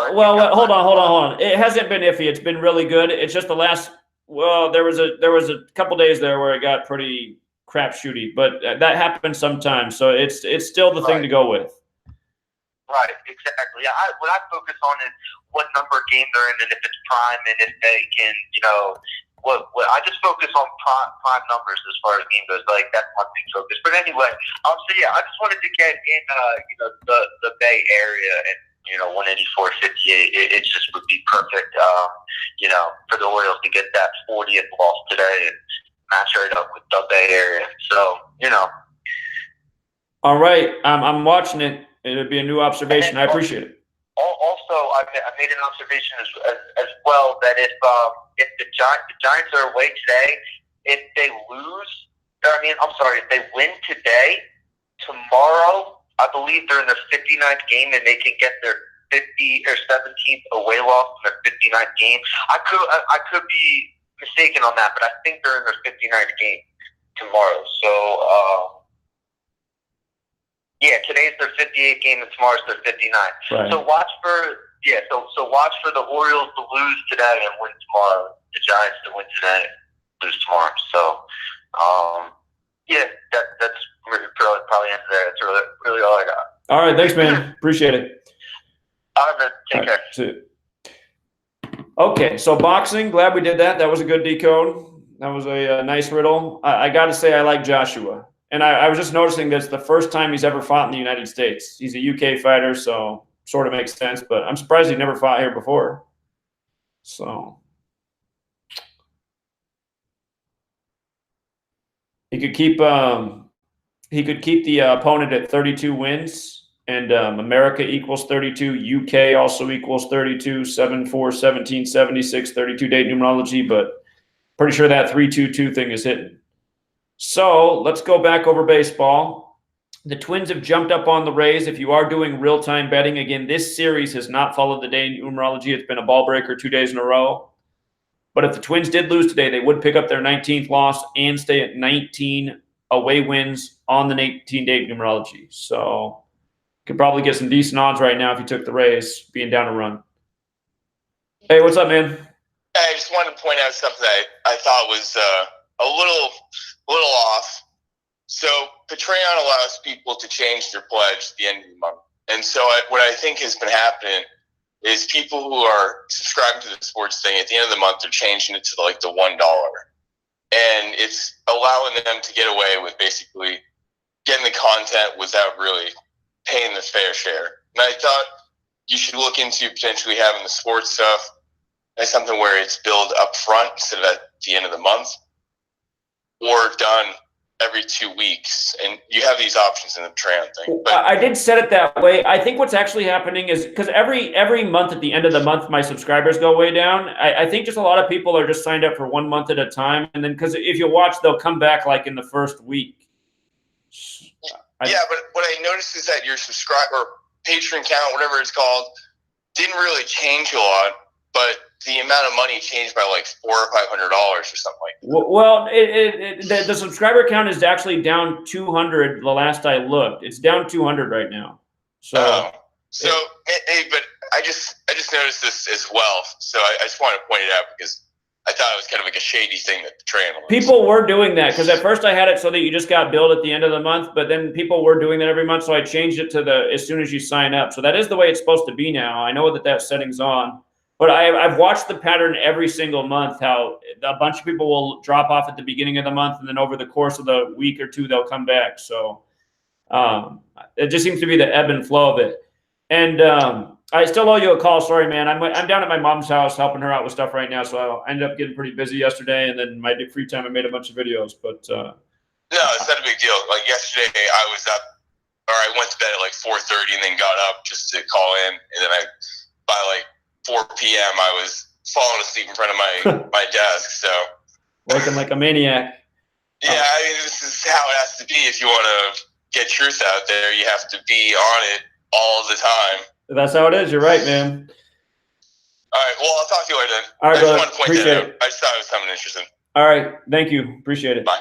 hold on. It hasn't been iffy. It's been really good. It's just the last, there was a couple days there where it got pretty crapshooty, but that happens sometimes. So it's still the thing to go with. Right, exactly. Yeah, what I focus on is what number game they're in, and if it's prime, and if they can, what I just focus on prime numbers as far as game goes. Like that's my big focus. But anyway, I just wanted to get in, the Bay Area and 184.58. It just would be perfect, for the Orioles to get that 40th loss today and match right up with the Bay Area. So All right, I'm watching it. It'll be a new observation. I appreciate it. Also, I made an observation as well that if the Giants are away today, if they if they win today, tomorrow, I believe they're in their 59th game and they can get their 50 or 17th away loss in their 59th game. I could be mistaken on that, but I think they're in their 59th game tomorrow. So. Yeah, today's their 58th game and tomorrow's their 59th. Right. So watch for the Orioles to lose today and win tomorrow. The Giants to win today, lose tomorrow. So, that's probably answer there. That's really all I got. All right, thanks, man. Appreciate it. All right, man. Take care. See you. Okay, so boxing. Glad we did that. That was a good decode. That was a nice riddle. I got to say, I like Joshua. And I was just noticing this the first time he's ever fought in the United States. He's a UK fighter, so sort of makes sense. But I'm surprised he never fought here before. So he could keep the opponent at 32 wins, and America equals 32. UK also equals 32. 7-4, 17, 76, 32 date numerology. But pretty sure that 3-2-2 thing is hitting. So let's go back over baseball. The Twins have jumped up on the Rays. If you are doing real-time betting, again, this series has not followed the day numerology. It's been a ball breaker 2 days in a row. But if the Twins did lose today, they would pick up their 19th loss and stay at 19 away wins on the 18-date numerology. So could probably get some decent odds right now if you took the Rays being down a run. Hey, what's up, man? I just wanted to point out something that I thought was a little off. So Patreon allows people to change their pledge at the end of the month. And so what I think has been happening is people who are subscribing to the sports thing at the end of the month are changing it to the $1. And it's allowing them to get away with basically getting the content without really paying the fair share. And I thought you should look into potentially having the sports stuff as something where it's billed up front instead of at the end of the month, or done every 2 weeks, and you have these options in the Tran thing. But I did set it that way. I think what's actually happening is because every month at the end of the month, my subscribers go way down. I think just a lot of people are just signed up for 1 month at a time, and then because if you watch, they'll come back like in the first week. Yeah, but what I noticed is that your subscribe or Patreon count, whatever it's called, didn't really change a lot, but the amount of money changed by like $400 or $500 or something like that. Well, the subscriber count is actually down 200. The last I looked, it's down 200 right now. So, but I just noticed this as well. So I just want to point it out because I thought it was kind of like a shady thing that the Tran was. People were doing that because at first I had it so that you just got billed at the end of the month, but then people were doing that every month, so I changed it to the as soon as you sign up. So that is the way it's supposed to be now. I know that setting's on. But I've watched the pattern every single month, how a bunch of people will drop off at the beginning of the month, and then over the course of the week or two, they'll come back. So it just seems to be the ebb and flow of it. And I still owe you a call. Sorry, man. I'm down at my mom's house helping her out with stuff right now. So I ended up getting pretty busy yesterday, and then my free time I made a bunch of videos. But no, it's not a big deal. Like yesterday, I was up, or I went to bed at like 4:30, and then got up just to call in, and then by like 4 p.m. I was falling asleep in front of my desk. So working like a maniac. Yeah, I mean, this is how it has to be. If you want to get truth out there, you have to be on it all the time. That's how it is. You're right, man. All right. Well, I'll talk to you later then. All right, I just brother. want to point Appreciate that out. it. I just thought it was something interesting. All right. Thank you. Appreciate it. Bye.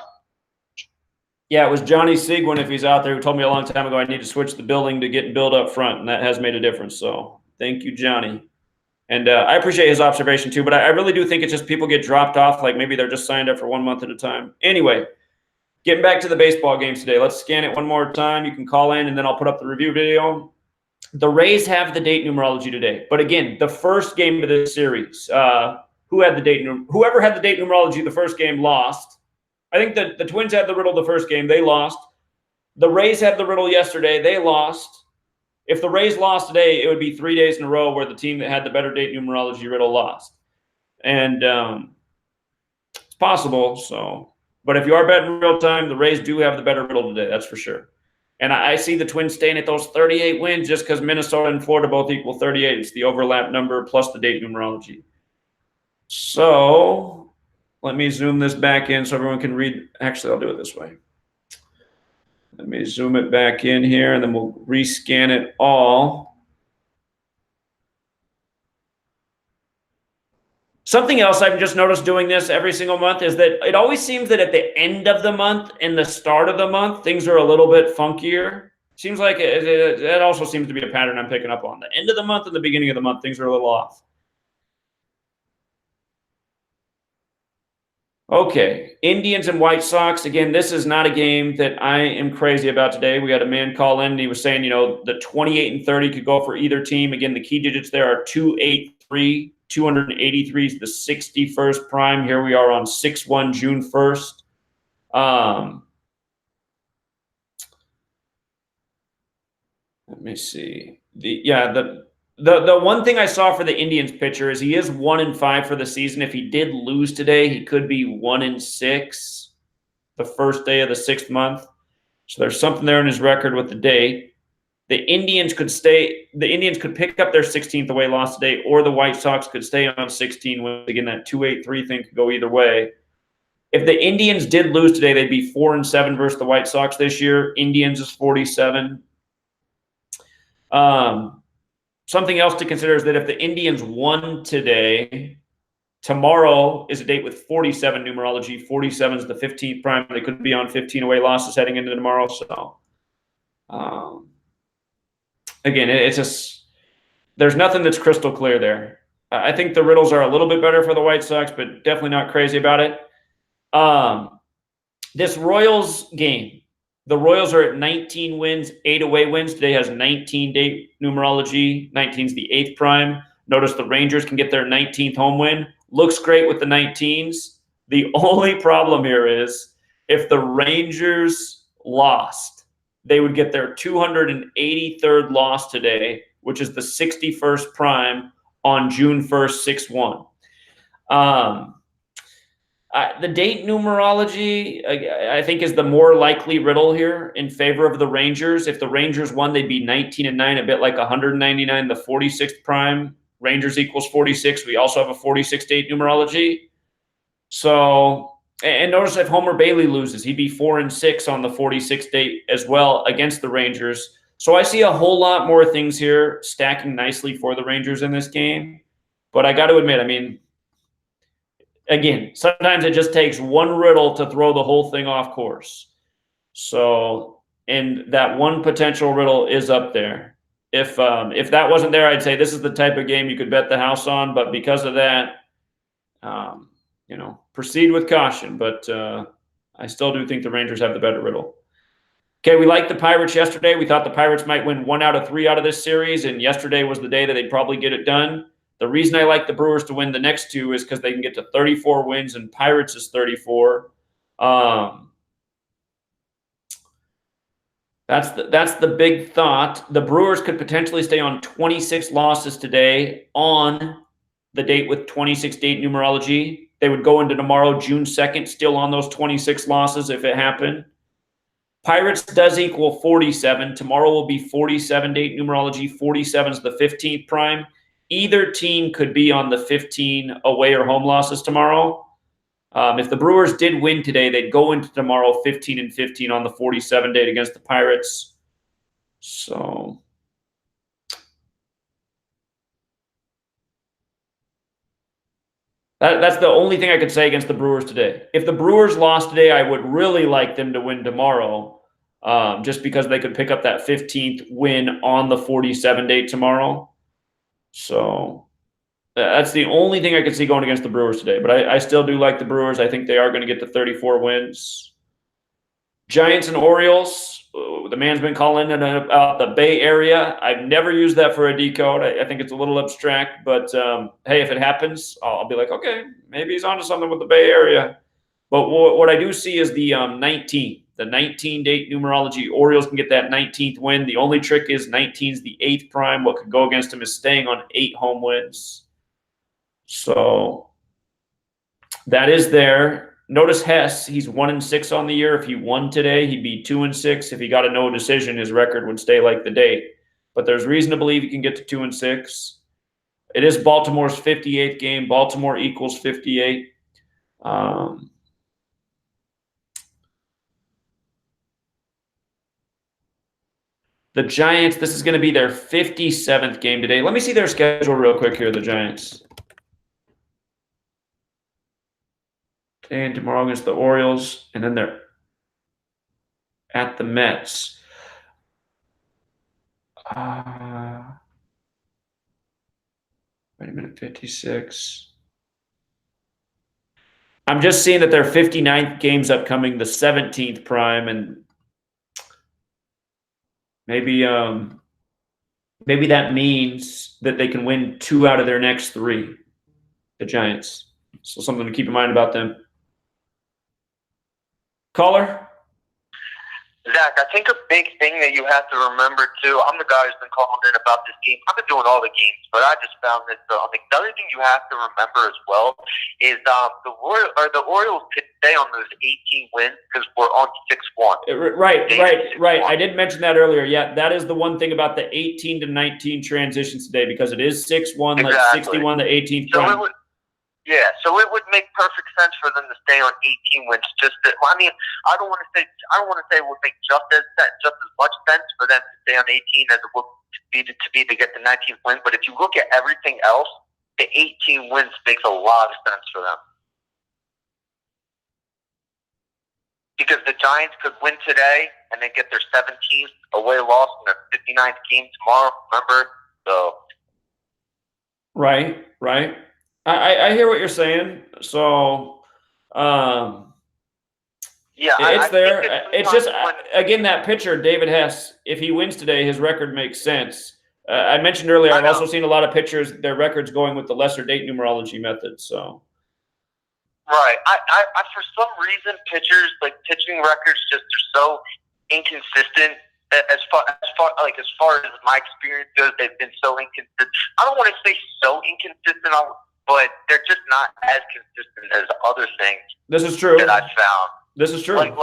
Yeah, it was Johnny Sigwin, if he's out there, who told me a long time ago I need to switch the building to get billed up front, and that has made a difference. So thank you, Johnny. And I appreciate his observation too, but I really do think it's just people get dropped off, like maybe they're just signed up for 1 month at a time. Anyway, getting back to the baseball games today. Let's scan it one more time. You can call in, and then I'll put up the review video. The Rays have the date numerology today. But again, the first game of this series, whoever had the date numerology the first game lost. I think that the Twins had the riddle the first game. They lost. The Rays had the riddle yesterday. They lost. If the Rays lost today, it would be 3 days in a row where the team that had the better date numerology riddle lost. And it's possible. So, but if you are betting real time, the Rays do have the better riddle today. That's for sure. And I see the Twins staying at those 38 wins just because Minnesota and Florida both equal 38. It's the overlap number plus the date numerology. So let me zoom this back in so everyone can read. Actually, I'll do it this way. Let me zoom it back in here, and then we'll rescan it all. Something else I've just noticed doing this every single month is that it always seems that at the end of the month and the start of the month, things are a little bit funkier. Seems like that also seems to be a pattern I'm picking up on. The end of the month and the beginning of the month, things are a little off. Okay, Indians and White Sox. Again, this is not a game that I am crazy about today. We had a man call in and he was saying, you know, the 28 and 30 could go for either team. Again, the key digits there are 283. 283 is the 61st prime. Here we are on 6/1, June 1st. Let me see. The one thing I saw for the Indians pitcher is he is 1-5 for the season. If he did lose today, he could be 1-6 the first day of the 6th month. So there's something there in his record with the date. The Indians could pick up their 16th away loss today, or the White Sox could stay on 16 wins. Again, that 2-8-3 thing could go either way. If the Indians did lose today, they'd be 4-7 versus the White Sox this year. Indians is 47. Something else to consider is that if the Indians won today, tomorrow is a date with 47 numerology. 47 is the 15th prime. They could be on 15 away losses heading into tomorrow. So, again, it's just there's nothing that's crystal clear there. I think the riddles are a little bit better for the White Sox, but definitely not crazy about it. This Royals game. The Royals are at 19 wins, 8 away wins. Today has 19 date numerology. 19 is the 8th prime. Notice the Rangers can get their 19th home win. Looks great with the 19s. The only problem here is if the Rangers lost, they would get their 283rd loss today, which is the 61st prime on June 1st, 6/1. The date numerology, I think, is the more likely riddle here in favor of the Rangers. If the Rangers won, they'd be 19-9, a bit like 199, the 46th prime. Rangers equals 46. We also have a 46 date numerology. So, and notice if Homer Bailey loses, he'd be 4-6 on the 46 date as well against the Rangers. So I see a whole lot more things here stacking nicely for the Rangers in this game. But I got to admit, I mean, again, sometimes it just takes one riddle to throw the whole thing off course. So, and that one potential riddle is up there. If that wasn't there, I'd say this is the type of game you could bet the house on. But because of that, you know, proceed with caution. But I still do think the Rangers have the better riddle. Okay, we liked the Pirates yesterday. We thought the Pirates might win 1 out of 3 out of this series, and yesterday was the day that they'd probably get it done. The reason I like the Brewers to win the next 2 is because they can get to 34 wins, and Pirates is 34. That's the big thought. The Brewers could potentially stay on 26 losses today on the date with 26 date numerology. They would go into tomorrow, June 2nd, still on those 26 losses if it happened. Pirates does equal 47. Tomorrow will be 47 date numerology. 47 is the 15th prime. Either team could be on the 15 away or home losses tomorrow. If the Brewers did win today, they'd go into tomorrow 15-15 on the 47 date against the Pirates. So that's the only thing I could say against the Brewers today. If the Brewers lost today, I would really like them to win tomorrow, just because they could pick up that 15th win on the 47 date tomorrow. So that's the only thing I could see going against the Brewers today. But I still do like the Brewers. I think they are going to get to 34 wins. Giants and Orioles. The man's been calling it about the Bay Area. I've never used that for a decode. I think it's a little abstract. But, hey, if it happens, I'll be like, okay, maybe he's onto something with the Bay Area. But what I do see is the 19. The 19 date numerology. Orioles can get that 19th win. The only trick is 19 is the 8th prime. What could go against him is staying on 8 home wins. So that is there. Notice Hess, he's 1-6 on the year. If he won today, he'd be 2-6. If he got a no decision, his record would stay like the date. But there's reason to believe he can get to 2-6. It is Baltimore's 58th game. Baltimore equals 58. The Giants, this is going to be their 57th game today. Let me see their schedule real quick here, the Giants. And tomorrow against the Orioles, and then they're at the Mets. Wait a minute, 56. I'm just seeing that their 59th game's upcoming, the 17th prime, and maybe that means that they can win 2 out of their next 3, the Giants. So something to keep in mind about them. Caller? Zach, I think a big thing that you have to remember too, I'm the guy who's been calling in about this game. I've been doing all the games, but I just found this. The other thing you have to remember as well is the Orioles could stay on those 18 wins because we're on 6-1. Right. I did mention that earlier. Yeah, that is the one thing about the 18 to 19 transitions today, because it is 6-1, like 61 to 18. So it would make perfect sense for them to stay on 18 wins. I don't want to say it would make just as much sense for them to stay on 18 as it would to get the 19th win. But if you look at everything else, the 18 wins makes a lot of sense for them. Because the Giants could win today and then get their 17th away loss in their 59th game tomorrow. Remember? So. Right. I hear what you're saying. So, yeah, it's there. It's just, again, that pitcher, David Hess, if he wins today, his record makes sense. I mentioned earlier, I've also seen a lot of pitchers, their records going with the lesser date numerology method. So. Right. I for some reason, pitchers, like pitching records just are so inconsistent. As far as my experience goes, they've been so inconsistent. I don't want to say so inconsistent, but they're just not as consistent as other things This is true. that I found. This is true. Like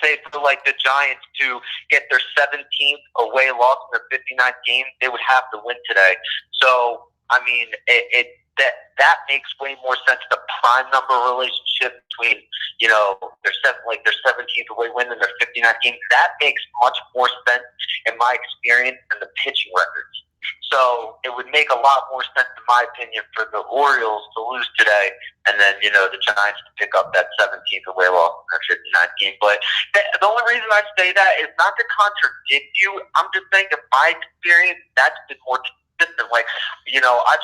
say for like the Giants to get their 17th away loss in their 59th game, they would have to win today. So I mean, that makes way more sense. The prime number relationship between their 17th away win and their 59th game, that makes much more sense in my experience than the pitching records. So it would make a lot more sense, in my opinion, for the Orioles to lose today, and then the Giants to pick up that 17th away loss in their 59th game. But the only reason I say that is not to contradict you. I'm just saying, in my experience, that's been more consistent. Like I've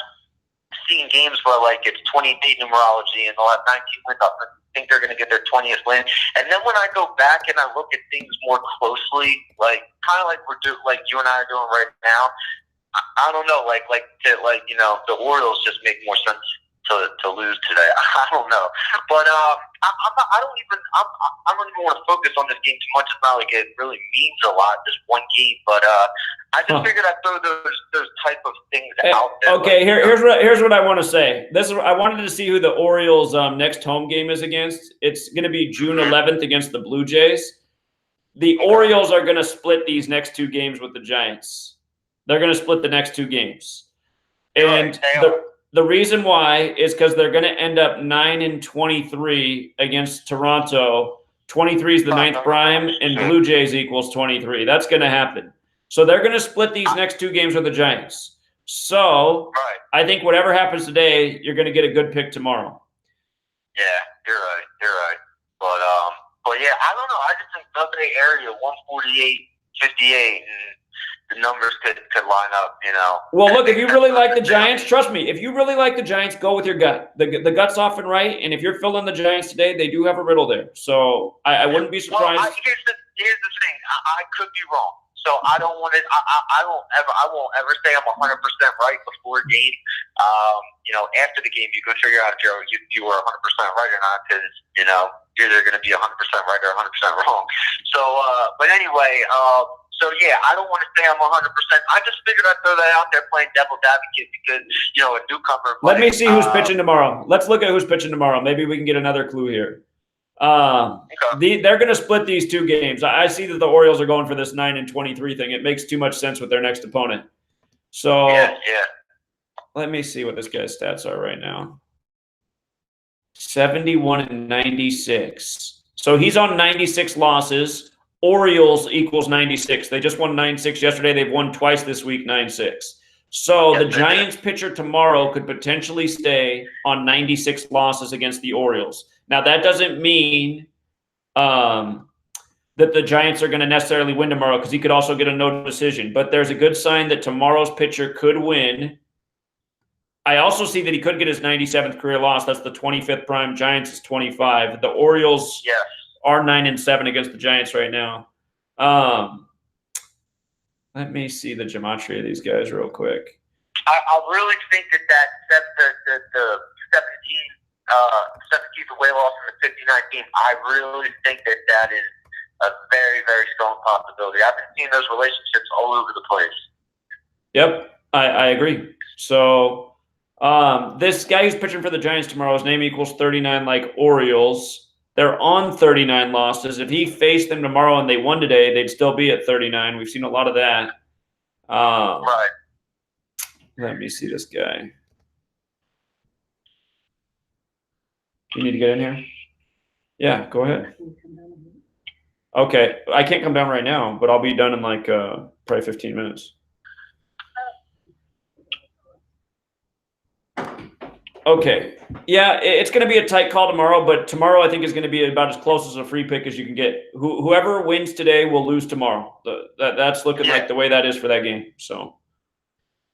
seen games where like it's 20-day numerology and they'll have 19 wins up and think they're going to get their 20th win. And then when I go back and I look at things more closely, like kind of like like you and I are doing right now, I don't know, the Orioles just make more sense to lose today. I don't know, but I don't even want to focus on this game too much. It's not like it really means a lot, this one game, but I just figured I'd throw those type of things out there. Okay, here's what I want to say. I wanted to see who the Orioles' next home game is against. It's going to be June 11th against the Blue Jays. The Orioles are going to split these next two games with the Giants. They're going to split the next two games. And the reason why is because they're going to end up 9-23 against Toronto. 23 is the ninth prime, and Blue Jays equals 23. That's going to happen. So they're going to split these next two games with the Giants. So I think whatever happens today, you're going to get a good pick tomorrow. Yeah, you're right. But yeah, I don't know. I just think the Bay area 148-58 and the numbers could line up, Well, look, if you really like the Giants, trust me, if you really like the Giants, go with your gut. The gut's often right, and if you're filling the Giants today, they do have a riddle there. So I wouldn't be surprised. Well, here's the thing. I could be wrong. So I don't want to. I won't ever say I'm 100% right before a game. After the game, you go figure out if you were 100% right or not, because you're either going to be 100% right or 100% wrong. So, but anyway. So, yeah, I don't want to say I'm 100%. I just figured I'd throw that out there playing devil's advocate because, a newcomer. Let me see who's pitching tomorrow. Let's look at who's pitching tomorrow. Maybe we can get another clue here. They're going to split these two games. I see that the Orioles are going for this 9-23 thing. It makes too much sense with their next opponent. So yeah. Let me see what this guy's stats are right now. 71-96. So he's on 96 losses. Orioles equals 96. They just won 9-6 yesterday. They've won twice this week, 9-6. So the Giants pitcher tomorrow could potentially stay on 96 losses against the Orioles. Now, that doesn't mean that the Giants are going to necessarily win tomorrow because he could also get a no decision. But there's a good sign that tomorrow's pitcher could win. I also see that he could get his 97th career loss. That's the 25th prime. Giants is 25. The Orioles are 9-7 against the Giants right now. Let me see the gematria of these guys real quick. I really think that the 17th away loss in the 59th game, I really think that is a very, very strong possibility. I've been seeing those relationships all over the place. Yep, I agree. So this guy who's pitching for the Giants tomorrow, his name equals 39 like Orioles. They're on 39 losses. If he faced them tomorrow and they won today, they'd still be at 39. We've seen a lot of that. Right. Let me see this guy. You need to get in here? Yeah, go ahead. Okay, I can't come down right now, but I'll be done in like probably 15 minutes. Okay. Yeah, it's going to be a tight call tomorrow, but tomorrow I think is going to be about as close as a free pick as you can get. Whoever wins today will lose tomorrow. That's looking like the way that is for that game. So.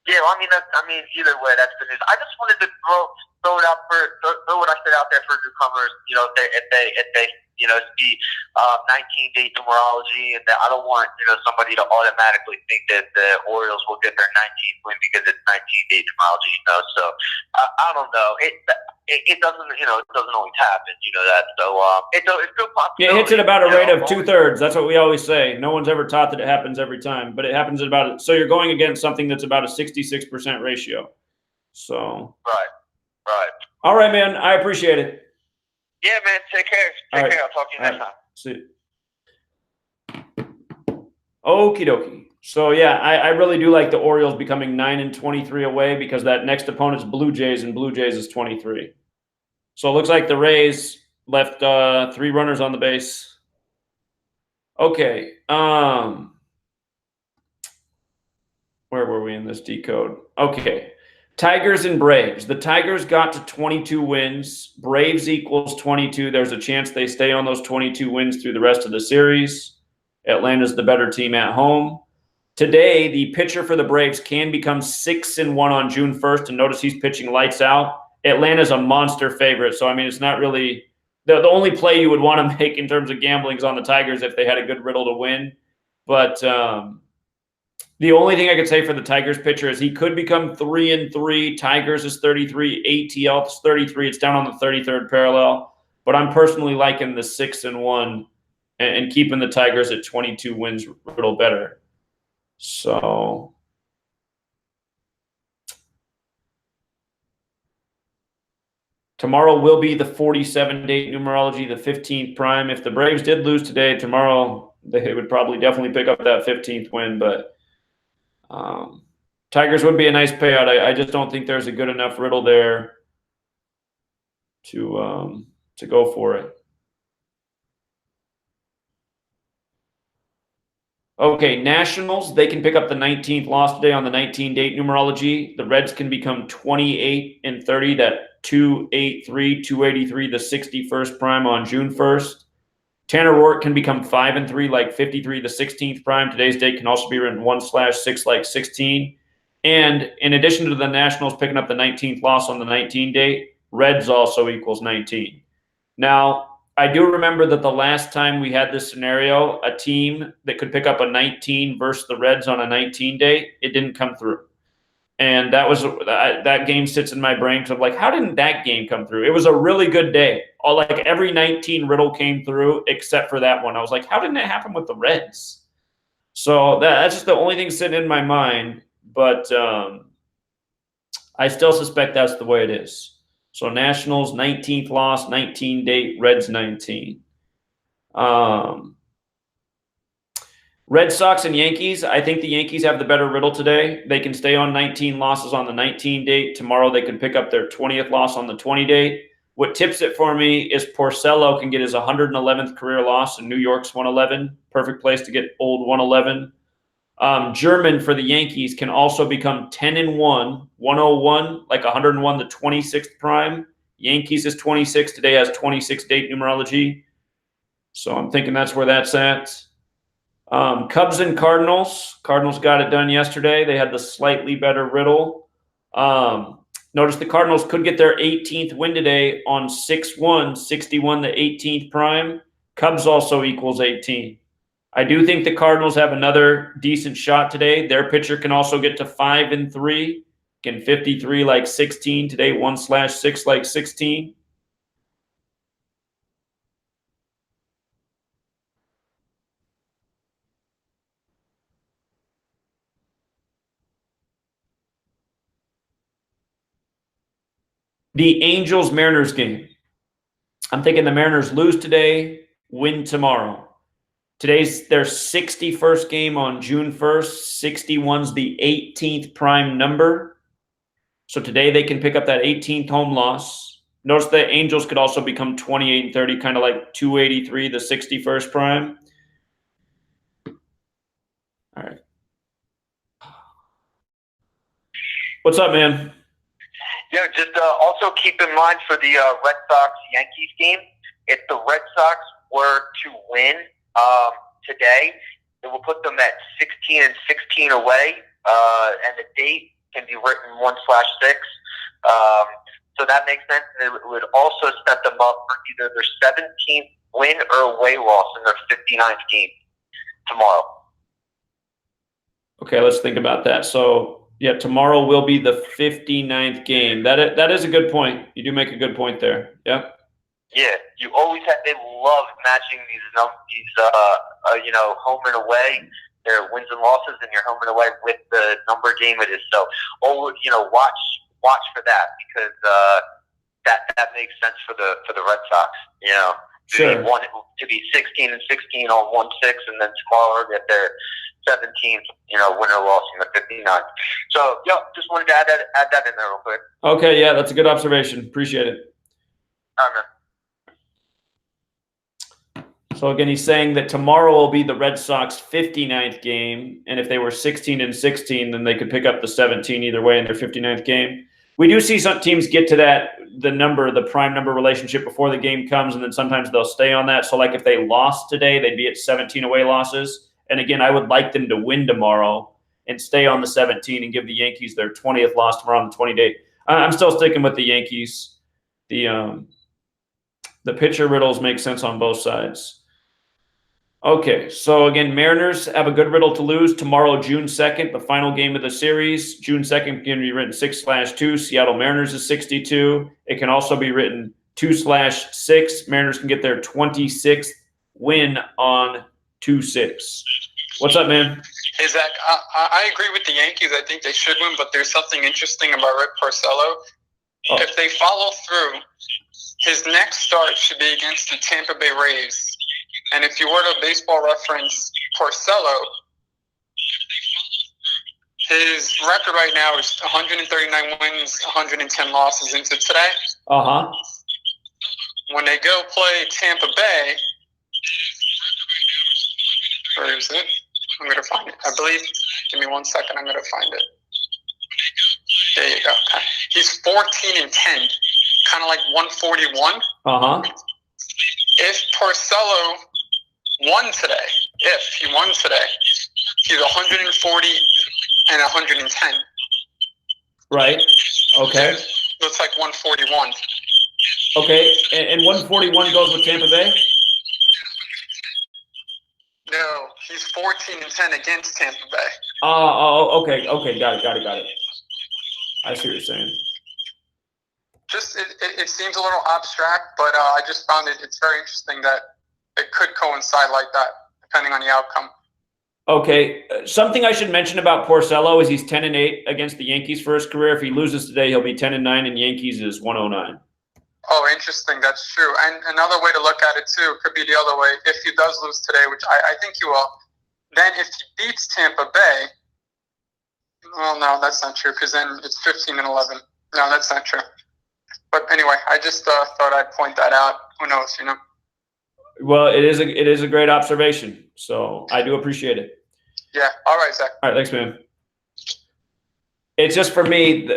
Yeah, well, either way, that's the news. I just wanted to throw what I said out there for newcomers. If they see 19-day numerology, and that I don't want somebody to automatically think that the Orioles will get their 19th win because it's 19-day numerology. So I don't know. It doesn't it doesn't always happen. That. So it's still possible. Yeah, it hits at about a rate of 2/3. That's what we always say. No one's ever taught that it happens every time, but it happens at about. So you're going against something that's about a 66% ratio. So. Right. Right. All right, man. I appreciate it. Yeah, man. Take care. Take care. I'll talk to you next time. See you. Okie dokie. So yeah, I really do like the Orioles becoming 9-23 away because that next opponent's Blue Jays, and Blue Jays is 23. So it looks like the Rays left 3 runners on the base. Okay. Where were we in this decode? Okay. Tigers and Braves. The Tigers got to 22 wins. Braves equals 22. There's a chance they stay on those 22 wins through the rest of the series. Atlanta's the better team at home. Today, the pitcher for the Braves can become 6-1 on June 1st, and notice he's pitching lights out. Atlanta's a monster favorite, so I mean, it's not really the only play you would want to make in terms of gambling is on the Tigers if they had a good riddle to win. But the only thing I could say for the Tigers pitcher is he could become 3-3. Tigers is 33, ATL is 33. It's down on the 33rd parallel, but I'm personally liking the 6-1 and keeping the Tigers at 22 wins riddle better. So tomorrow will be the 47-date numerology, the 15th prime. If the Braves did lose today, tomorrow they would probably definitely pick up that 15th win. But Tigers would be a nice payout. I just don't think there's a good enough riddle there to go for it. Okay, Nationals, they can pick up the 19th loss today on the 19-date numerology. The Reds can become 28-30, that 283, 283, the 61st prime on June 1st. Tanner Roark can become 5-3, like 53, the 16th prime. Today's date can also be written 1/6, like 16. And in addition to the Nationals picking up the 19th loss on the 19 date, Reds also equals 19. Now, I do remember that the last time we had this scenario, a team that could pick up a 19 versus the Reds on a 19 date, it didn't come through. And that game sits in my brain because I'm like, how didn't that game come through? It was a really good day. Like every 19 riddle came through except for that one. I was like, how didn't it happen with the Reds? So that's just the only thing sitting in my mind. But I still suspect that's the way it is. So Nationals, 19th loss, 19 date, Reds 19. Red Sox and Yankees, I think the Yankees have the better riddle today. They can stay on 19 losses on the 19 date. Tomorrow they can pick up their 20th loss on the 20 date. What tips it for me is Porcello can get his 111th career loss, and New York's 111. Perfect place to get old 111. German for the Yankees can also become 10-1, 101, like 101, the 26th prime. Yankees is 26. Today has 26 date numerology. So I'm thinking that's where that's at. Cubs and Cardinals. Cardinals got it done yesterday. They had the slightly better riddle. Notice the Cardinals could get their 18th win today on 6-1, 61, the 18th prime. Cubs also equals 18. I do think the Cardinals have another decent shot today. Their pitcher can also get to 5-3, can 53 like 16 today, 1/6 like 16. The Angels-Mariners game. I'm thinking the Mariners lose today, win tomorrow. Today's their 61st game on June 1st. 61's the 18th prime number. So today they can pick up that 18th home loss. Notice the Angels could also become 28-30, kind of like 283, the 61st prime. All right. What's up, man? Yeah, just also keep in mind for the Red Sox-Yankees game, if the Red Sox were to win today, it will put them at 16-16 away, and the date can be written 1/6. So that makes sense. And it would also set them up for either their 17th win or away loss in their 59th game tomorrow. Okay, let's think about that. So, yeah, tomorrow will be the 59th game. That is a good point. You do make a good point there. Yeah. Yeah, you always have. They love matching these home and away, their wins and losses, and your home and away with the number game it is. So, watch for that because that makes sense for the Red Sox. You know, Sure. to be 16-16 on 1-6, and then tomorrow get their 17th, you know, winner loss in the 59. So, just wanted to add that in there real quick. Okay, yeah, that's a good observation. Appreciate it. All right, man. So again, he's saying that tomorrow will be the Red Sox 59th game, and if they were 16-16, then they could pick up the 17 either way in their 59th game. We do see some teams get to the prime number relationship before the game comes, and then sometimes they'll stay on that. So like if they lost today, they'd be at 17 away losses. And again, I would like them to win tomorrow and stay on the 17 and give the Yankees their 20th loss tomorrow on the 20 date. I'm still sticking with the Yankees. The pitcher riddles make sense on both sides. Okay, so again, Mariners have a good riddle to lose tomorrow, June 2nd, the final game of the series. June 2nd can be written 6/2. Seattle Mariners is 62. It can also be written 2/6. Mariners can get their 26th win on 2/6. What's up, man? Hey, Zach, I agree with the Yankees. I think they should win, but there's something interesting about Rick Porcello. Oh. If they follow through, his next start should be against the Tampa Bay Rays. And if you were to baseball reference Porcello, his record right now is 139 wins, 110 losses into today. Uh-huh. When they go play Tampa Bay, where is it? I'm going to find it. I believe, give me 1 second, I'm going to find it. There you go. Okay. He's 14-10, kind of like 141. Uh-huh. If Porcello won today, he's 140 and 110. Right. Okay. Looks like 141. Okay. And 141 goes with Tampa Bay? No, he's 14-10 against Tampa Bay. Oh, okay. Okay. Got it. I see what you're saying. Just it seems a little abstract, but I just found it's very interesting that it could coincide like that, depending on the outcome. Okay, something I should mention about Porcello is he's 10-8 against the Yankees for his career. If he loses today, he'll be 10-9, and Yankees is 109. Oh, interesting. That's true. And another way to look at it too could be the other way. If he does lose today, which I think he will, then if he beats Tampa Bay, well, no, that's not true because then it's 15-11. No, that's not true. But anyway, I just thought I'd point that out. Who knows, you know? Well, it is a great observation, so I do appreciate it. Yeah. All right, Zach. All right, thanks, man. It's just for me,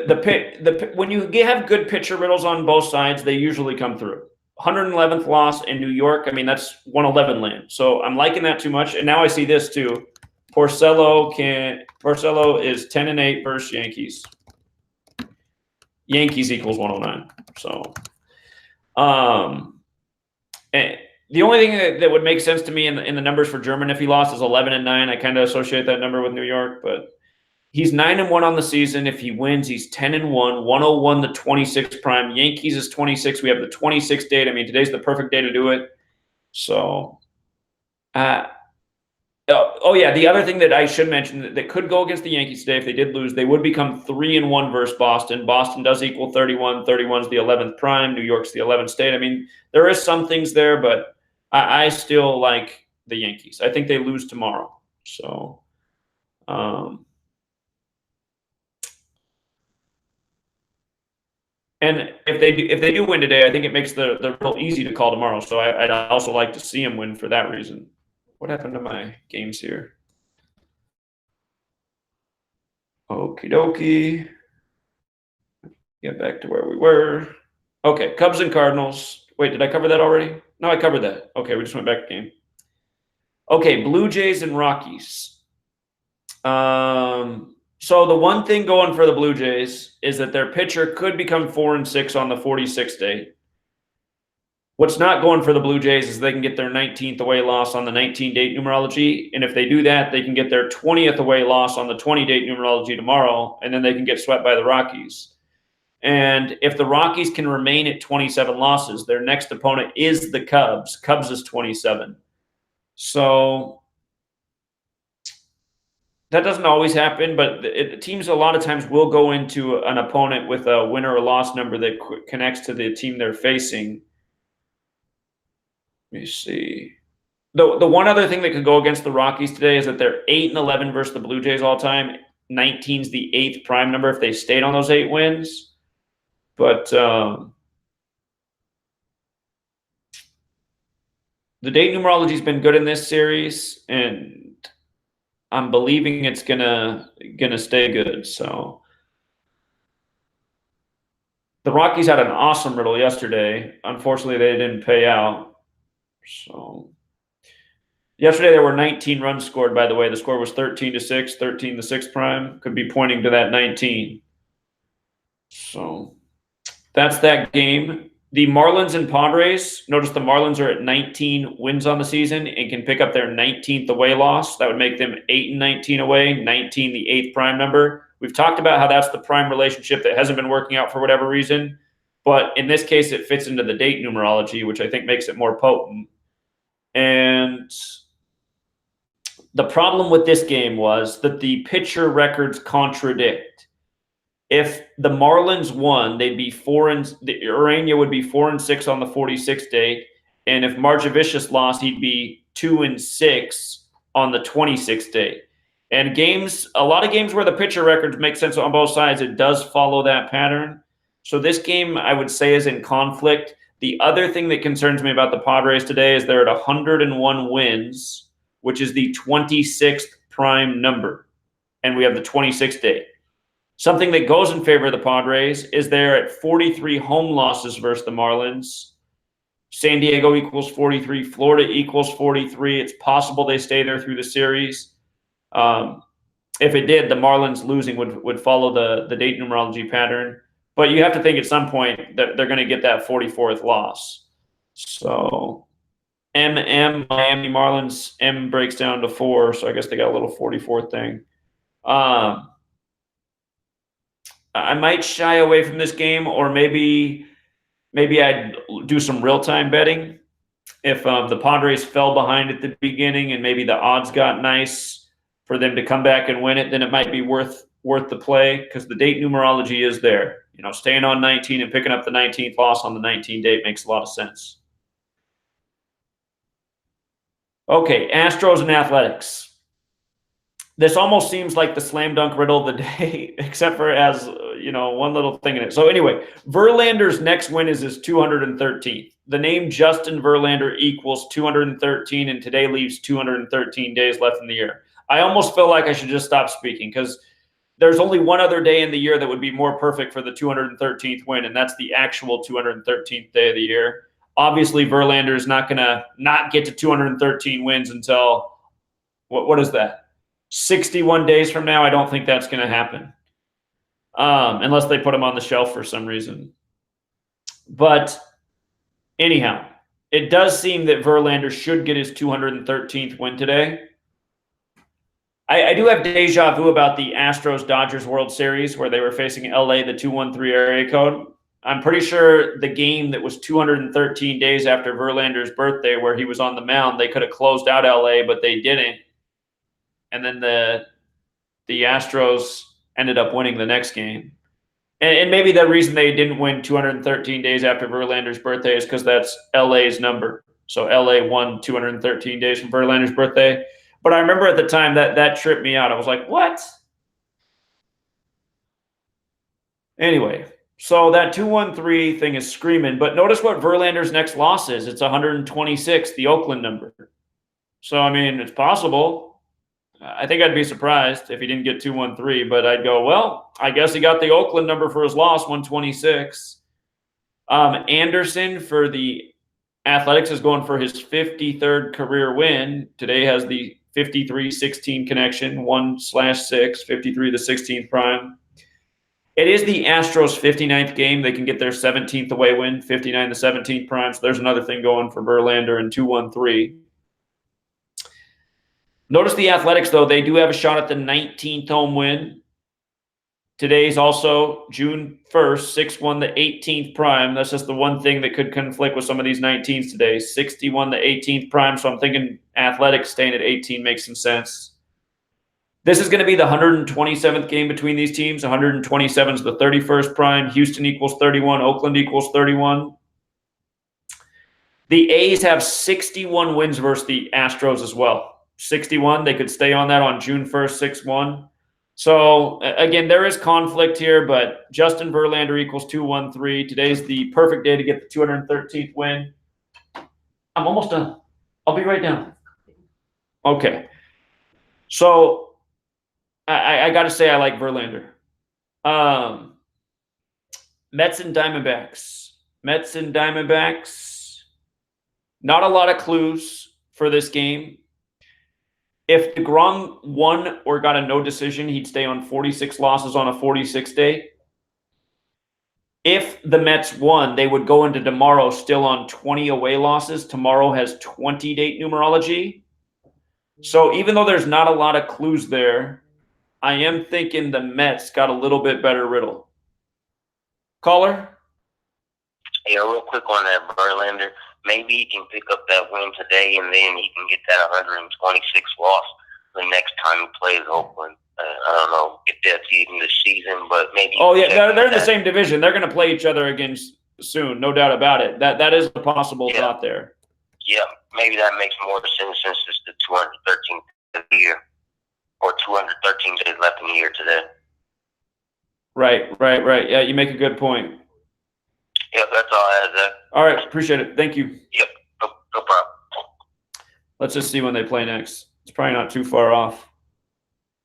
when you have good pitcher riddles on both sides, they usually come through. 111th loss in New York. I mean, that's 111 land. So I'm liking that too much. And now I see this too. Porcello is 10-8 versus Yankees. Yankees equals 109. So, and the only thing that would make sense to me in the numbers for German if he lost is 11-9. I kind of associate that number with New York, but he's 9-1 on the season. If he wins, he's 10-1, 101 the 26th prime. Yankees is 26. We have the 26th date. I mean, today's the perfect day to do it. So, oh yeah, the other thing that I should mention that could go against the Yankees today if they did lose, they would become 3-1 versus Boston. Boston does equal 31. 31 is the 11th prime. New York's the 11th state. I mean, there is some things there, but I still like the Yankees. I think they lose tomorrow. So, and if they do win today, I think it makes the real easy to call tomorrow. So I'd also like to see them win for that reason. What happened to my games here? Okie dokie. Get back to where we were. Okay, Cubs and Cardinals. Wait, did I cover that already? No, I covered that. Okay, we just went back to game. Okay, Blue Jays and Rockies. So the one thing going for the Blue Jays is that their pitcher could become 4-6 on the 46th day. What's not going for the Blue Jays is they can get their 19th away loss on the 19-date numerology. And if they do that, they can get their 20th away loss on the 20-date numerology tomorrow, and then they can get swept by the Rockies. And if the Rockies can remain at 27 losses, their next opponent is the Cubs. Cubs is 27. So That doesn't always happen, but teams a lot of times will go into an opponent with a win or a loss number that connects to the team they're facing. Let me see. The one other thing that could go against the Rockies today is that they're 8-11 versus the Blue Jays all time. 19 is the 8th prime number if they stayed on those 8 wins. But the date numerology's been good in this series, and I'm believing it's gonna stay good. So the Rockies had an awesome riddle yesterday. Unfortunately, they didn't pay out. So yesterday there were 19 runs scored, by the way. The score was 13-6, 13 the 6th prime. Could be pointing to that 19. So that's that game. The Marlins and Padres, notice the Marlins are at 19 wins on the season and can pick up their 19th away loss. That would make them 8-19 away, 19 the 8th prime number. We've talked about how that's the prime relationship that hasn't been working out for whatever reason. But in this case, it fits into the date numerology, which I think makes it more potent. And the problem with this game was that the pitcher records contradict. If the Marlins won, they'd be Urania would be 4-6 on the 46th date, and if Marjavicius lost, he'd be 2-6 on the 26th date. And a lot of games where the pitcher records make sense on both sides, it does follow that pattern. So this game, I would say, is in conflict. The other thing that concerns me about the Padres today is they're at 101 wins, which is the 26th prime number, and we have the 26th date. Something that goes in favor of the Padres is they're at 43 home losses versus the Marlins. San Diego equals 43. Florida equals 43. It's possible they stay there through the series. If it did, the Marlins losing would follow the date numerology pattern. But you have to think at some point that they're going to get that 44th loss. So Miami Marlins, M breaks down to 4, so I guess they got a little 44th thing. I might shy away from this game, or maybe I'd do some real-time betting. If the Padres fell behind at the beginning and maybe the odds got nice for them to come back and win it, then it might be worth the play, because the date numerology is there. You know, staying on 19 and picking up the 19th loss on the 19th date makes a lot of sense. Okay, Astros and Athletics. This almost seems like the slam dunk riddle of the day, except for as, one little thing in it. So anyway, Verlander's next win is his 213th. The name Justin Verlander equals 213, and today leaves 213 days left in the year. I almost feel like I should just stop speaking, because there's only one other day in the year that would be more perfect for the 213th win, and that's the actual 213th day of the year. Obviously, Verlander is not going to not get to 213 wins until, what is that? 61 days from now. I don't think that's going to happen, unless they put him on the shelf for some reason. But anyhow, it does seem that Verlander should get his 213th win today. I do have deja vu about the Astros-Dodgers World Series where they were facing LA, the 213 area code. I'm pretty sure the game that was 213 days after Verlander's birthday, where he was on the mound, they could have closed out LA, but they didn't. And then the Astros ended up winning the next game. And maybe the reason they didn't win 213 days after Verlander's birthday is because that's LA's number. So LA won 213 days from Verlander's birthday. But I remember at the time that tripped me out. I was like, what? Anyway, so that 213 thing is screaming. But notice what Verlander's next loss is. It's 126, the Oakland number. So, I mean, it's possible. I think I'd be surprised if he didn't get 213. But I'd go, well, I guess he got the Oakland number for his loss, 126. Anderson for the Athletics is going for his 53rd career win. Today has the 53-16 connection, 1/6, 53 the 16th prime. It is the Astros' 59th game. They can get their 17th away win, 59 the 17th prime. So there's another thing going for Verlander and 213. Notice the Athletics, though, they do have a shot at the 19th home win. Today's also June 1st, 6-1 the 18th prime. That's just the one thing that could conflict with some of these 19s today. 61 the 18th prime, so I'm thinking Athletics staying at 18 makes some sense. This is going to be the 127th game between these teams. 127 is the 31st prime. Houston equals 31. Oakland equals 31. The A's have 61 wins versus the Astros as well. 61. They could stay on that on June 1st, 6-1. So, again, there is conflict here, but Justin Verlander equals 213. Today's the perfect day to get the 213th win. I'm almost done. I'll be right down. Okay. So, I got to say I like Verlander. Mets and Diamondbacks. Mets and Diamondbacks. Not a lot of clues for this game. If DeGrom won or got a no decision, he'd stay on 46 losses on a 46-day. If the Mets won, they would go into tomorrow still on 20 away losses. Tomorrow has 20-date numerology. So even though there's not a lot of clues there, I am thinking the Mets got a little bit better riddle. Caller? Yeah, real quick on that Verlander. Maybe he can pick up that win today, and then he can get that 126 loss the next time he plays Oakland. I don't know if that's even the season, but maybe. Oh yeah, they're in the same division. They're going to play each other again soon, no doubt about it. That is a possible thought there. Yeah, maybe that makes more sense since it's the 213th of the year, or 213 days left in the year today. Right. Yeah, you make a good point. Yep, that's all I had, Zach. All right, appreciate it. Thank you. Yep, no problem. Let's just see when they play next. It's probably not too far off.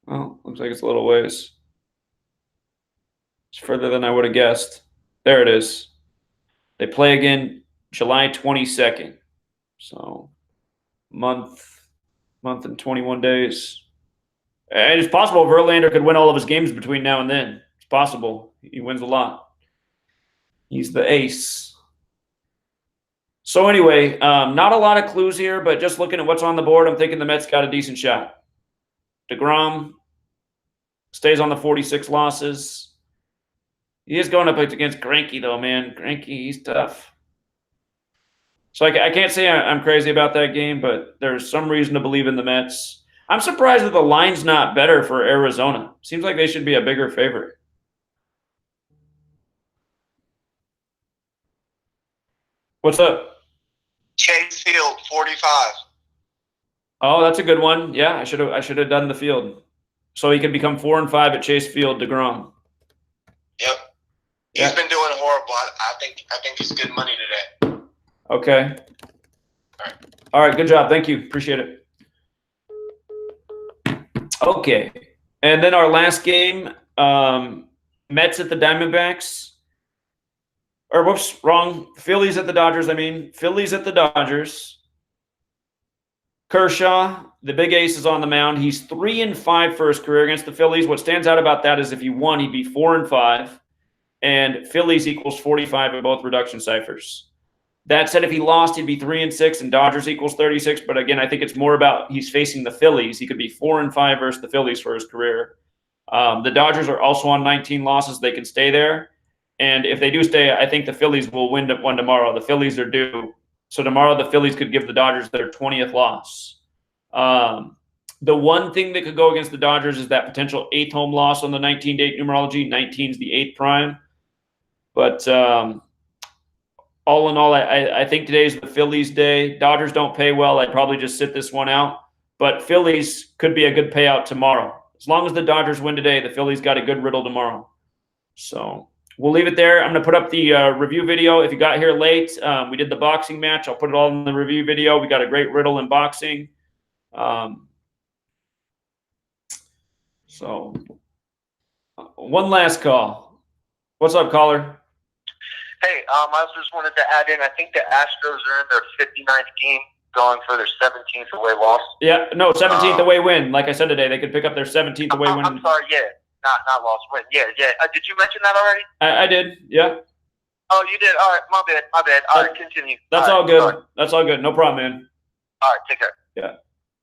Well, looks like it's a little ways. It's further than I would have guessed. There it is. They play again July 22nd. So, month and 21 days. And it's possible Verlander could win all of his games between now and then. It's possible. He wins a lot. He's the ace. So anyway, not a lot of clues here, but just looking at what's on the board, I'm thinking the Mets got a decent shot. DeGrom stays on the 46 losses. He is going up against Greinke, though, man. Greinke, he's tough. So I can't say I'm crazy about that game, but there's some reason to believe in the Mets. I'm surprised that the line's not better for Arizona. Seems like they should be a bigger favorite. What's up? Chase Field, 45. Oh, that's a good one. Yeah, I should have done the field. So he can become 4-5 at Chase Field, DeGrom. Yep. He's been doing horrible. I think he's good money today. Okay. All right, good job. Thank you. Appreciate it. Okay. And then our last game, Mets at the Diamondbacks. Or whoops, wrong. Phillies at the Dodgers, Phillies at the Dodgers. Kershaw, the big ace, is on the mound. He's 3-5 for his career against the Phillies. What stands out about that is if he won, he'd be 4-5. And Phillies equals 45 in both reduction ciphers. That said, if he lost, he'd be 3-6, and Dodgers equals 36. But again, I think it's more about he's facing the Phillies. He could be 4-5 versus the Phillies for his career. The Dodgers are also on 19 losses. They can stay there. And if they do stay, I think the Phillies will win one tomorrow. The Phillies are due. So tomorrow the Phillies could give the Dodgers their 20th loss. The one thing that could go against the Dodgers is that potential 8th home loss on the 19-date numerology. 19 is the 8th prime. But all in all, I think today's the Phillies' day. Dodgers don't pay well. I'd probably just sit this one out. But Phillies could be a good payout tomorrow. As long as the Dodgers win today, the Phillies got a good riddle tomorrow. So we'll leave it there. I'm going to put up the review video. If you got here late, we did the boxing match. I'll put it all in the review video. We got a great riddle in boxing. So one last call. What's up, caller? Hey, I just wanted to add in, I think the Astros are in their 59th game, going for their 17th away loss. Yeah, no, 17th away win. Like I said today, they could pick up their 17th away win. I'm sorry, yeah. Not lost, win. Yeah. Did you mention that already? I did, yeah. Oh, you did? All right, my bad. All right, continue. That's all good. Sorry. That's all good. No problem, man. All right, take care. Yeah.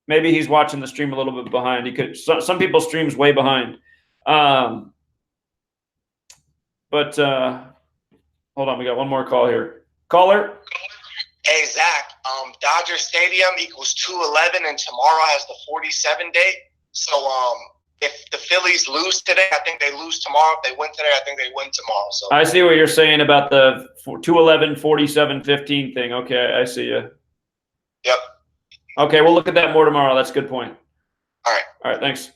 Maybe he's watching the stream a little bit behind. He could. Some people's stream's way behind. But hold on, we got one more call here. Caller? Hey, Zach, Dodger Stadium equals 211, and tomorrow has the 47 date. So, if the Phillies lose today, I think they lose tomorrow. If they win today, I think they win tomorrow. So I see what you're saying about the 2-11, 47-15 thing. Okay, I see you. Yep. Okay, we'll look at that more tomorrow. That's a good point. All right. All right, thanks.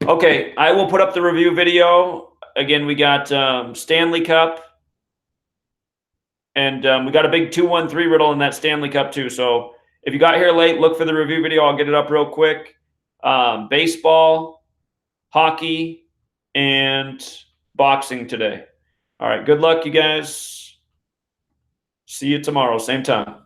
Okay, I will put up the review video. Again, we got Stanley Cup. And we got a big 2-1-3 riddle in that Stanley Cup too. So if you got here late, look for the review video. I'll get it up real quick. Baseball, hockey, and boxing today. All right, good luck, you guys. See you tomorrow, same time.